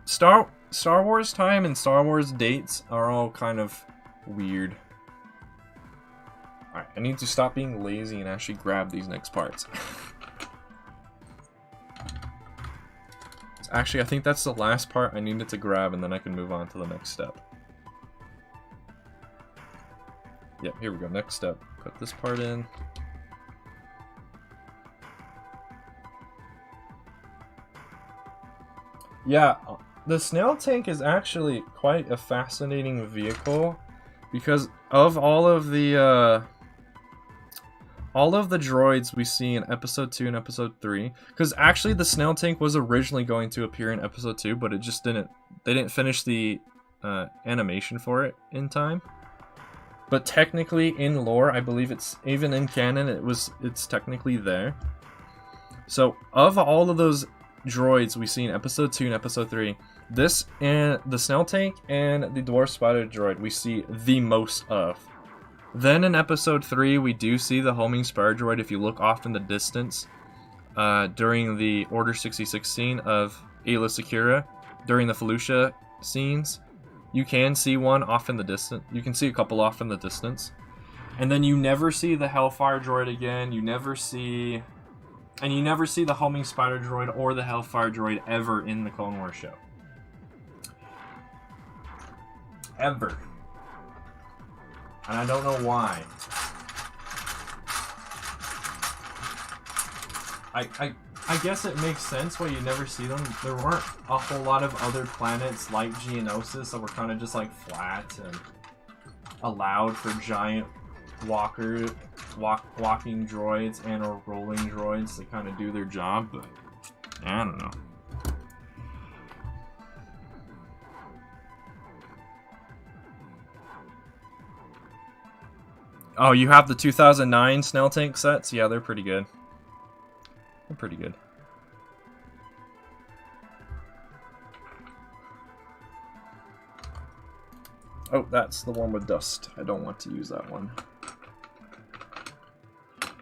[SPEAKER 1] Star Wars time and Star Wars dates are all kind of weird. Alright, I need to stop being lazy and actually grab these next parts. Actually, I think that's the last part I needed to grab, and then I can move on to the next step. Yep, here we go. Next step. Put this part in. Yeah, the Snail Tank is actually quite a fascinating vehicle because of all of the droids we see in Episode 2 and Episode 3. Because actually the Snail Tank was originally going to appear in Episode 2, but it just didn't... They didn't finish the animation for it in time. But technically in lore, I believe it's... Even in canon, it's technically there. So, of all of those droids we see in Episode 2 and Episode 3, this and the Snail Tank and the Dwarf Spider droid we see the most of. Then in Episode 3, we do see the homing Spire droid if you look off in the distance during the Order 66 scene of Ayla Secura, during the Felucia scenes. You can see one off in the distance. You can see a couple off in the distance. And then you never see the Hellfire droid again. You never see the homing Spider droid or the Hellfire droid ever in the Clone Wars show. Ever. And I don't know why. I guess it makes sense why you never see them. There weren't a whole lot of other planets like Geonosis that were kind of just like flat and allowed for giant walking droids and or rolling droids to kind of do their job, but I don't know. Oh, you have the 2009 Snail Tank sets? Yeah, they're pretty good. They're pretty good. Oh, that's the one with dust. I don't want to use that one.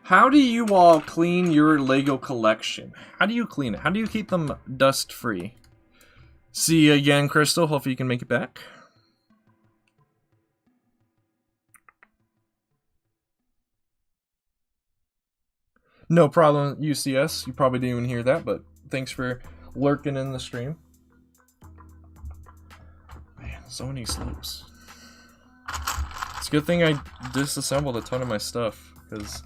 [SPEAKER 1] How do you all clean your Lego collection? How do you clean it? How do you keep them dust free? See you again, Crystal. Hopefully you can make it back. No problem, UCS. You probably didn't even hear that, but thanks for lurking in the stream. Man, so many slopes. It's a good thing I disassembled a ton of my stuff, because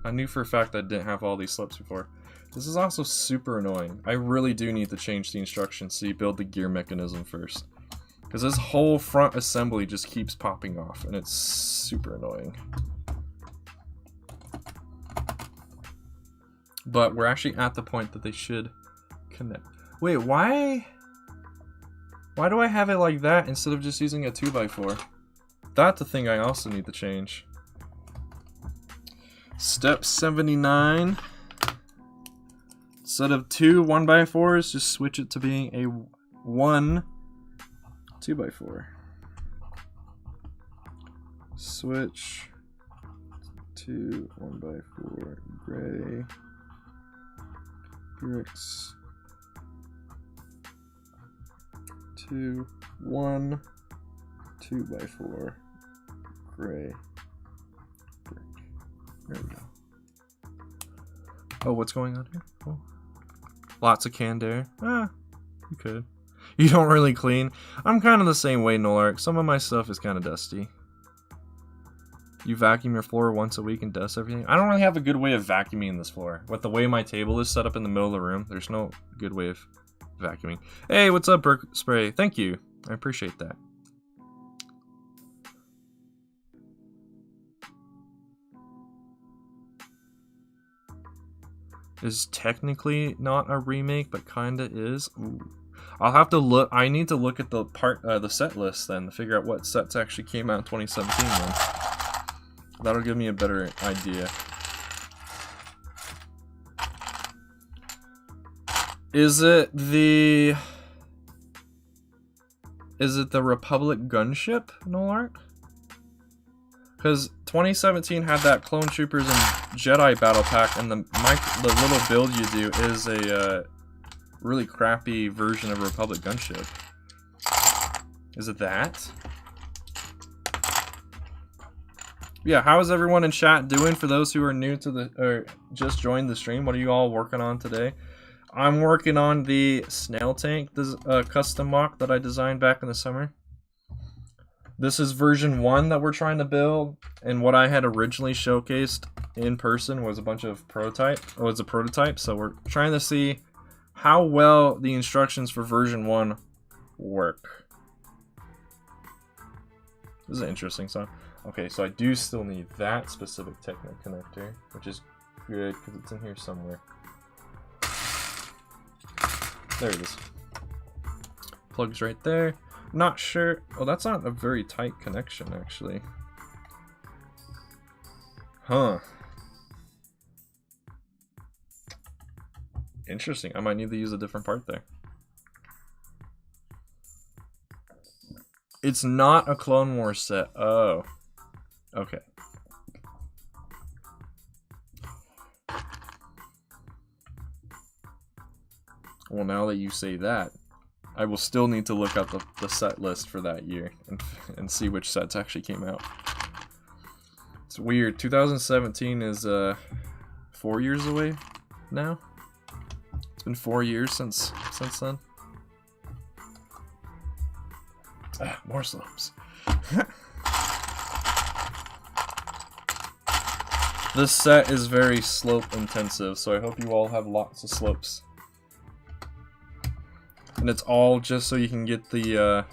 [SPEAKER 1] I knew for a fact I didn't have all these slips before. This is also super annoying. I really do need to change the instructions so you build the gear mechanism first. Because this whole front assembly just keeps popping off, and it's super annoying. But we're actually at the point that they should connect. Wait, why do I have it like that instead of just using a 2x4? That's the thing I also need to change. Step 79. Instead of 2 1x4s, just switch it to being a 1 2x4. Switch to 1x4 gray. Bricks 2 1 2x4 gray brick. There we go. Oh, what's going on here? Oh. Lots of canned air. Ah, you could. You don't really clean. I'm kind of the same way, Nolark. Some of my stuff is kind of dusty. You vacuum your floor once a week and dust everything? I don't really have a good way of vacuuming this floor. With the way my table is set up in the middle of the room, there's no good way of vacuuming. Hey, what's up, Burke Spray? Thank you. I appreciate that. Is technically not a remake, but kinda is. Ooh. I'll have to look. I need to look at the set list then to figure out what sets actually came out in 2017 then. That'll give me a better idea. Is it the Republic gunship, Nolark? Because 2017 had that Clone Troopers and Jedi battle pack, and the little build you do is a really crappy version of Republic gunship. Is it that? Yeah, how is everyone in chat doing? For those who are new to the, or just joined the stream, what are you all working on today? I'm working on the Snail Tank custom MOC that I designed back in the summer. This is version 1 that we're trying to build, and what I had originally showcased in person was a bunch of prototype. Oh, it's a prototype, so we're trying to see how well the instructions for version 1 work. This is an interesting song. Okay, so I do still need that specific Technic connector, which is good because it's in here somewhere. There it is. Plug's right there. Not sure. Oh, that's not a very tight connection, actually. Huh. Interesting. I might need to use a different part there. It's not a Clone Wars set. Oh. Okay. Well, now that you say that, I will still need to look up the set list for that year and see which sets actually came out. It's weird. 2017 is 4 years away now. It's been 4 years since then. Ah, more slopes. This set is very slope intensive, so I hope you all have lots of slopes. And it's all just so you can get the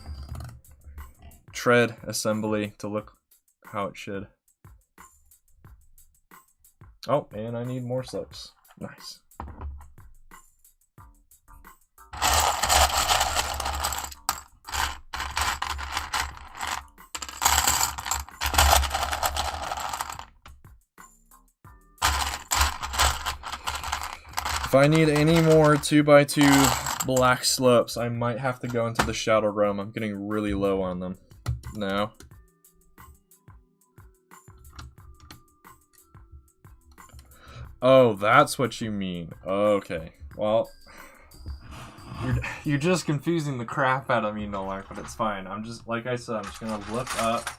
[SPEAKER 1] tread assembly to look how it should. Oh, and I need more slopes. Nice. If I need any more 2x2 black slopes, I might have to go into the Shadow Realm. I'm getting really low on them now. Oh, that's what you mean. Okay. Well, you're just confusing the crap out of me, Nolark, but it's fine. I'm just, like I said, I'm just gonna look up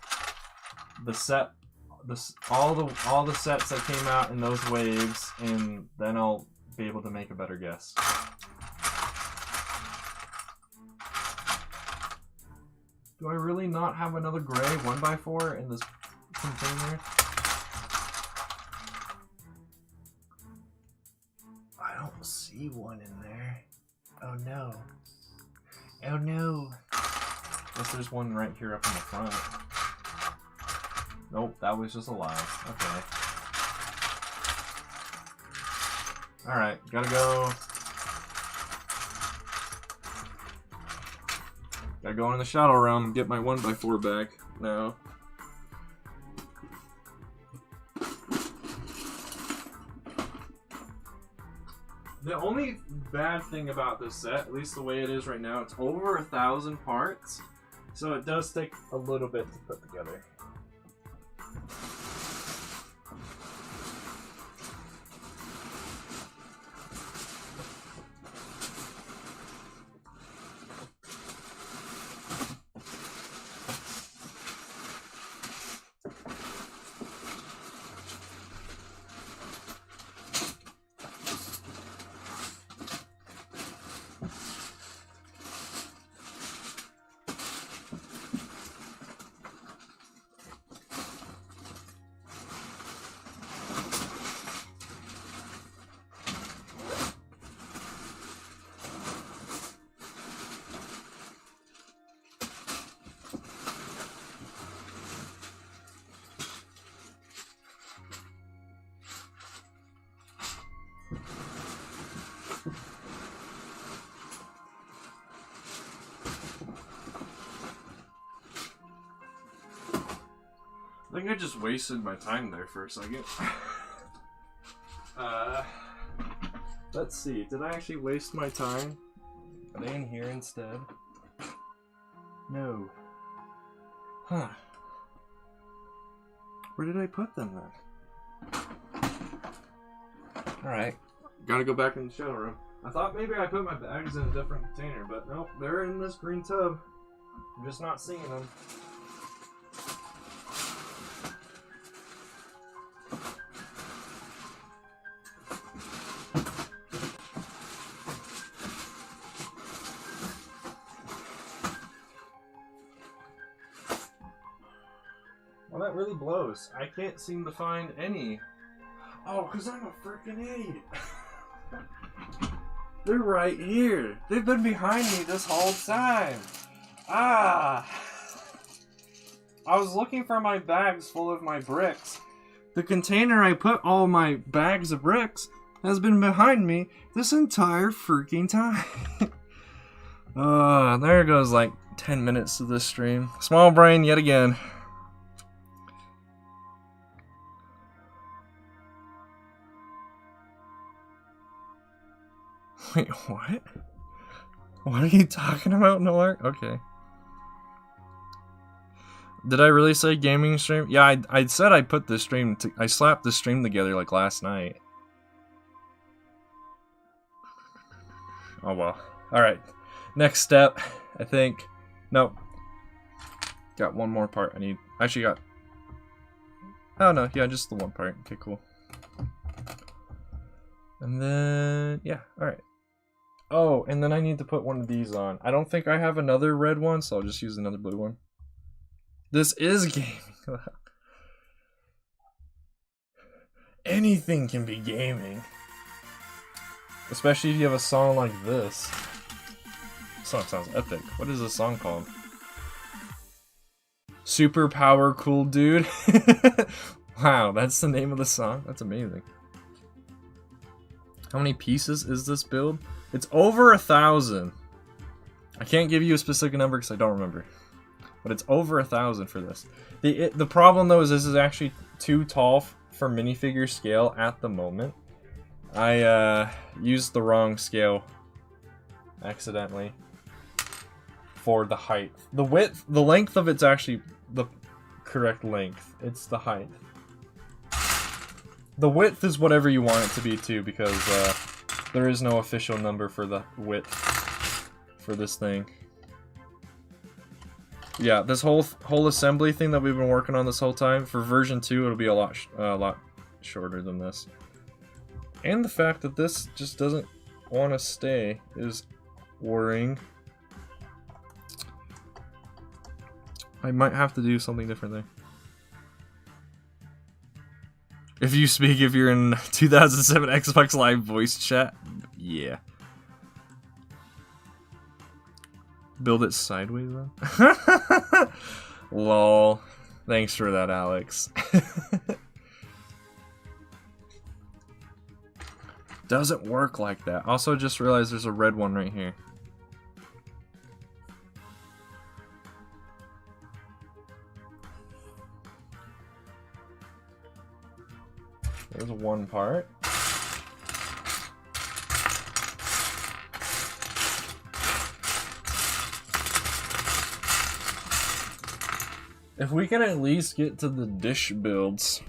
[SPEAKER 1] the set, all the sets that came out in those waves, and then I'll be able to make a better guess. Do I really not have another gray 1x4 in this container? I don't see one in there. Oh no. Oh no. Guess there's one right here up in the front. Nope, that was just a lie. Okay. Alright, gotta go. Gotta go into the Shadow Realm and get my 1x4 back now. The only bad thing about this set, at least the way it is right now, it's over 1,000 parts, so it does take a little bit to put together. I think I just wasted my time there for a second. Let's see, did I actually waste my time? Are they in here instead? No. Huh. Where did I put them then? Alright. Gotta go back in the showroom. I thought maybe I put my bags in a different container, but nope, they're in this green tub. I'm just not seeing them. Well, that really blows. I can't seem to find any. Oh, because I'm a freaking idiot. They're right here. They've been behind me this whole time. Ah! I was looking for my bags full of my bricks. The container I put all my bags of bricks has been behind me this entire freaking time. There goes like 10 minutes to this stream. Small brain yet again. Wait, what? What are you talking about, Noir? Okay. Did I really say gaming stream? Yeah, I said I put this stream, I slapped the stream together like last night. Oh well. Alright. Next step, I think. Nope. Got one more part I need. Actually got... Oh no, yeah, just the one part. Okay, cool. And then... yeah, alright. Oh, and then I need to put one of these on. I don't think I have another red one, so I'll just use another blue one. This is gaming. Anything can be gaming. Especially if you have a song like this. This song sounds epic. What is this song called? Superpower Cool Dude. Wow, that's the name of the song? That's amazing. How many pieces is this build? It's over 1,000. I can't give you a specific number because I don't remember. But it's over 1,000 for this. The problem though is this is actually too tall for minifigure scale at the moment. I used the wrong scale accidentally for the height. The width, the length of it's actually the correct length. It's the height. The width is whatever you want it to be too, because there is no official number for the width for this thing. Yeah, this whole assembly thing that we've been working on this whole time, for version 2 it'll be a lot shorter than this. And the fact that this just doesn't want to stay is worrying. I might have to do something different there. If you speak, if you're in 2007 Xbox Live voice chat, yeah. Build it sideways though? Lol. Thanks for that, Alex. Doesn't work like that. Also just realized there's a red one right here. There's one part. If we can at least get to the dish builds,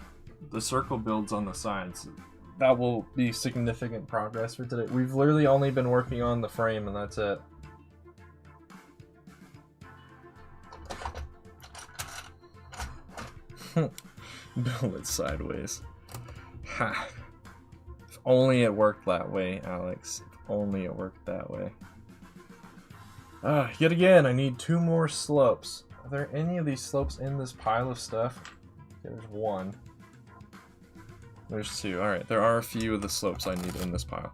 [SPEAKER 1] the circle builds on the sides, that will be significant progress for today. We've literally only been working on the frame and that's it. Build it sideways. Ha. If only it worked that way, Alex. If only it worked that way. Yet again, I need 2 more slopes. Are there any of these slopes in this pile of stuff? Okay, there's 1. There's 2. Alright, there are a few of the slopes I need in this pile.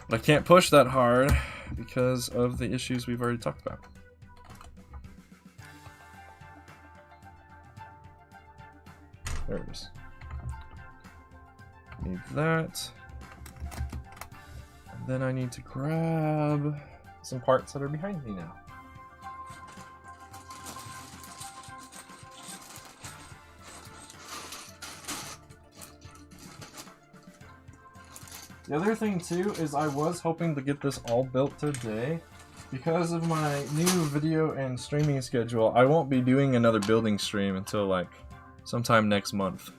[SPEAKER 1] But I can't push that hard because of the issues we've already talked about. There it is. Need that. And then I need to grab some parts that are behind me now. The other thing too is I was hoping to get this all built today. Because of my new video and streaming schedule, I won't be doing another building stream until like sometime next month.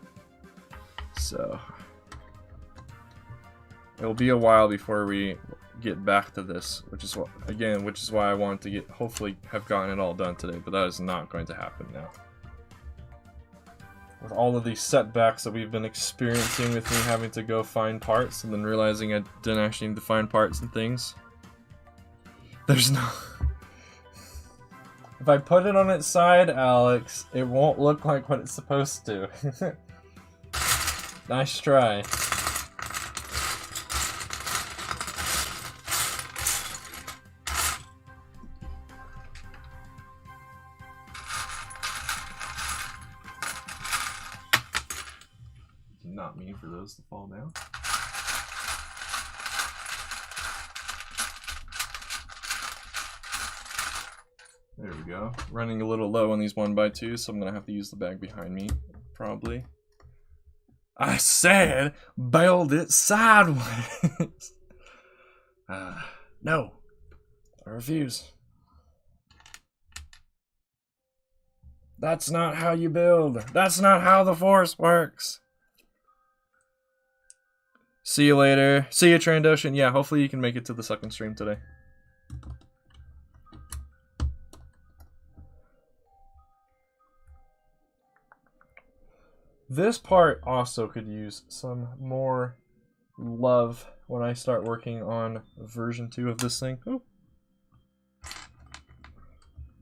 [SPEAKER 1] So it'll be a while before we get back to this, which is why I wanted to hopefully have gotten it all done today, but that is not going to happen now. With all of these setbacks that we've been experiencing with me having to go find parts and then realizing I didn't actually need to find parts and things. There's no... If I put it on its side, Alex, it won't look like what it's supposed to. Nice try. Not mean for those to fall down. There we go. Running a little low on these 1x2s, so I'm gonna have to use the bag behind me, probably. I said, build it sideways. No, I refuse. That's not how you build. That's not how the Force works. See you later. See you, Trandoshan. Yeah, hopefully you can make it to the second stream today. This part also could use some more love when I start working on version 2 of this thing. Ooh.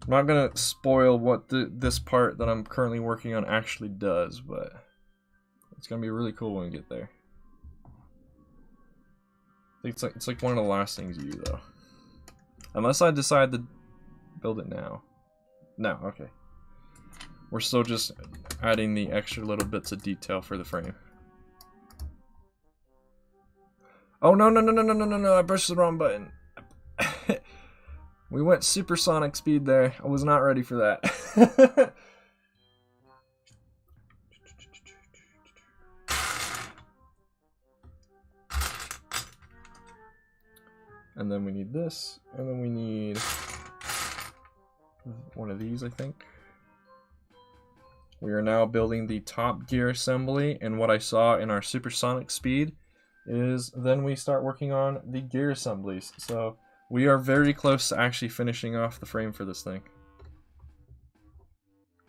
[SPEAKER 1] I'm not gonna spoil what this part that I'm currently working on actually does, but it's gonna be really cool when we get there. I think it's like one of the last things you do, though. Unless I decide to build it now. No, okay. We're still just adding the extra little bits of detail for the frame. Oh no, I pressed the wrong button. We went supersonic speed there. I was not ready for that. And then we need this, and then we need one of these, I think. We are now building the top gear assembly, and what I saw in our supersonic speed is then we start working on the gear assemblies. So we are very close to actually finishing off the frame for this thing.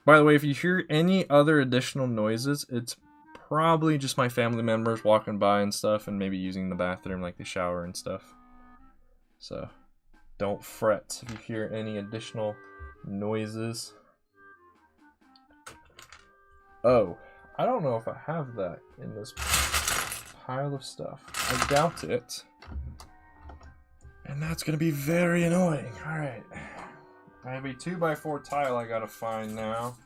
[SPEAKER 1] By the way, if you hear any other additional noises, it's probably just my family members walking by and stuff, and maybe using the bathroom, like the shower and stuff. So don't fret if you hear any additional noises. Oh, I don't know if I have that in this pile of stuff. I doubt it. And that's going to be very annoying. Alright. I have a 2x4 tile I gotta find now.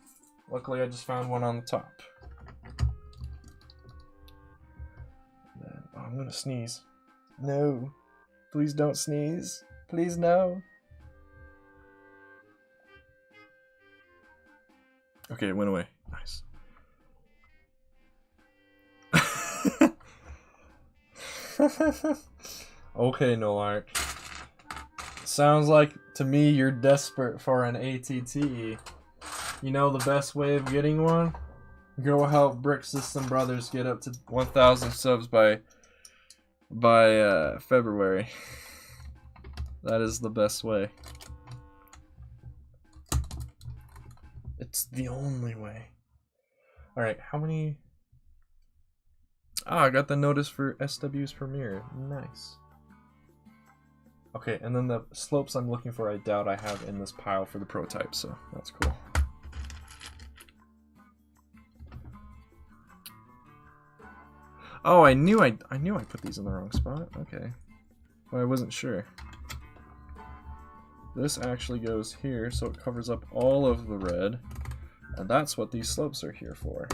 [SPEAKER 1] Luckily, I just found one on the top. Then, oh, I'm gonna sneeze. No. Please don't sneeze. Please no. Okay, it went away. Nice. Okay, Nolark. Sounds like to me you're desperate for an ATTE. You know the best way of getting one? Go help Brick System Brothers get up to 1,000 subs by February. That is the best way. It's the only way. Alright, how many... Ah, I got the notice for SW's premiere. Nice. Okay, and then the slopes I'm looking for, I doubt I have in this pile for the prototype, so that's cool. Oh, I knew I put these in the wrong spot. Okay, well, I wasn't sure. This actually goes here, so it covers up all of the red, and that's what these slopes are here for.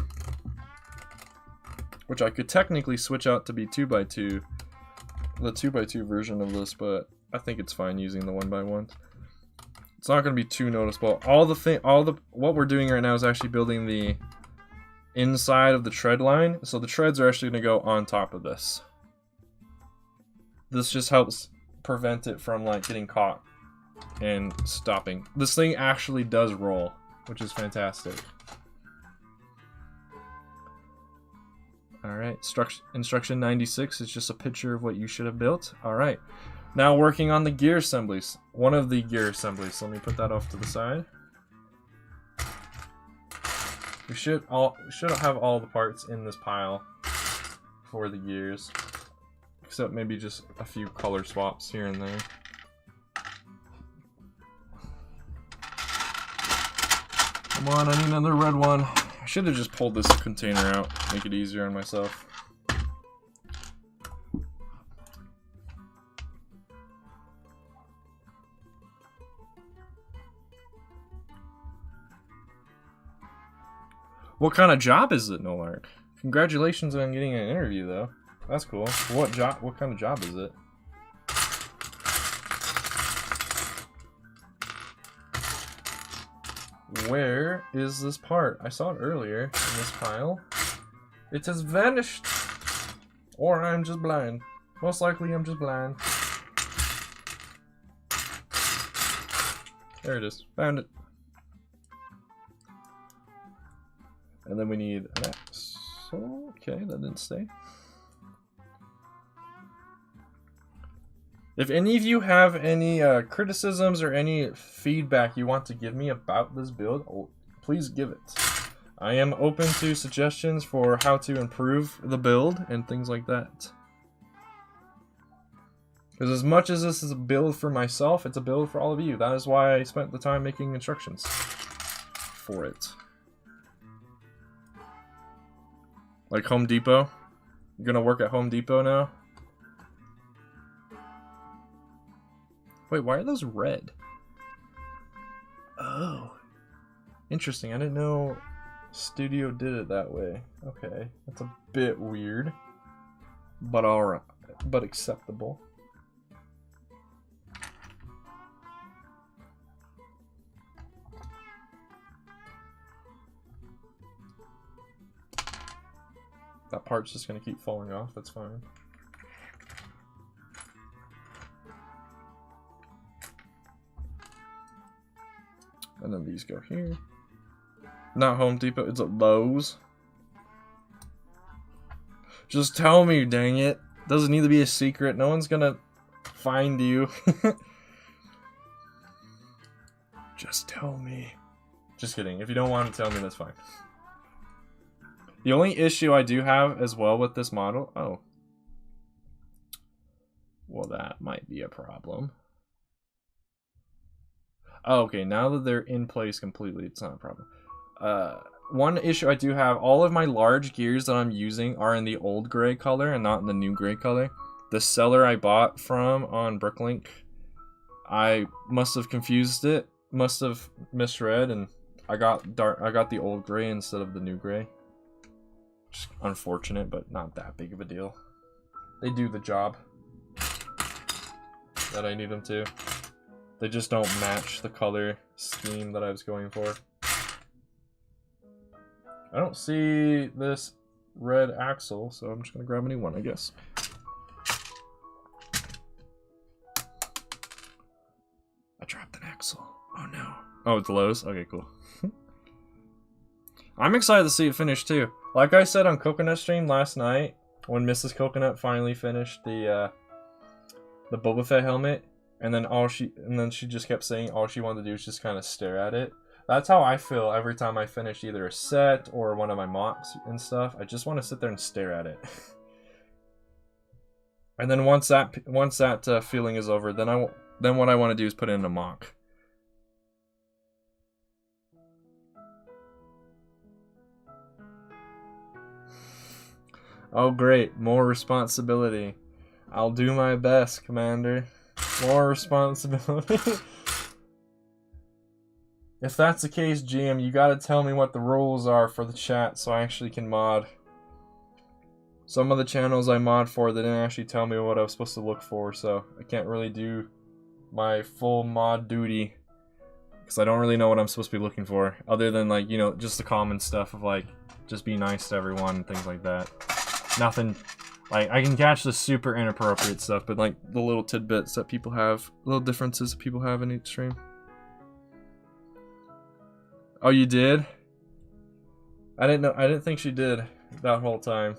[SPEAKER 1] Which I could technically switch out to be 2x2, the 2x2 version of this, but I think it's fine using the 1x1. It's not going to be too noticeable. What we're doing right now is actually building the inside of the tread line, so the treads are actually going to go on top of this. this just helps prevent it from like getting caught and stopping. This thing actually does roll, which is fantastic. Alright, instruction 96 is just a picture of what you should have built. Alright, now working on the gear assemblies. One of the gear assemblies. Let me put that off to the side. We should have all the parts in this pile for the gears. Except maybe just a few color swaps here and there. Come on, I need another red one. I should have just pulled this container out, make it easier on myself. What kind of job is it, Nolark? Congratulations on getting an interview, though. That's cool. What job? What kind of job is it? Where is this part? I saw it earlier in this pile. It has vanished. Or I'm just blind. Most likely I'm just blind. There it is. Found it. And then we need an axle. Okay, that didn't stay. If any of you have any criticisms or any feedback you want to give me about this build, please give it. I am open to suggestions for how to improve the build and things like that. Because as much as this is a build for myself, it's a build for all of you. That is why I spent the time making instructions for it. Like Home Depot? You're gonna work at Home Depot now? Wait, why are those red? Oh. Interesting, I didn't know Studio did it that way. Okay, that's a bit weird. But alright. But acceptable. That part's just gonna keep falling off, that's fine. And then these go here. Not Home Depot, it's at Lowe's. Just tell me, dang it. Doesn't need to be a secret. No one's gonna find you. Just tell me. Just kidding. If you don't want to tell me, that's fine. The only issue I do have as well with this model... Oh. Well, that might be a problem. Oh, okay, now that they're in place completely, it's not a problem. One issue I do have, all of my large gears that I'm using are in the old gray color and not in the new gray color. The seller I bought from on Bricklink, I must have confused it, must have misread, and I got the old gray instead of the new gray. Just unfortunate, but not that big of a deal. They do the job that I need them to. They just don't match the color scheme that I was going for. I don't see this red axle, so I'm just gonna grab a new one, I guess. I dropped an axle. Oh no. Oh, it's Lowe's? Okay, cool. I'm excited to see it finish too. Like I said on Coconut Stream last night, when Mrs. Coconut finally finished the Boba Fett helmet, and then she just kept saying all she wanted to do was just kind of stare at it. That's how I feel every time I finish either a set or one of my MOCs and stuff. I just want to sit there and stare at it. And then once that feeling is over, then what I want to do is put in a MOC. Oh great, more responsibility. I'll do my best, Commander. More responsibility. If that's the case, GM, you gotta tell me what the rules are for the chat so I actually can mod. Some of the channels I mod for, they didn't actually tell me what I was supposed to look for, so I can't really do my full mod duty. Because I don't really know what I'm supposed to be looking for. Other than, like, you know, just the common stuff of, like, just be nice to everyone and things like that. Nothing Like, I can catch the super inappropriate stuff, but like the little tidbits that people have, little differences that people have in each stream. Oh, you did? I didn't know. I didn't think she did that whole time.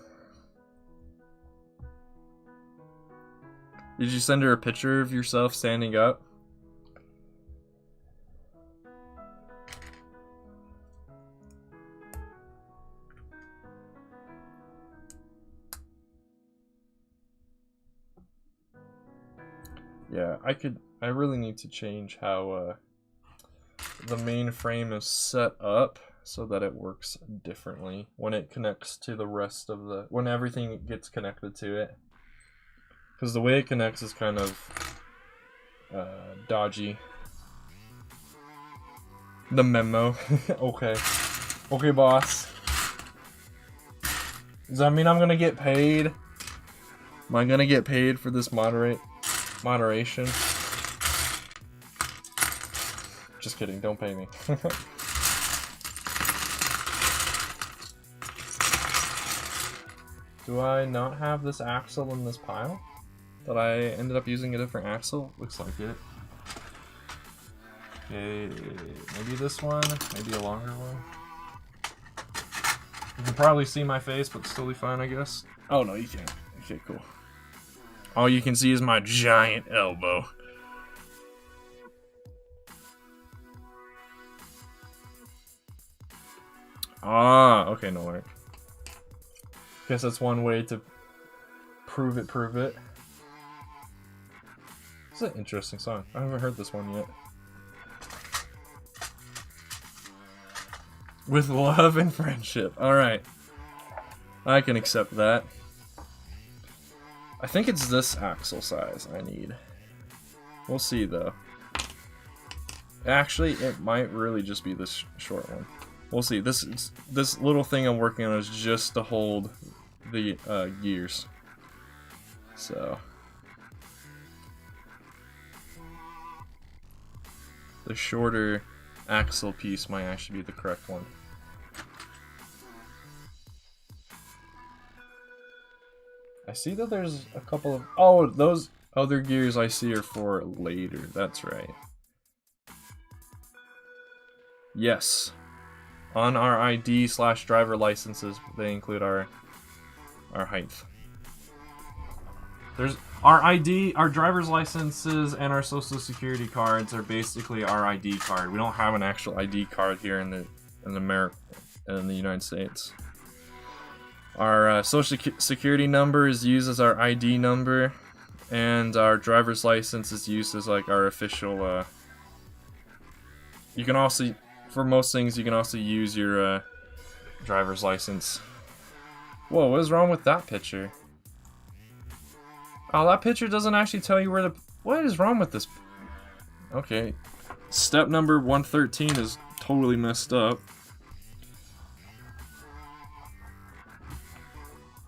[SPEAKER 1] Did you send her a picture of yourself standing up? Yeah, I really need to change how the main frame is set up so that it works differently when it connects to the rest of the, when everything gets connected to it. Because the way it connects is kind of dodgy. The memo. Okay. Okay, boss. Does that mean I'm gonna get paid? Am I gonna get paid for this moderation? Just kidding, don't pay me. Do I not have this axle in this pile? That I ended up using a different axle? Looks like it. Okay, maybe this one, maybe a longer one. You can probably see my face, but still be fine, I guess. Oh no, you can't. Okay, cool. All you can see is my giant elbow. Ah, okay, no work. Guess that's one way to prove it. It's an interesting song. I haven't heard this one yet. With love and friendship. Alright. I can accept that. I think it's this axle size I need. We'll see though. Actually, it might really just be this short one. We'll see. This little thing I'm working on is just to hold the gears. So the shorter axle piece might actually be the correct one. I see that there's a couple of... Oh, those other gears I see are for later. That's right. Yes. On our ID/driver licenses, they include our height. There's our ID, our driver's licenses, and our social security cards are basically our ID card. We don't have an actual ID card here in America, in the United States. Our social security number is used as our ID number, and our driver's license is used as like our official. You can also, for most things, you can also use your driver's license. Whoa, what is wrong with that picture? Oh, that picture doesn't actually tell you where to... What is wrong with this? Okay. Step number 113 is totally messed up.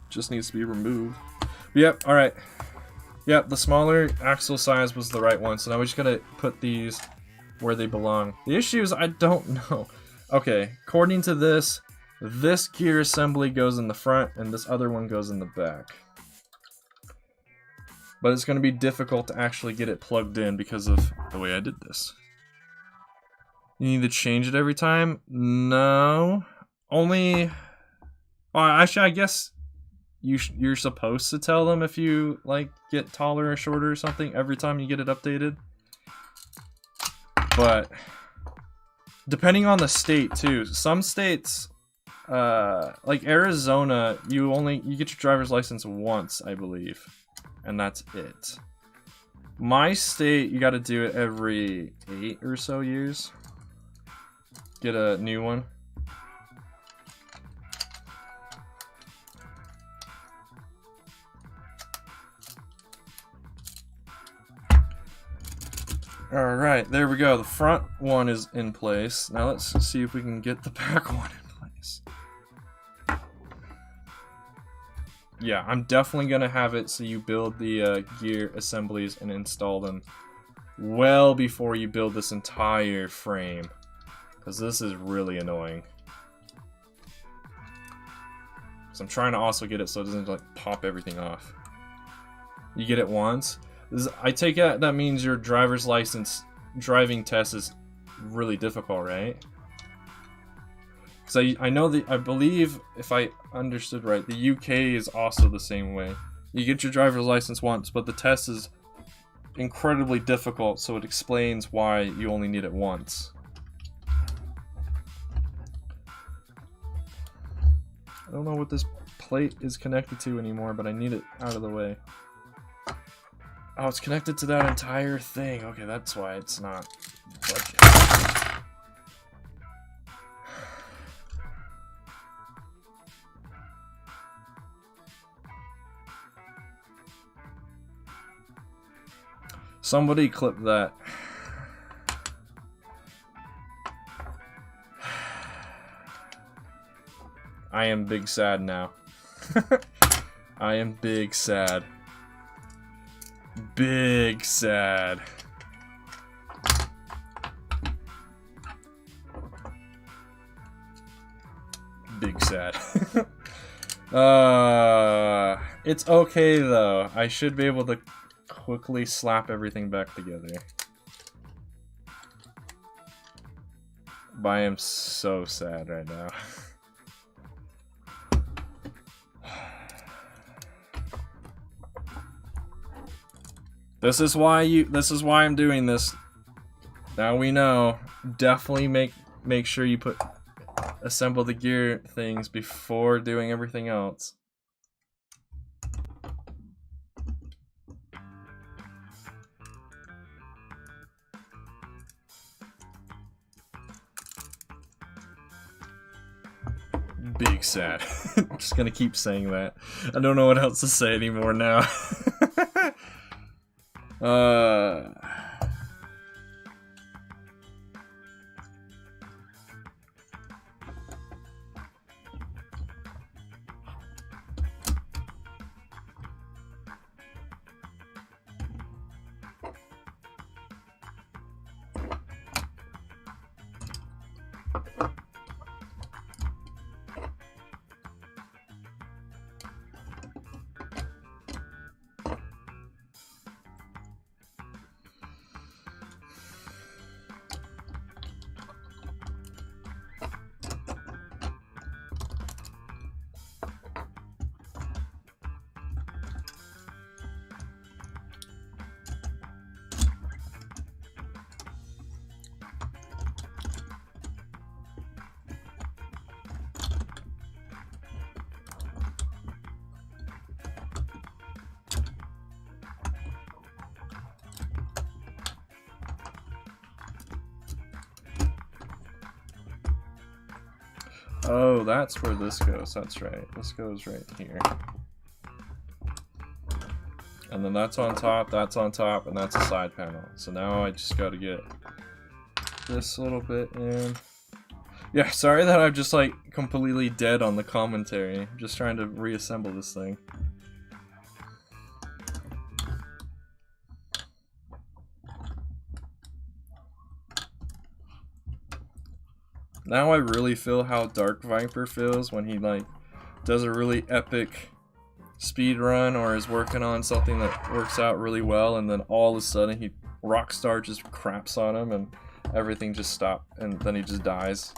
[SPEAKER 1] Just needs to be removed. Yep, alright. Yep, the smaller axle size was the right one, so now we just gotta put these where they belong. The issue is I don't know. Okay, according to this gear assembly goes in the front, and this other one goes in the back. But it's going to be difficult to actually get it plugged in because of the way I did this. You need to change it every time? No. Only... Well, actually, I guess you're supposed to tell them if you, like, get taller or shorter or something every time you get it updated. But... depending on the state, too. Some states... like Arizona, you get your driver's license once, I believe. And that's it. My state, you gotta do it every 8 or so years. Get a new one. Alright, there we go. The front one is in place. Now let's see if we can get the back one in place. Yeah, I'm definitely gonna have it so you build the gear assemblies and install them well before you build this entire frame, because this is really annoying. Because I'm trying to also get it so it doesn't like pop everything off. You get it once. I take it that means your driver's license driving test is really difficult, right? Because I know that, I believe, if I understood right, the UK is also the same way. You get your driver's license once, but the test is incredibly difficult, so it explains why you only need it once. I don't know what this plate is connected to anymore, but I need it out of the way. Oh, it's connected to that entire thing. Okay, that's why it's not budget. Somebody clip that. I am big sad now. I am big sad. Big sad. Big sad. It's okay though. I should be able to quickly slap everything back together. But I am so sad right now. This is why I'm doing this. Now we know. Definitely make sure you assemble the gear things before doing everything else. Big sad. I'm just gonna keep saying that. I don't know what else to say anymore now. Oh, that's where this goes. That's right. This goes right here. And then that's on top, and that's a side panel. So now I just gotta get this little bit in. Yeah, sorry that I'm just like completely dead on the commentary. I'm just trying to reassemble this thing. Now I really feel how Dark Viper feels when he like does a really epic speed run or is working on something that works out really well, and then all of a sudden Rockstar just craps on him and everything just stops, and then he just dies.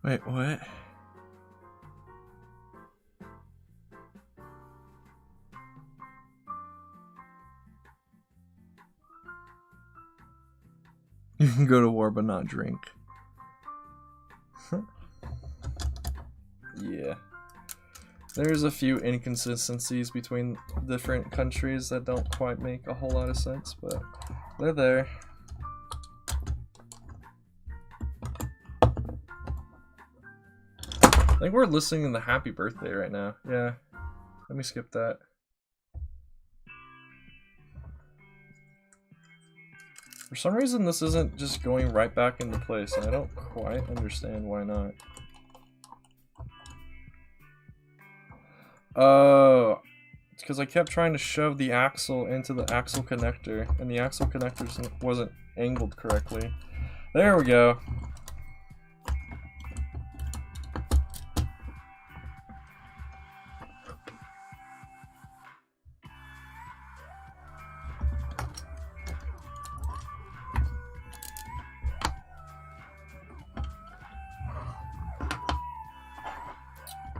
[SPEAKER 1] Wait, what? You can go to war but not drink. Yeah. There's a few inconsistencies between different countries that don't quite make a whole lot of sense, but they're there. think we're listening to the happy birthday right now. Yeah. Let me skip that. For some reason, this isn't just going right back into place, and I don't quite understand why not. Oh, it's because I kept trying to shove the axle into the axle connector, and the axle connector wasn't angled correctly. There we go.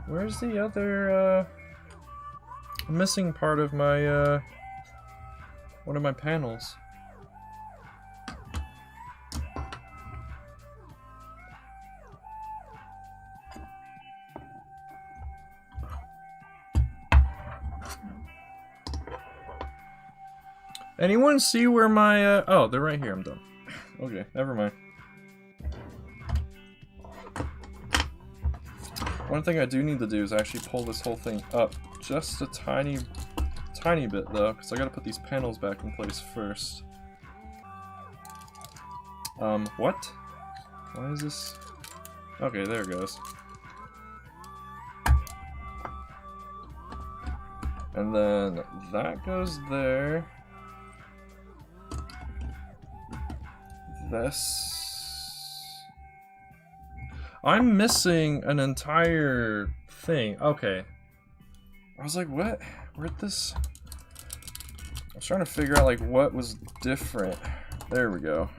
[SPEAKER 1] Where's the other, missing part of my, one of my panels? Anyone see where my, oh, they're right here, I'm done. Okay, never mind. One thing I do need to do is actually pull this whole thing up just a tiny bit though, because I gotta put these panels back in place first. What? Why is this? Okay, there it goes. And then that goes there. This... I'm missing an entire thing. Okay. I was like, what? Where'd this... I was trying to figure out, like, what was different. There we go.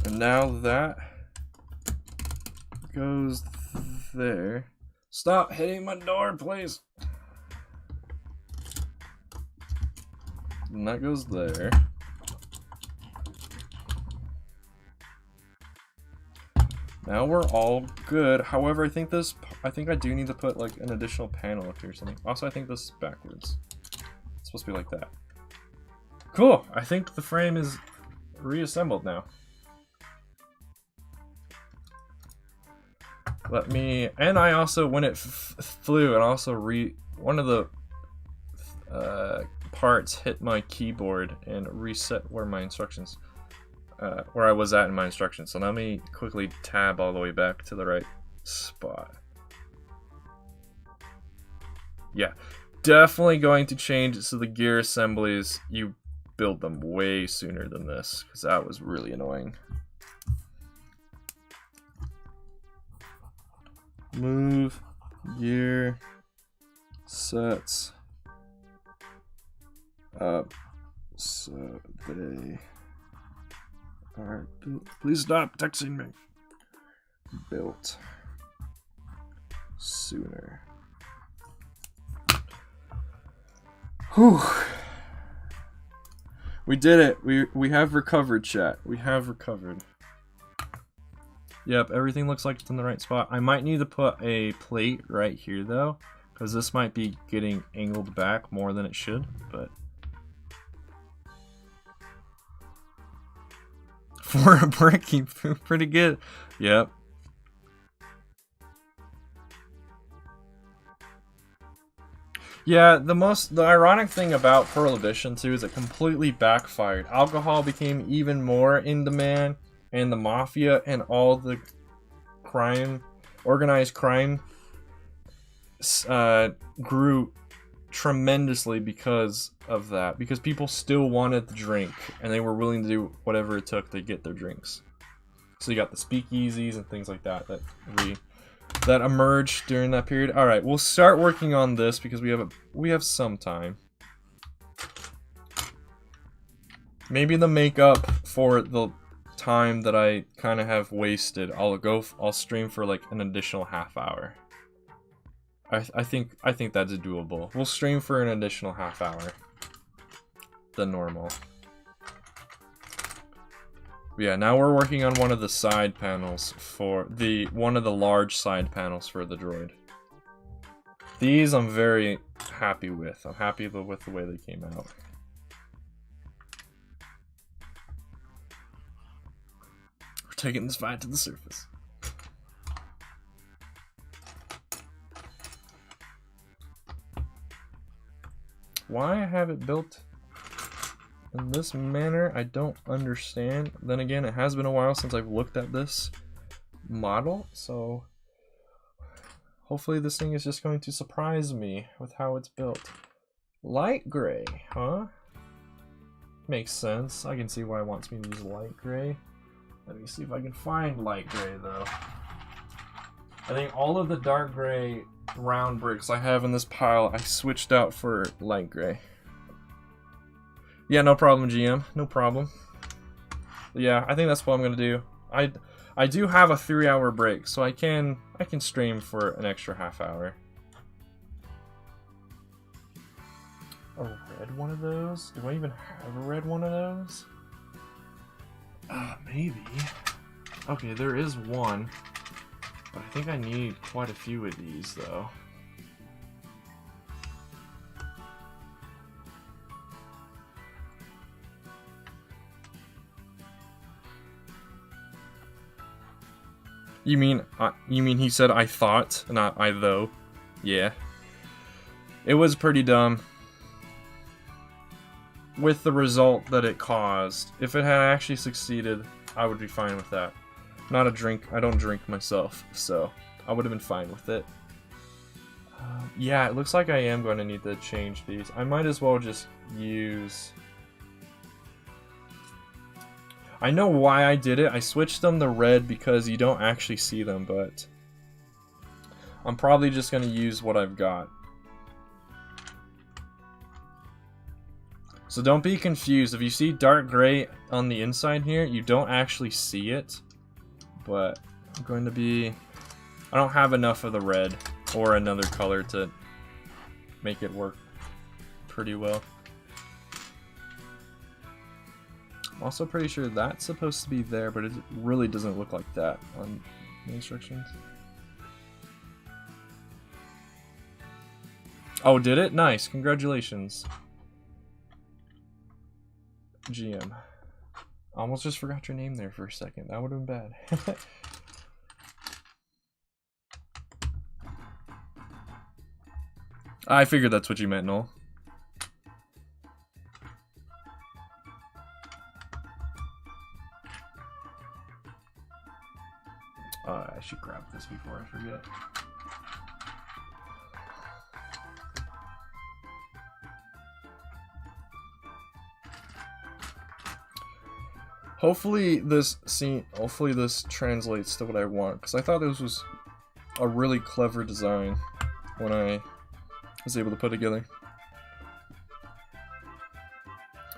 [SPEAKER 1] And now that goes there. Stop hitting my door, please. And that goes there. Now we're all good. However, I think I do need to put like an additional panel up here or something. Also, I think this is backwards. It's supposed to be like that. Cool. I think the frame is reassembled now. Let me, and I also, when it flew, and also one of the parts hit my keyboard and reset where my instructions, where I was at in my instructions. So let me quickly tab all the way back to the right spot. Yeah, definitely going to change it so the gear assemblies, you build them way sooner than this, because that was really annoying. Move gear sets up so they are built. Please stop texting me. Built sooner. Whew. We did it. We have recovered, chat. We have recovered. Yep, everything looks like it's in the right spot. I might need to put a plate right here though, because this might be getting angled back more than it should, but for a brick, you feel pretty good. Yep. Yeah, the ironic thing about Prohibition too is it completely backfired. Alcohol became even more in demand, and the mafia and all the organized crime grew tremendously because of that. Because people still wanted the drink, and they were willing to do whatever it took to get their drinks. So you got the speakeasies and things like that that emerged during that period. All right, we'll start working on this because we have some time. Maybe the makeup for the time that I kind of have wasted, I'll stream for like an additional half hour. I think that's doable. We'll stream for an additional half hour than normal. Yeah, now we're working on one of the side panels for one of the large side panels for the droid. These I'm very happy with. I'm happy with the way they came out. We're taking this fight to the surface. Why I have it built in this manner, I don't understand. Then again, it has been a while since I've looked at this model, so hopefully this thing is just going to surprise me with how it's built. Light gray, huh? Makes sense. I can see why it wants me to use light gray. Let me see if I can find light gray though. I think all of the dark gray round bricks I have in this pile, I switched out for light gray. Yeah, no problem, GM. No problem. Yeah, I think that's what I'm gonna do. I do have a 3-hour break, so I can stream for an extra half hour. A red one of those? Do I even have a red one of those? Maybe. Okay, there is one. But I think I need quite a few of these, though. You mean he said I thought, not I though? Yeah. It was pretty dumb. With the result that it caused. If it had actually succeeded, I would be fine with that. Not a drink. I don't drink myself, so I would have been fine with it. Yeah, it looks like I am going to need to change these. I might as well just use... I know why I did it. I switched them to red because you don't actually see them, but I'm probably just going to use what I've got. So don't be confused. If you see dark gray on the inside here, you don't actually see it. But I'm going to be... I don't have enough of the red or another color to make it work pretty well. I'm also pretty sure that's supposed to be there, but it really doesn't look like that on the instructions. Oh, did it? Nice. Congratulations. GM. I almost just forgot your name there for a second. That would have been bad. I figured that's what you meant, Noel. I should grab this before I forget. Hopefully this translates to what I want, because I thought this was a really clever design when I was able to put together.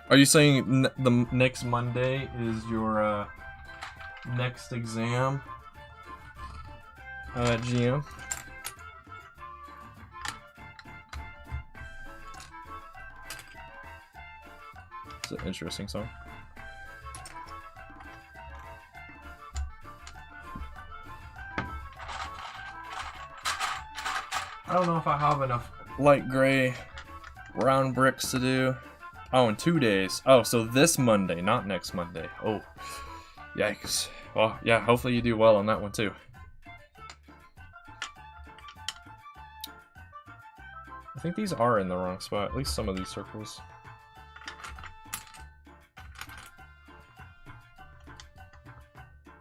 [SPEAKER 1] Are you saying the next Monday is your next exam, GM? It's an interesting song. I don't know if I have enough light gray round bricks to do. Oh, in 2 days. Oh, so this Monday, not next Monday. Oh, yikes. Well, yeah, hopefully you do well on that one too. I think these are in the wrong spot, at least some of these circles.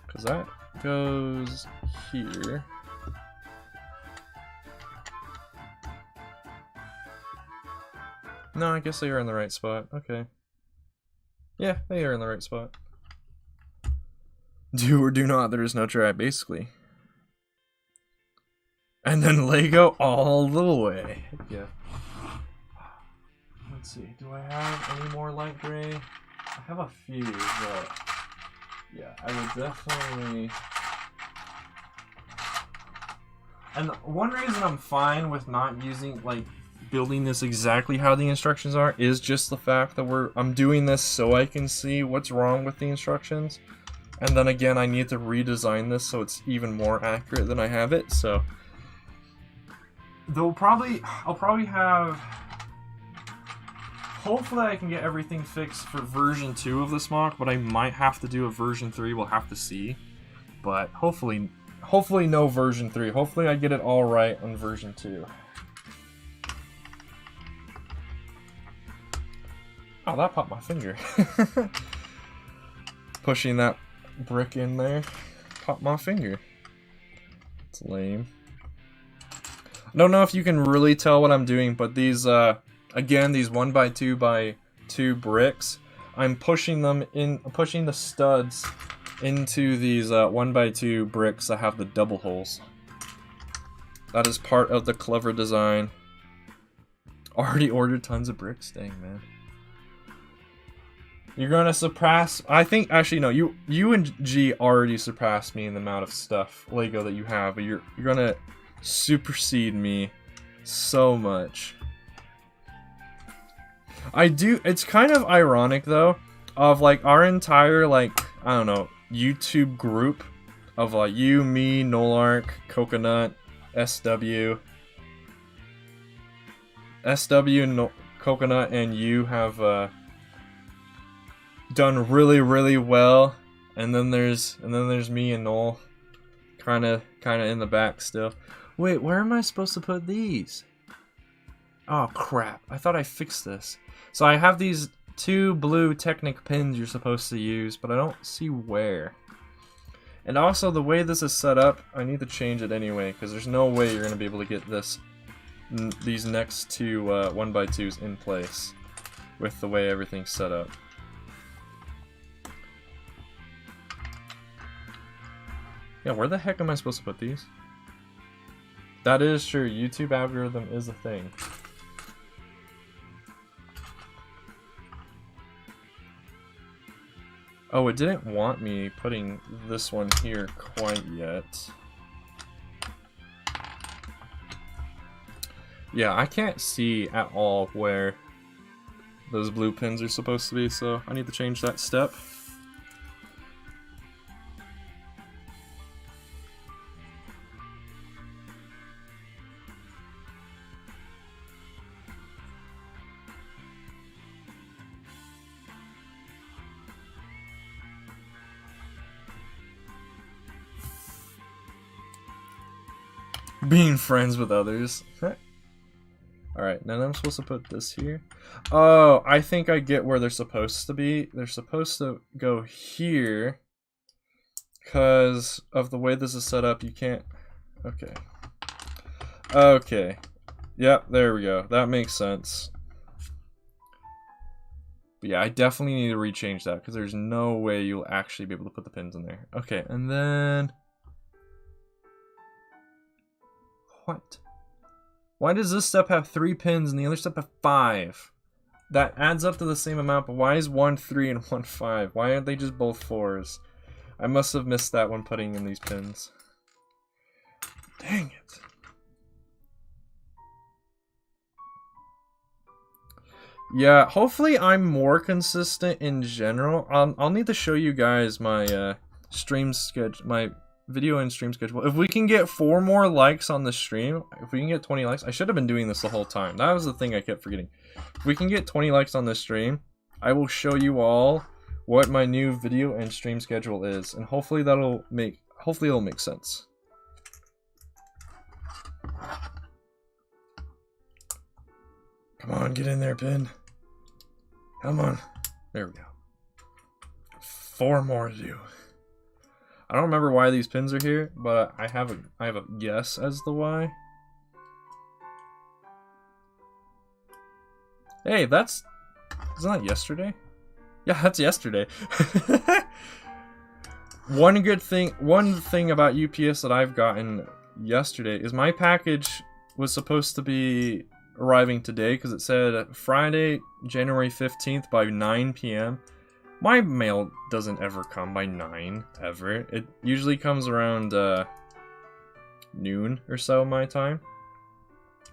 [SPEAKER 1] Because that goes here. No, I guess they are in the right spot. Okay. Yeah, they are in the right spot. Do or do not, there is no try, basically. And then Lego all the way. Yeah. Let's see, do I have any more light gray? I have a few, but yeah, I would definitely... And one reason I'm fine with not using, like, building this exactly how the instructions are is just the fact that I'm doing this so I can see what's wrong with the instructions. And then again, I need to redesign this so it's even more accurate than I have it, so... I'll probably have. Hopefully I can get everything fixed for version 2 of this MOC, but I might have to do a version 3. We'll have to see. But hopefully no version 3. Hopefully I get it all right on version 2. Oh, that popped my finger. Pushing that brick in there popped my finger. It's lame. I don't know if you can really tell what I'm doing, but these again, these 1x2x2 bricks, I'm pushing the studs into these 1x2 bricks that have the double holes. That is part of the clever design. Already ordered tons of bricks, dang man. You're gonna surpass. I think actually no. You and G already surpassed me in the amount of stuff Lego that you have, but you're gonna supersede me so much. I do. It's kind of ironic though, of like our entire like I don't know YouTube group of like you, me, Nolark, Coconut, SW, no, Coconut, and you have. Done really well, and then there's me and Noel, kind of in the back still. Wait, where am I supposed to put these? Oh crap! I thought I fixed this. So I have these 2 blue Technic pins you're supposed to use, but I don't see where. And also the way this is set up, I need to change it anyway because there's no way you're gonna be able to get these next 2 1x2s in place with the way everything's set up. Yeah, where the heck am I supposed to put these? That is true, YouTube algorithm is a thing. Oh, it didn't want me putting this one here quite yet. Yeah, I can't see at all where those blue pins are supposed to be, so I need to change that step. Being friends with others. Alright, now I'm supposed to put this here. Oh, I think I get where they're supposed to be. They're supposed to go here. Because of the way this is set up, you can't... Okay. Okay. Yep, there we go. That makes sense. But yeah, I definitely need to rechange that, because there's no way you'll actually be able to put the pins in there. Okay, and then... What? Why does this step have 3 pins and the other step have 5? That adds up to the same amount, but why is one 3 and one 5? Why aren't they just both 4s? I must have missed that when putting in these pins. Dang it. Yeah, hopefully I'm more consistent in general. I'll need to show you guys my stream schedule, my video and stream schedule. If we can get 4 more likes on the stream, if we can get 20 likes, I should have been doing this the whole time. That was the thing I kept forgetting. If we can get 20 likes on the stream, I will show you all what my new video and stream schedule is, and hopefully it'll make sense. Come on, get in there, pin. Come on. There we go. 4 more to do. I don't remember why these pins are here, but I have a guess as to why. Hey, isn't that yesterday? Yeah, that's yesterday. One thing about UPS that I've gotten yesterday is my package was supposed to be arriving today because it said Friday, January 15th by 9 p.m. My mail doesn't ever come by 9, ever. It usually comes around noon or so my time.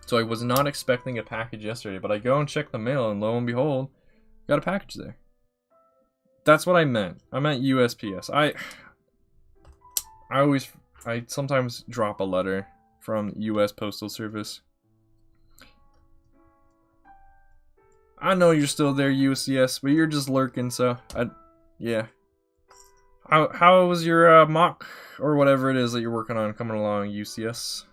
[SPEAKER 1] So I was not expecting a package yesterday, but I go and check the mail and lo and behold, got a package there. That's what I meant. I meant USPS. I sometimes drop a letter from US Postal Service. I know you're still there, UCS, but you're just lurking, so yeah. How was your mock or whatever it is that you're working on coming along, UCS?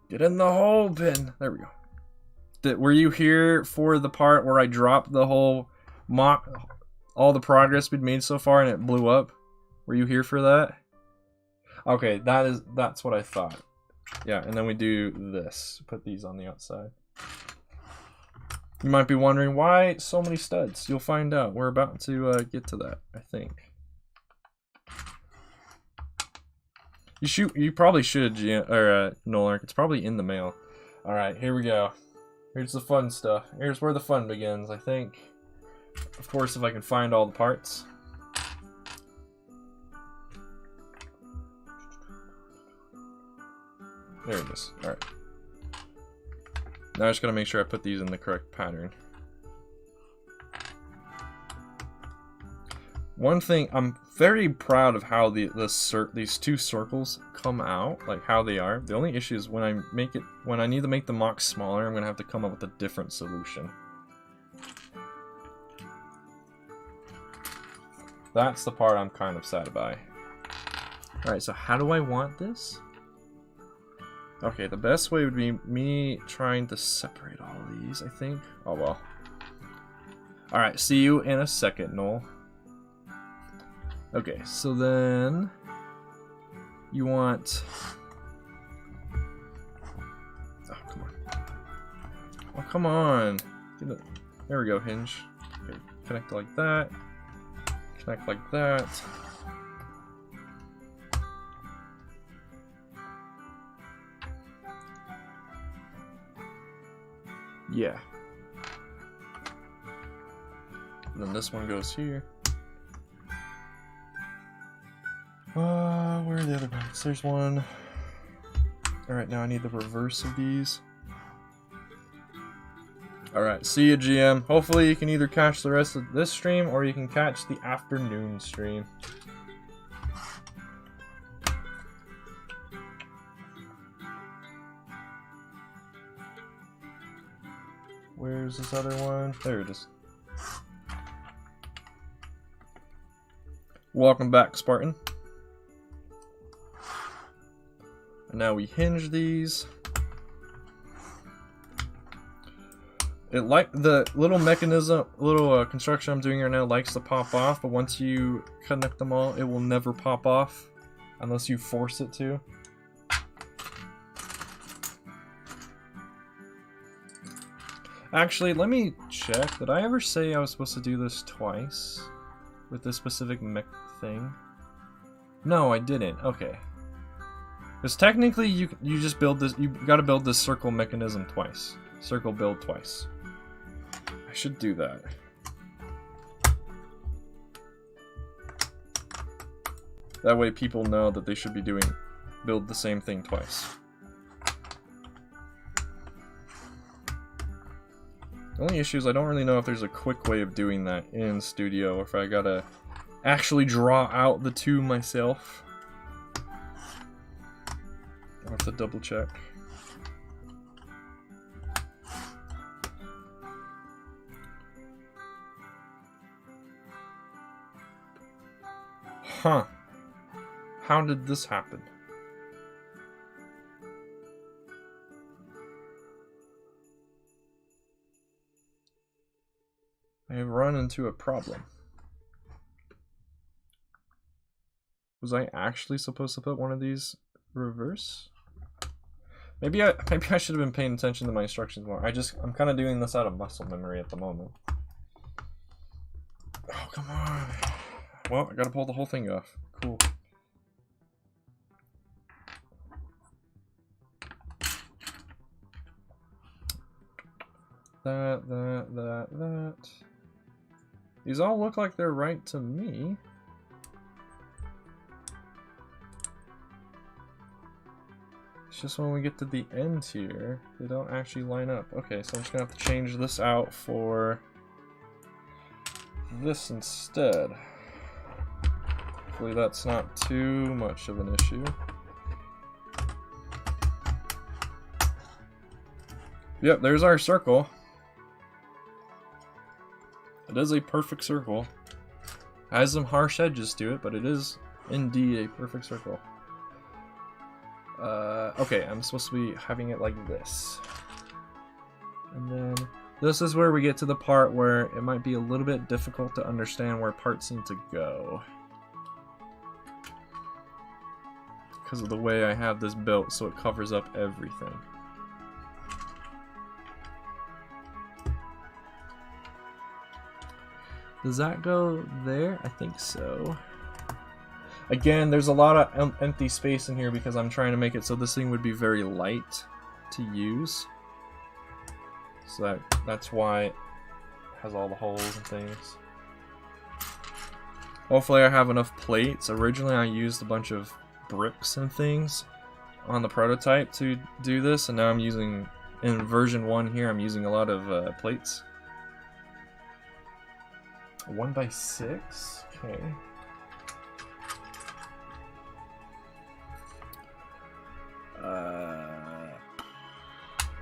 [SPEAKER 1] Get in the hole, pin. There we go. Were you here for the part where I dropped the whole mock, all the progress we'd made so far, and it blew up? Were you here for that? Okay, that's what I thought. Yeah, and then we do this. Put these on the outside. You might be wondering why so many studs. You'll find out. We're about to get to that, I think. You probably should, Nolark. It's probably in the mail. All right, here we go. Here's the fun stuff. Here's where the fun begins, I think. Of course, if I can find all the parts. There it is. All right. Now I just gotta make sure I put these in the correct pattern. One thing, I'm very proud of how these two circles come out, like how they are. The only issue is when I need to make the mock smaller, I'm gonna have to come up with a different solution. That's the part I'm kind of sad about. Alright, so how do I want this? Okay, the best way would be me trying to separate all of these, I think. Oh well. Alright, see you in a second, Noel. Okay, so then you want... Oh, come on. Oh, come on. There we go, hinge. Okay, connect like that. Connect like that. Yeah. And then this one goes here. Where are the other parts? There's one. Alright, now I need the reverse of these. Alright, see you, GM. Hopefully you can either catch the rest of this stream or you can catch the afternoon stream. Where's this other one? There it is. Welcome back, Spartan. And now we hinge these. It like the little mechanism, construction I'm doing right now likes to pop off, but once you connect them all, it will never pop off unless you force it to. Actually, let me check. Did I ever say I was supposed to do this twice with this specific mech thing? No, I didn't. Okay. Because technically, you just build this. You got to build this circle mechanism twice. Circle build twice. I should do that. That way, people know that they should be build the same thing twice. The only issue is I don't really know if there's a quick way of doing that in Studio, or if I gotta actually draw out the two myself. I'll have to double check. Huh. How did this happen? I have run into a problem. Was I actually supposed to put one of these reverse? Maybe I should have been paying attention to my instructions more. I'm kind of doing this out of muscle memory at the moment. Oh, come on. Well, I gotta pull the whole thing off. Cool. That. These all look like they're right to me. It's just when we get to the end here, they don't actually line up. Okay, so I'm just gonna have to change this out for this instead. Hopefully that's not too much of an issue. Yep, there's our circle. It is a perfect circle. Has some harsh edges to it, but it is indeed a perfect circle. Okay, I'm supposed to be having it like this. And then this is where we get to the part where it might be a little bit difficult to understand where parts need to go. Because of the way I have this built, so it covers up everything. Does that go there? I think so. Again, there's a lot of empty space in here because I'm trying to make it so this thing would be very light to use. So that's why it has all the holes and things. Hopefully I have enough plates. Originally I used a bunch of bricks and things on the prototype to do this, and now I'm using, in version 1 here, I'm using a lot of plates. 1x6? Okay.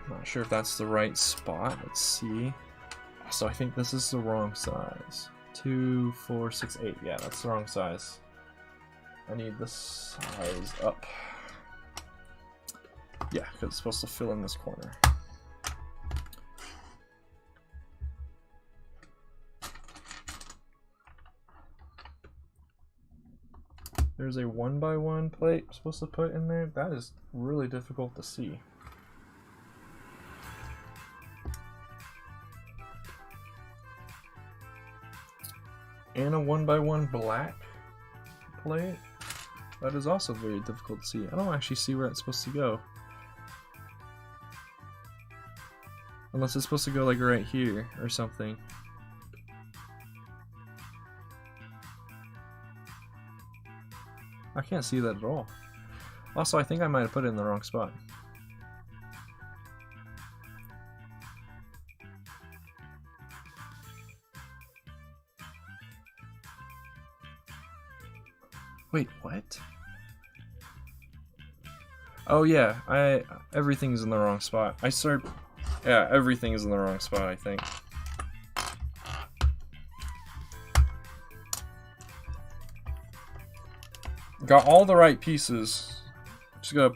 [SPEAKER 1] Not sure if that's the right spot. Let's see. So I think this is the wrong size. 2, 4, 6, 8. Yeah, that's the wrong size. I need this size up. Yeah, because it's supposed to fill in this corner. There's a 1x1 plate I'm supposed to put in there. That is really difficult to see. And a 1x1 black plate. That is also very difficult to see. I don't actually see where it's supposed to go. Unless it's supposed to go like right here or something. I can't see that at all. Also, I think I might have put it in the wrong spot. Wait, what? Oh yeah, everything's in the wrong spot. Yeah, everything is in the wrong spot, I think. Got all the right pieces. Just gotta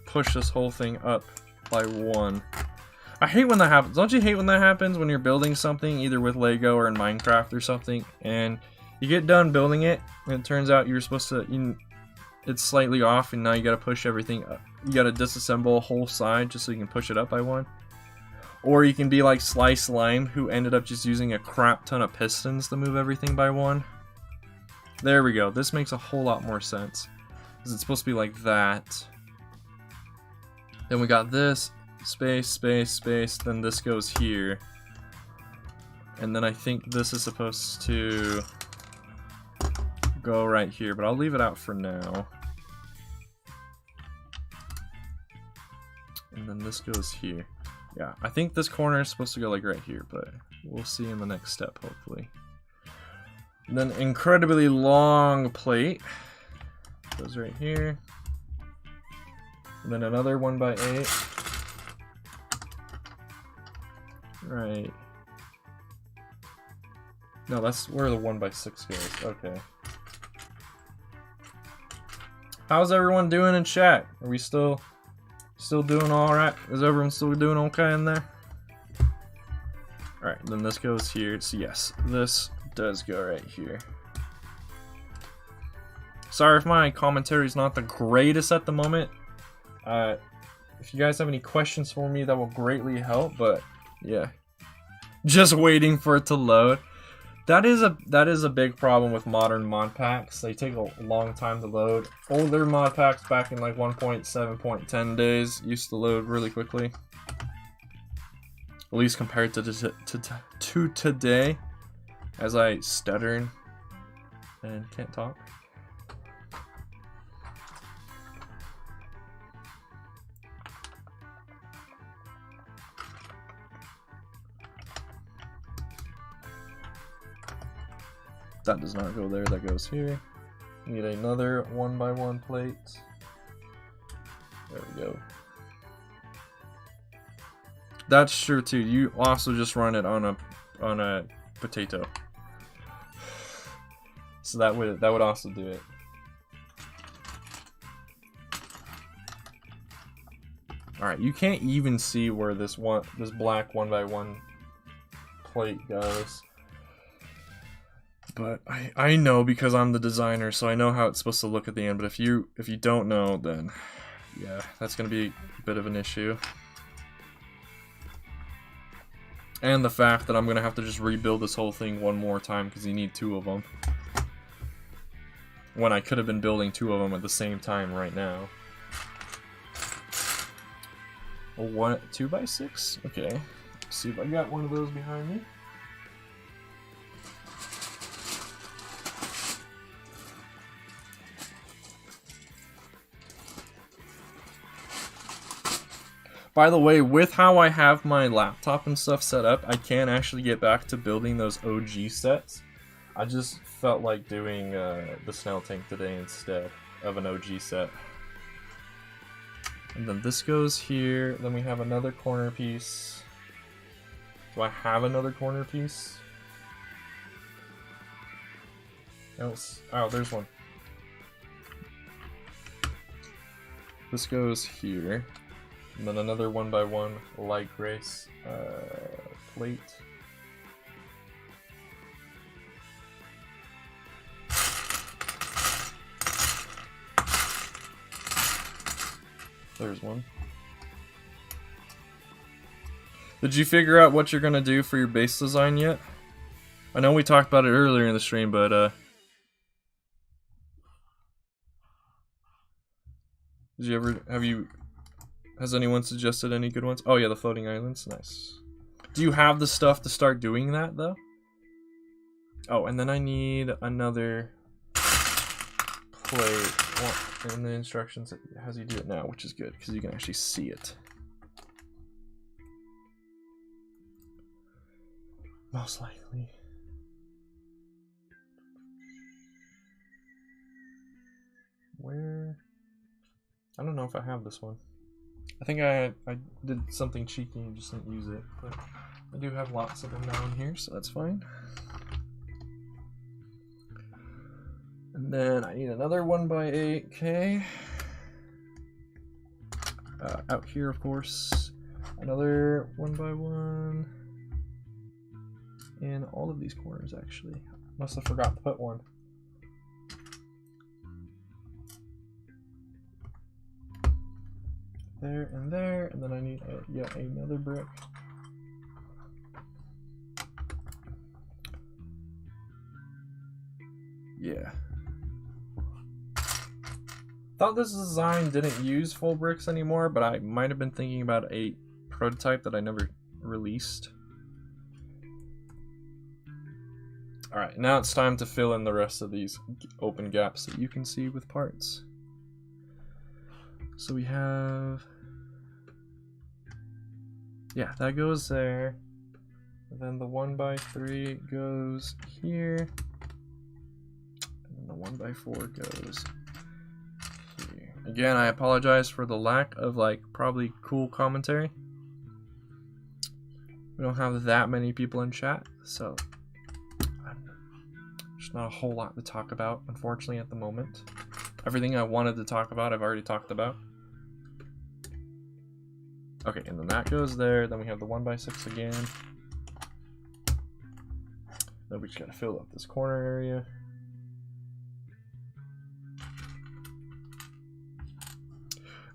[SPEAKER 1] push this whole thing up by 1. I hate when that happens. Don't you hate when that happens when you're building something, either with Lego or in Minecraft or something, and you get done building it, and it turns out you're supposed to, it's slightly off, and now you gotta push everything up. You gotta disassemble a whole side just so you can push it up by 1. Or you can be like Slice Lime, who ended up just using a crap ton of pistons to move everything by 1. There we go. This makes a whole lot more sense. Because it's supposed to be like that. Then we got this. Space, space, space. Then this goes here. And then I think this is supposed to go right here. But I'll leave it out for now. And then this goes here. Yeah, I think this corner is supposed to go like right here. But we'll see in the next step, hopefully. And then incredibly long plate goes right here. And then another 1x8. Right. No, that's where the 1x6 goes. Okay. How's everyone doing in chat? Are we still doing all right? Is everyone still doing okay in there? All right. Then this goes here. So yes, this does go right here. Sorry if my commentary is not the greatest at the moment. If you guys have any questions for me, that will greatly help. But yeah, just waiting for it to load. That is a big problem with modern mod packs. They take a long time to load. Older mod packs back in like 1.7.10 days used to load really quickly. At least compared to today. As I stutter and can't talk. That does not go there, that goes here. Need another 1x1 plate. There we go. That's true too. You also just run it on a potato. So that would also do it. Alright, you can't even see where this black 1x1 plate goes. But I know because I'm the designer, so I know how it's supposed to look at the end. But if you don't know, then yeah, that's gonna be a bit of an issue. And the fact that I'm gonna have to just rebuild this whole thing one more time because you need 2 of them. When I could have been building 2 of them at the same time right now. A 2x6? Okay. Let's see if I got one of those behind me. By the way, with how I have my laptop and stuff set up, I can actually get back to building those OG sets. I just felt like doing the Snail Tank today instead of an OG set. And then this goes here, then we have another corner piece. Do I have another corner piece? No, oh, there's one. This goes here. And then another 1x1 light gray plate. There's one. Did you figure out what you're gonna do for your base design yet? I know we talked about it earlier in the stream, but did you ever has anyone suggested any good ones? Oh yeah, the floating islands, nice. Do you have the stuff to start doing that though? Oh, and then I need another plate. In the instructions, it has you do it now, which is good because you can actually see it. Most likely. Where? I don't know if I have this one. I think I did something cheeky and just didn't use it, but I do have lots of them down here, so that's fine. And then I need another 1x8, okay. Out here, of course, another 1x1. In all of these corners, actually. Must have forgot to put one. There, and then I need yet another brick. Yeah. Thought this design didn't use full bricks anymore, but I might have been thinking about a prototype that I never released. Alright, now it's time to fill in the rest of these open gaps that you can see with parts. So we have... yeah, that goes there. And then the 1x3 goes here. And then the 1x4 goes here. Again, I apologize for the lack of, like, probably cool commentary. We don't have that many people in chat, so... there's not a whole lot to talk about, unfortunately, at the moment. Everything I wanted to talk about, I've already talked about. Okay, and then that goes there. Then we have the 1x6 again. Then we just gotta fill up this corner area.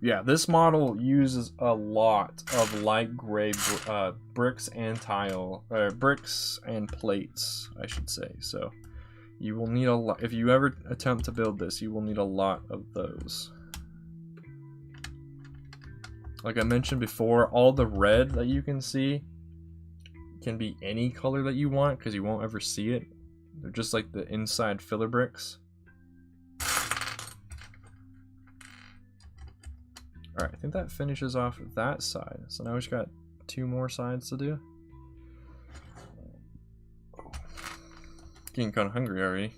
[SPEAKER 1] Yeah, this model uses a lot of light gray bricks and bricks and plates, I should say. So you will need a lot. If you ever attempt to build this, you will need a lot of those. Like I mentioned before, all the red that you can see can be any color that you want because you won't ever see it. They're just like the inside filler bricks. Alright, I think that finishes off that side. So now we just got 2 more sides to do. Getting kind of hungry already.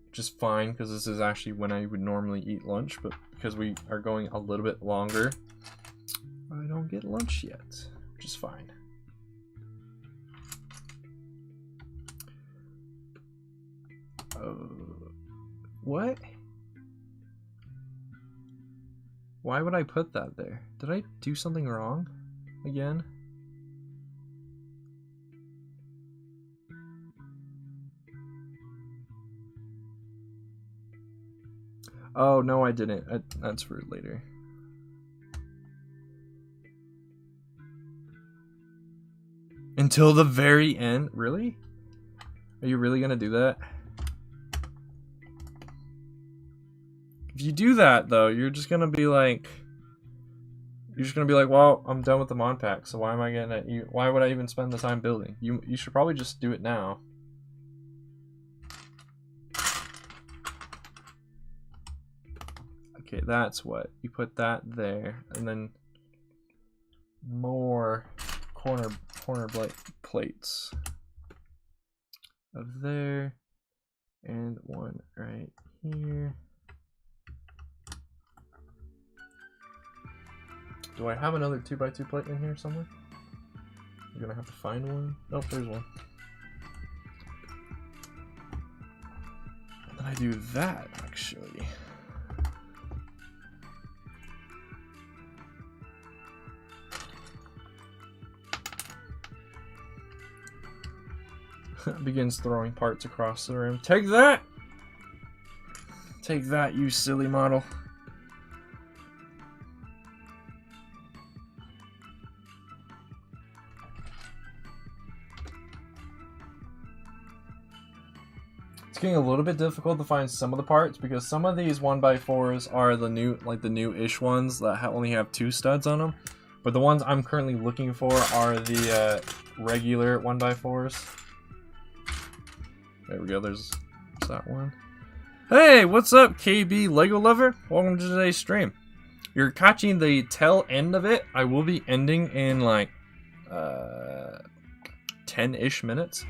[SPEAKER 1] Which is fine because this is actually when I would normally eat lunch, but because we are going a little bit longer. I don't get lunch yet, which is fine. What? Why would I put that there? Did I do something wrong again? Oh, no, I didn't. That's for later. Until the very end? Really? Are you really gonna do that? If you do that, though, you're just gonna be like... well, I'm done with the mod pack, so why am I gonna... why would I even spend the time building? You should probably just do it now. Okay, that's what. You put that there, and then more corner plates of there, and one right here. Do I have another 2x2 plate in here somewhere? I'm gonna have to find one. Nope, there's one. And then I do that, actually. Begins throwing parts across the room. Take that! Take that, you silly model. It's getting a little bit difficult to find some of the parts because some of these 1x4s are the new, like the new-ish ones that only have 2 studs on them. But the ones I'm currently looking for are the regular 1x4s. There we go, there's that one. Hey, what's up, KB Lego Lover? Welcome to today's stream. You're catching the tail end of it. I will be ending in like 10-ish minutes.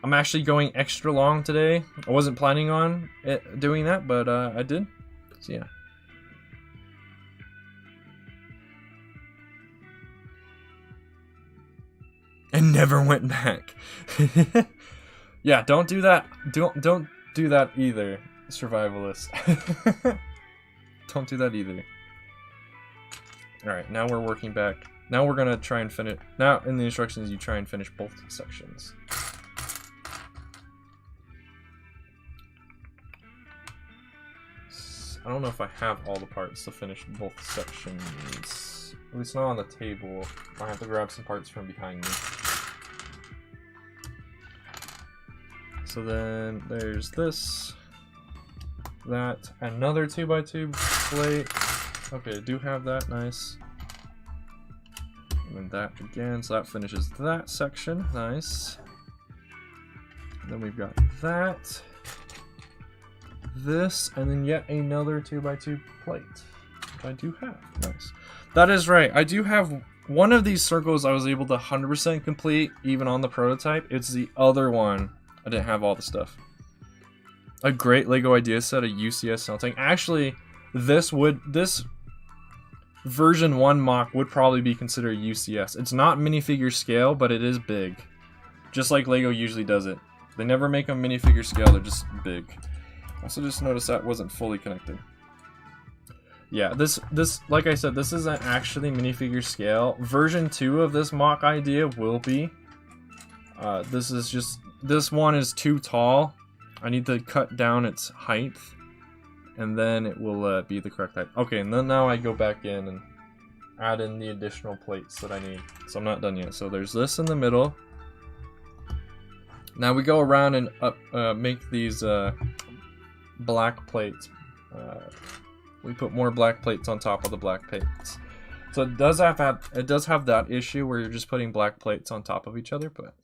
[SPEAKER 1] I'm actually going extra long today. I wasn't planning on doing that, but I did. So yeah. And never went back. Yeah, don't do that. Don't do that either, survivalist. Don't do that either. Alright, now we're working back. Now we're gonna try and finish. Now, in the instructions, you try and finish both sections. I don't know if I have all the parts to finish both sections. At least not on the table. I have to grab some parts from behind me. So then there's this, that, another 2x2 plate. Okay, I do have that, nice. And then that again, so that finishes that section, nice. And then we've got that, this, and then yet another 2x2 plate, which I do have, nice. That is right, I do have one of these circles I was able to 100% complete, even on the prototype. It's the other one. I didn't have all the stuff. A great Lego idea set, a UCS Snail Tank. Actually, this version 1 MOC would probably be considered UCS. It's not minifigure scale, but it is big. Just like Lego usually does it. They never make them minifigure scale, they're just big. Also just noticed that wasn't fully connected. Yeah, this like I said, this isn't actually minifigure scale. Version 2 of this MOC idea will be. This one is too tall. I need to cut down its height, and then it will be the correct height. Okay, and then now I go back in and add in the additional plates that I need. So I'm not done yet. So there's this in the middle. Now we go around and make these black plates. We put more black plates on top of the black plates. So it does have that issue where you're just putting black plates on top of each other, but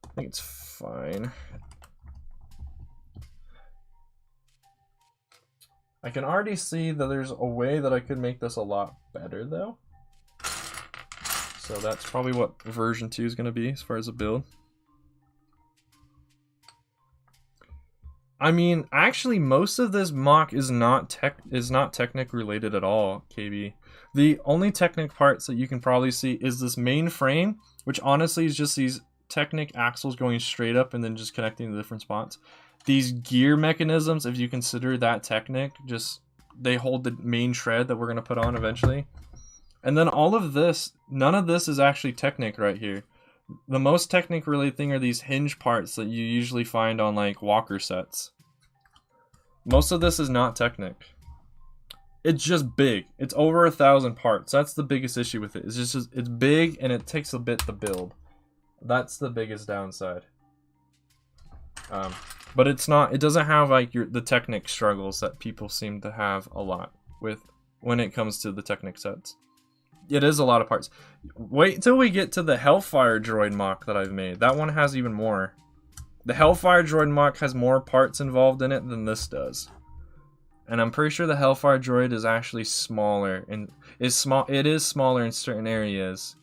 [SPEAKER 1] I think it's fine. I can already see that there's a way that I could make this a lot better though. So that's probably what version 2 is going to be as far as a build. I mean, actually, most of this mock is not Technic related at all, KB. The only Technic parts that you can probably see is this main frame, which honestly is just these Technic axles going straight up and then just connecting to different spots. These gear mechanisms, if you consider that Technic, just they hold the main shred that we're gonna put on eventually. And then all of this, none of this is actually Technic right here. The most Technic related thing are these hinge parts that you usually find on like walker sets. Most of this is not Technic. It's just big. It's over 1,000 parts. That's the biggest issue with it. It's just it's big and it takes a bit to build. That's the biggest downside. But it's not. It doesn't have like the Technic struggles that people seem to have a lot with when it comes to the Technic sets. It is a lot of parts. Wait till we get to the Hellfire droid mock that I've made. That one has even more. The Hellfire droid mock has more parts involved in it than this does. And I'm pretty sure the Hellfire droid is actually smaller and it is smaller in certain areas.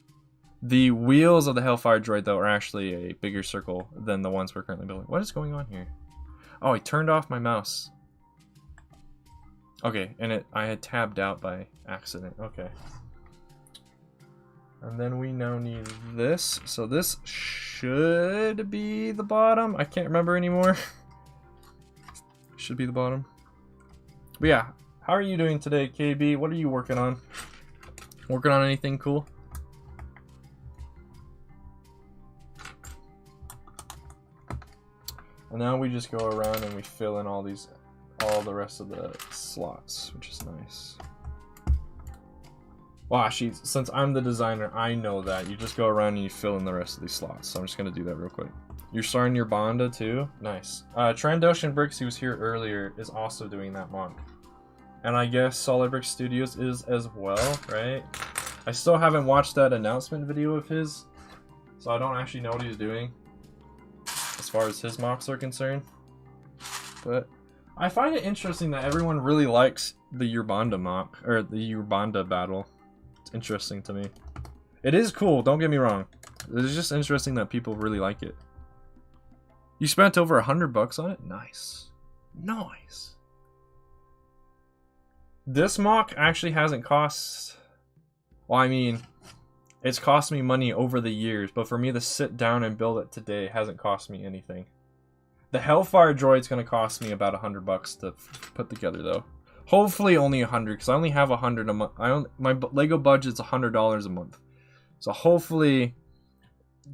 [SPEAKER 1] The wheels of the Hellfire droid though are actually a bigger circle than the ones we're currently building. What is going on here? Oh, I turned off my mouse. Okay, and I had tabbed out by accident. Okay. And then we now need this. So this should be the bottom. I can't remember anymore. Should be the bottom. But yeah, how are you doing today, KB? What are you working on? Working on anything cool? And now we just go around and we fill in all the rest of the slots, which is nice. Well, actually, since I'm the designer, I know that. You just go around and you fill in the rest of these slots. So I'm just going to do that real quick. You're starting your Bonda too? Nice. Trandoshan Bricks, who was here earlier, is also doing that mock. And I guess Solid Brick Studios is as well, right? I still haven't watched that announcement video of his, so I don't actually know what he's doing as far as his mocks are concerned. But I find it interesting that everyone really likes the Urbanda mock, or the Urbanda battle. Interesting to me. It is cool, don't get me wrong. It's just interesting that people really like it. You spent over $100 on it? Nice. Nice. This mock actually hasn't cost... Well, I mean, it's cost me money over the years, but for me to sit down and build it today hasn't cost me anything. The Hellfire droid's gonna cost me about $100 to put together though. Hopefully only 100, because I only have 100 a month. My Lego budget's $100 a month. So hopefully,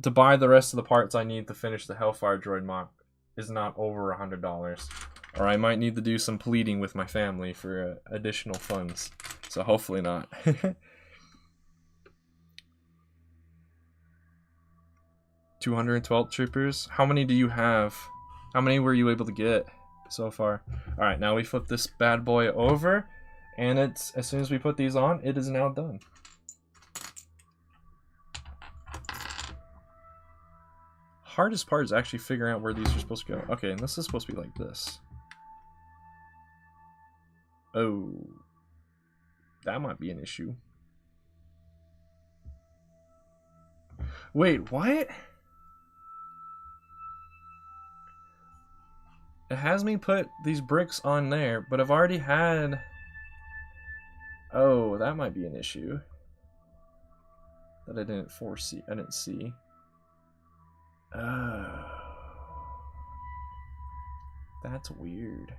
[SPEAKER 1] to buy the rest of the parts I need to finish the Hellfire droid mock is not over $100. Or I might need to do some pleading with my family for additional funds. So hopefully not. 212 troopers. How many do you have? How many were you able to get so far? All right, now we flip this bad boy over, and it's as soon as we put these on, it is now done. Hardest part is actually figuring out where these are supposed to go. Okay, and this is supposed to be like this. Oh, that might be an issue. Wait, what? It has me put these bricks on there, but I've already had... Oh, that might be an issue. That I didn't foresee. I didn't see. Oh. That's weird.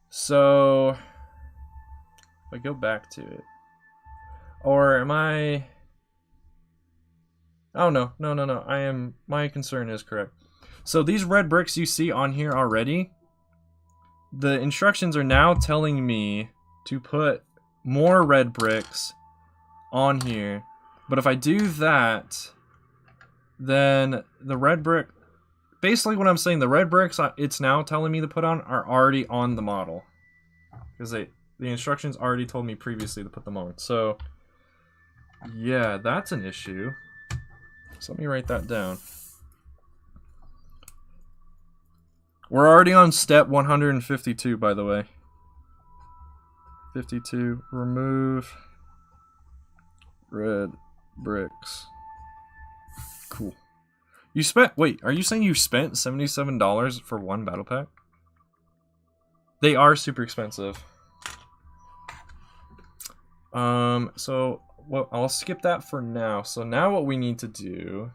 [SPEAKER 1] So... If I go back to it... Or am I... Oh, no. No. I am... My concern is correct. So these red bricks you see on here already, the instructions are now telling me to put more red bricks on here. But if I do that, then the red brick, basically what I'm saying, the red bricks it's now telling me to put on are already on the model. Because the instructions already told me previously to put them on. So, yeah, that's an issue. So let me write that down. We're already on step 152, by the way. 52. Remove red bricks. Cool. You spent... Wait, are you saying you spent $77 for one battle pack? They are super expensive. So... Well, I'll skip that for now. So now what we need to do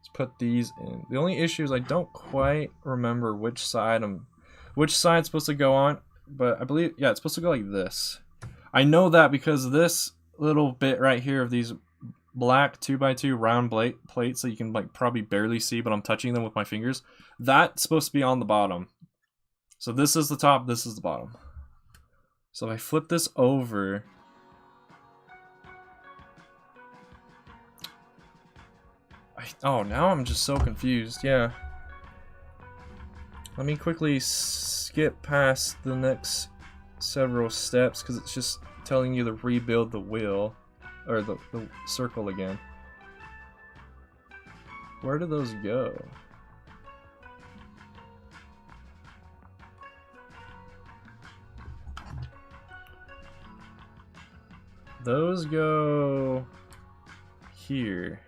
[SPEAKER 1] is put these in. The only issue is I don't quite remember which side's supposed to go on, but I believe, yeah, it's supposed to go like this. I know that because this little bit right here of these black 2x2 round plates that you can like probably barely see, but I'm touching them with my fingers, that's supposed to be on the bottom. So this is the top, this is the bottom. So if I flip this over, oh, now I'm just so confused. Yeah. Let me quickly skip past the next several steps because it's just telling you to rebuild the wheel or the circle again. Where do those go? Those go here.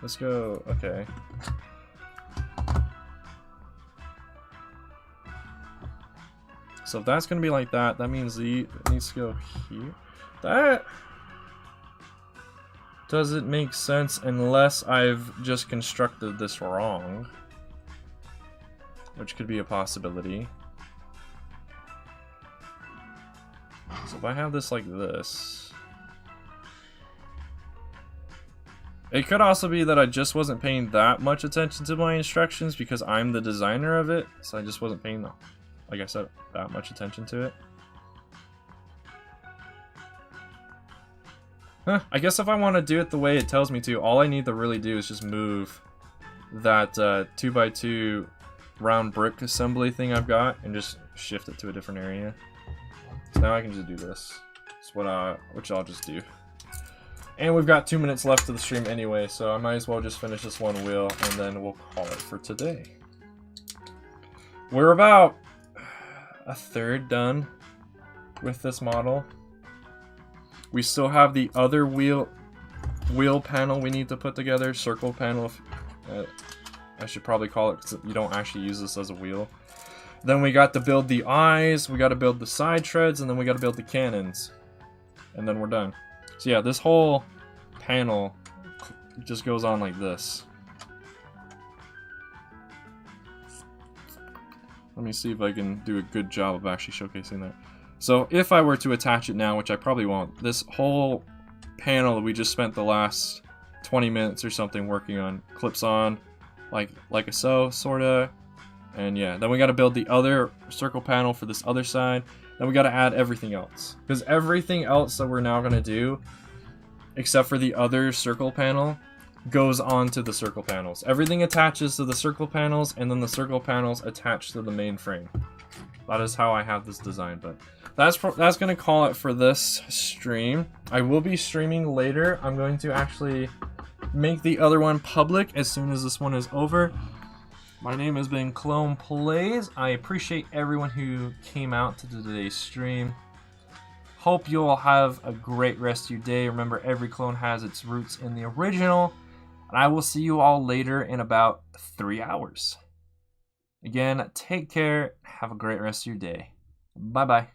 [SPEAKER 1] Let's go, okay. So if that's gonna be like that, that means it needs to go here. That doesn't make sense unless I've just constructed this wrong, which could be a possibility. So if I have this like this, it could also be that I just wasn't paying that much attention to my instructions because I'm the designer of it, so I just wasn't paying, like I said, that much attention to it. Huh, I guess if I want to do it the way it tells me to, all I need to really do is just move that 2x2 round brick assembly thing I've got and just shift it to a different area. So now I can just do this. That's which I'll just do. And we've got 2 minutes left of the stream anyway, so I might as well just finish this one wheel, and then we'll call it for today. We're about a third done with this model. We still have the other wheel panel we need to put together, circle panel. I should probably call it, because you don't actually use this as a wheel. Then we got to build the eyes, we got to build the side treads, and then we got to build the cannons. And then we're done. So yeah, this whole panel just goes on like this. Let me see if I can do a good job of actually showcasing that. So if I were to attach it now, which I probably won't, this whole panel that we just spent the last 20 minutes or something working on clips on like a so, sorta. And yeah, then we got to build the other circle panel for this other side. Then we got to add everything else. Because everything else that we're now going to do, except for the other circle panel, goes onto the circle panels. Everything attaches to the circle panels, and then the circle panels attach to the main frame. That is how I have this designed, but that's going to call it for this stream. I will be streaming later. I'm going to actually make the other one public as soon as this one is over. My name has been ClonePlays. I appreciate everyone who came out to today's stream. Hope you all have a great rest of your day. Remember, every clone has its roots in the original. And I will see you all later in about 3 hours. Again, take care. Have a great rest of your day. Bye-bye.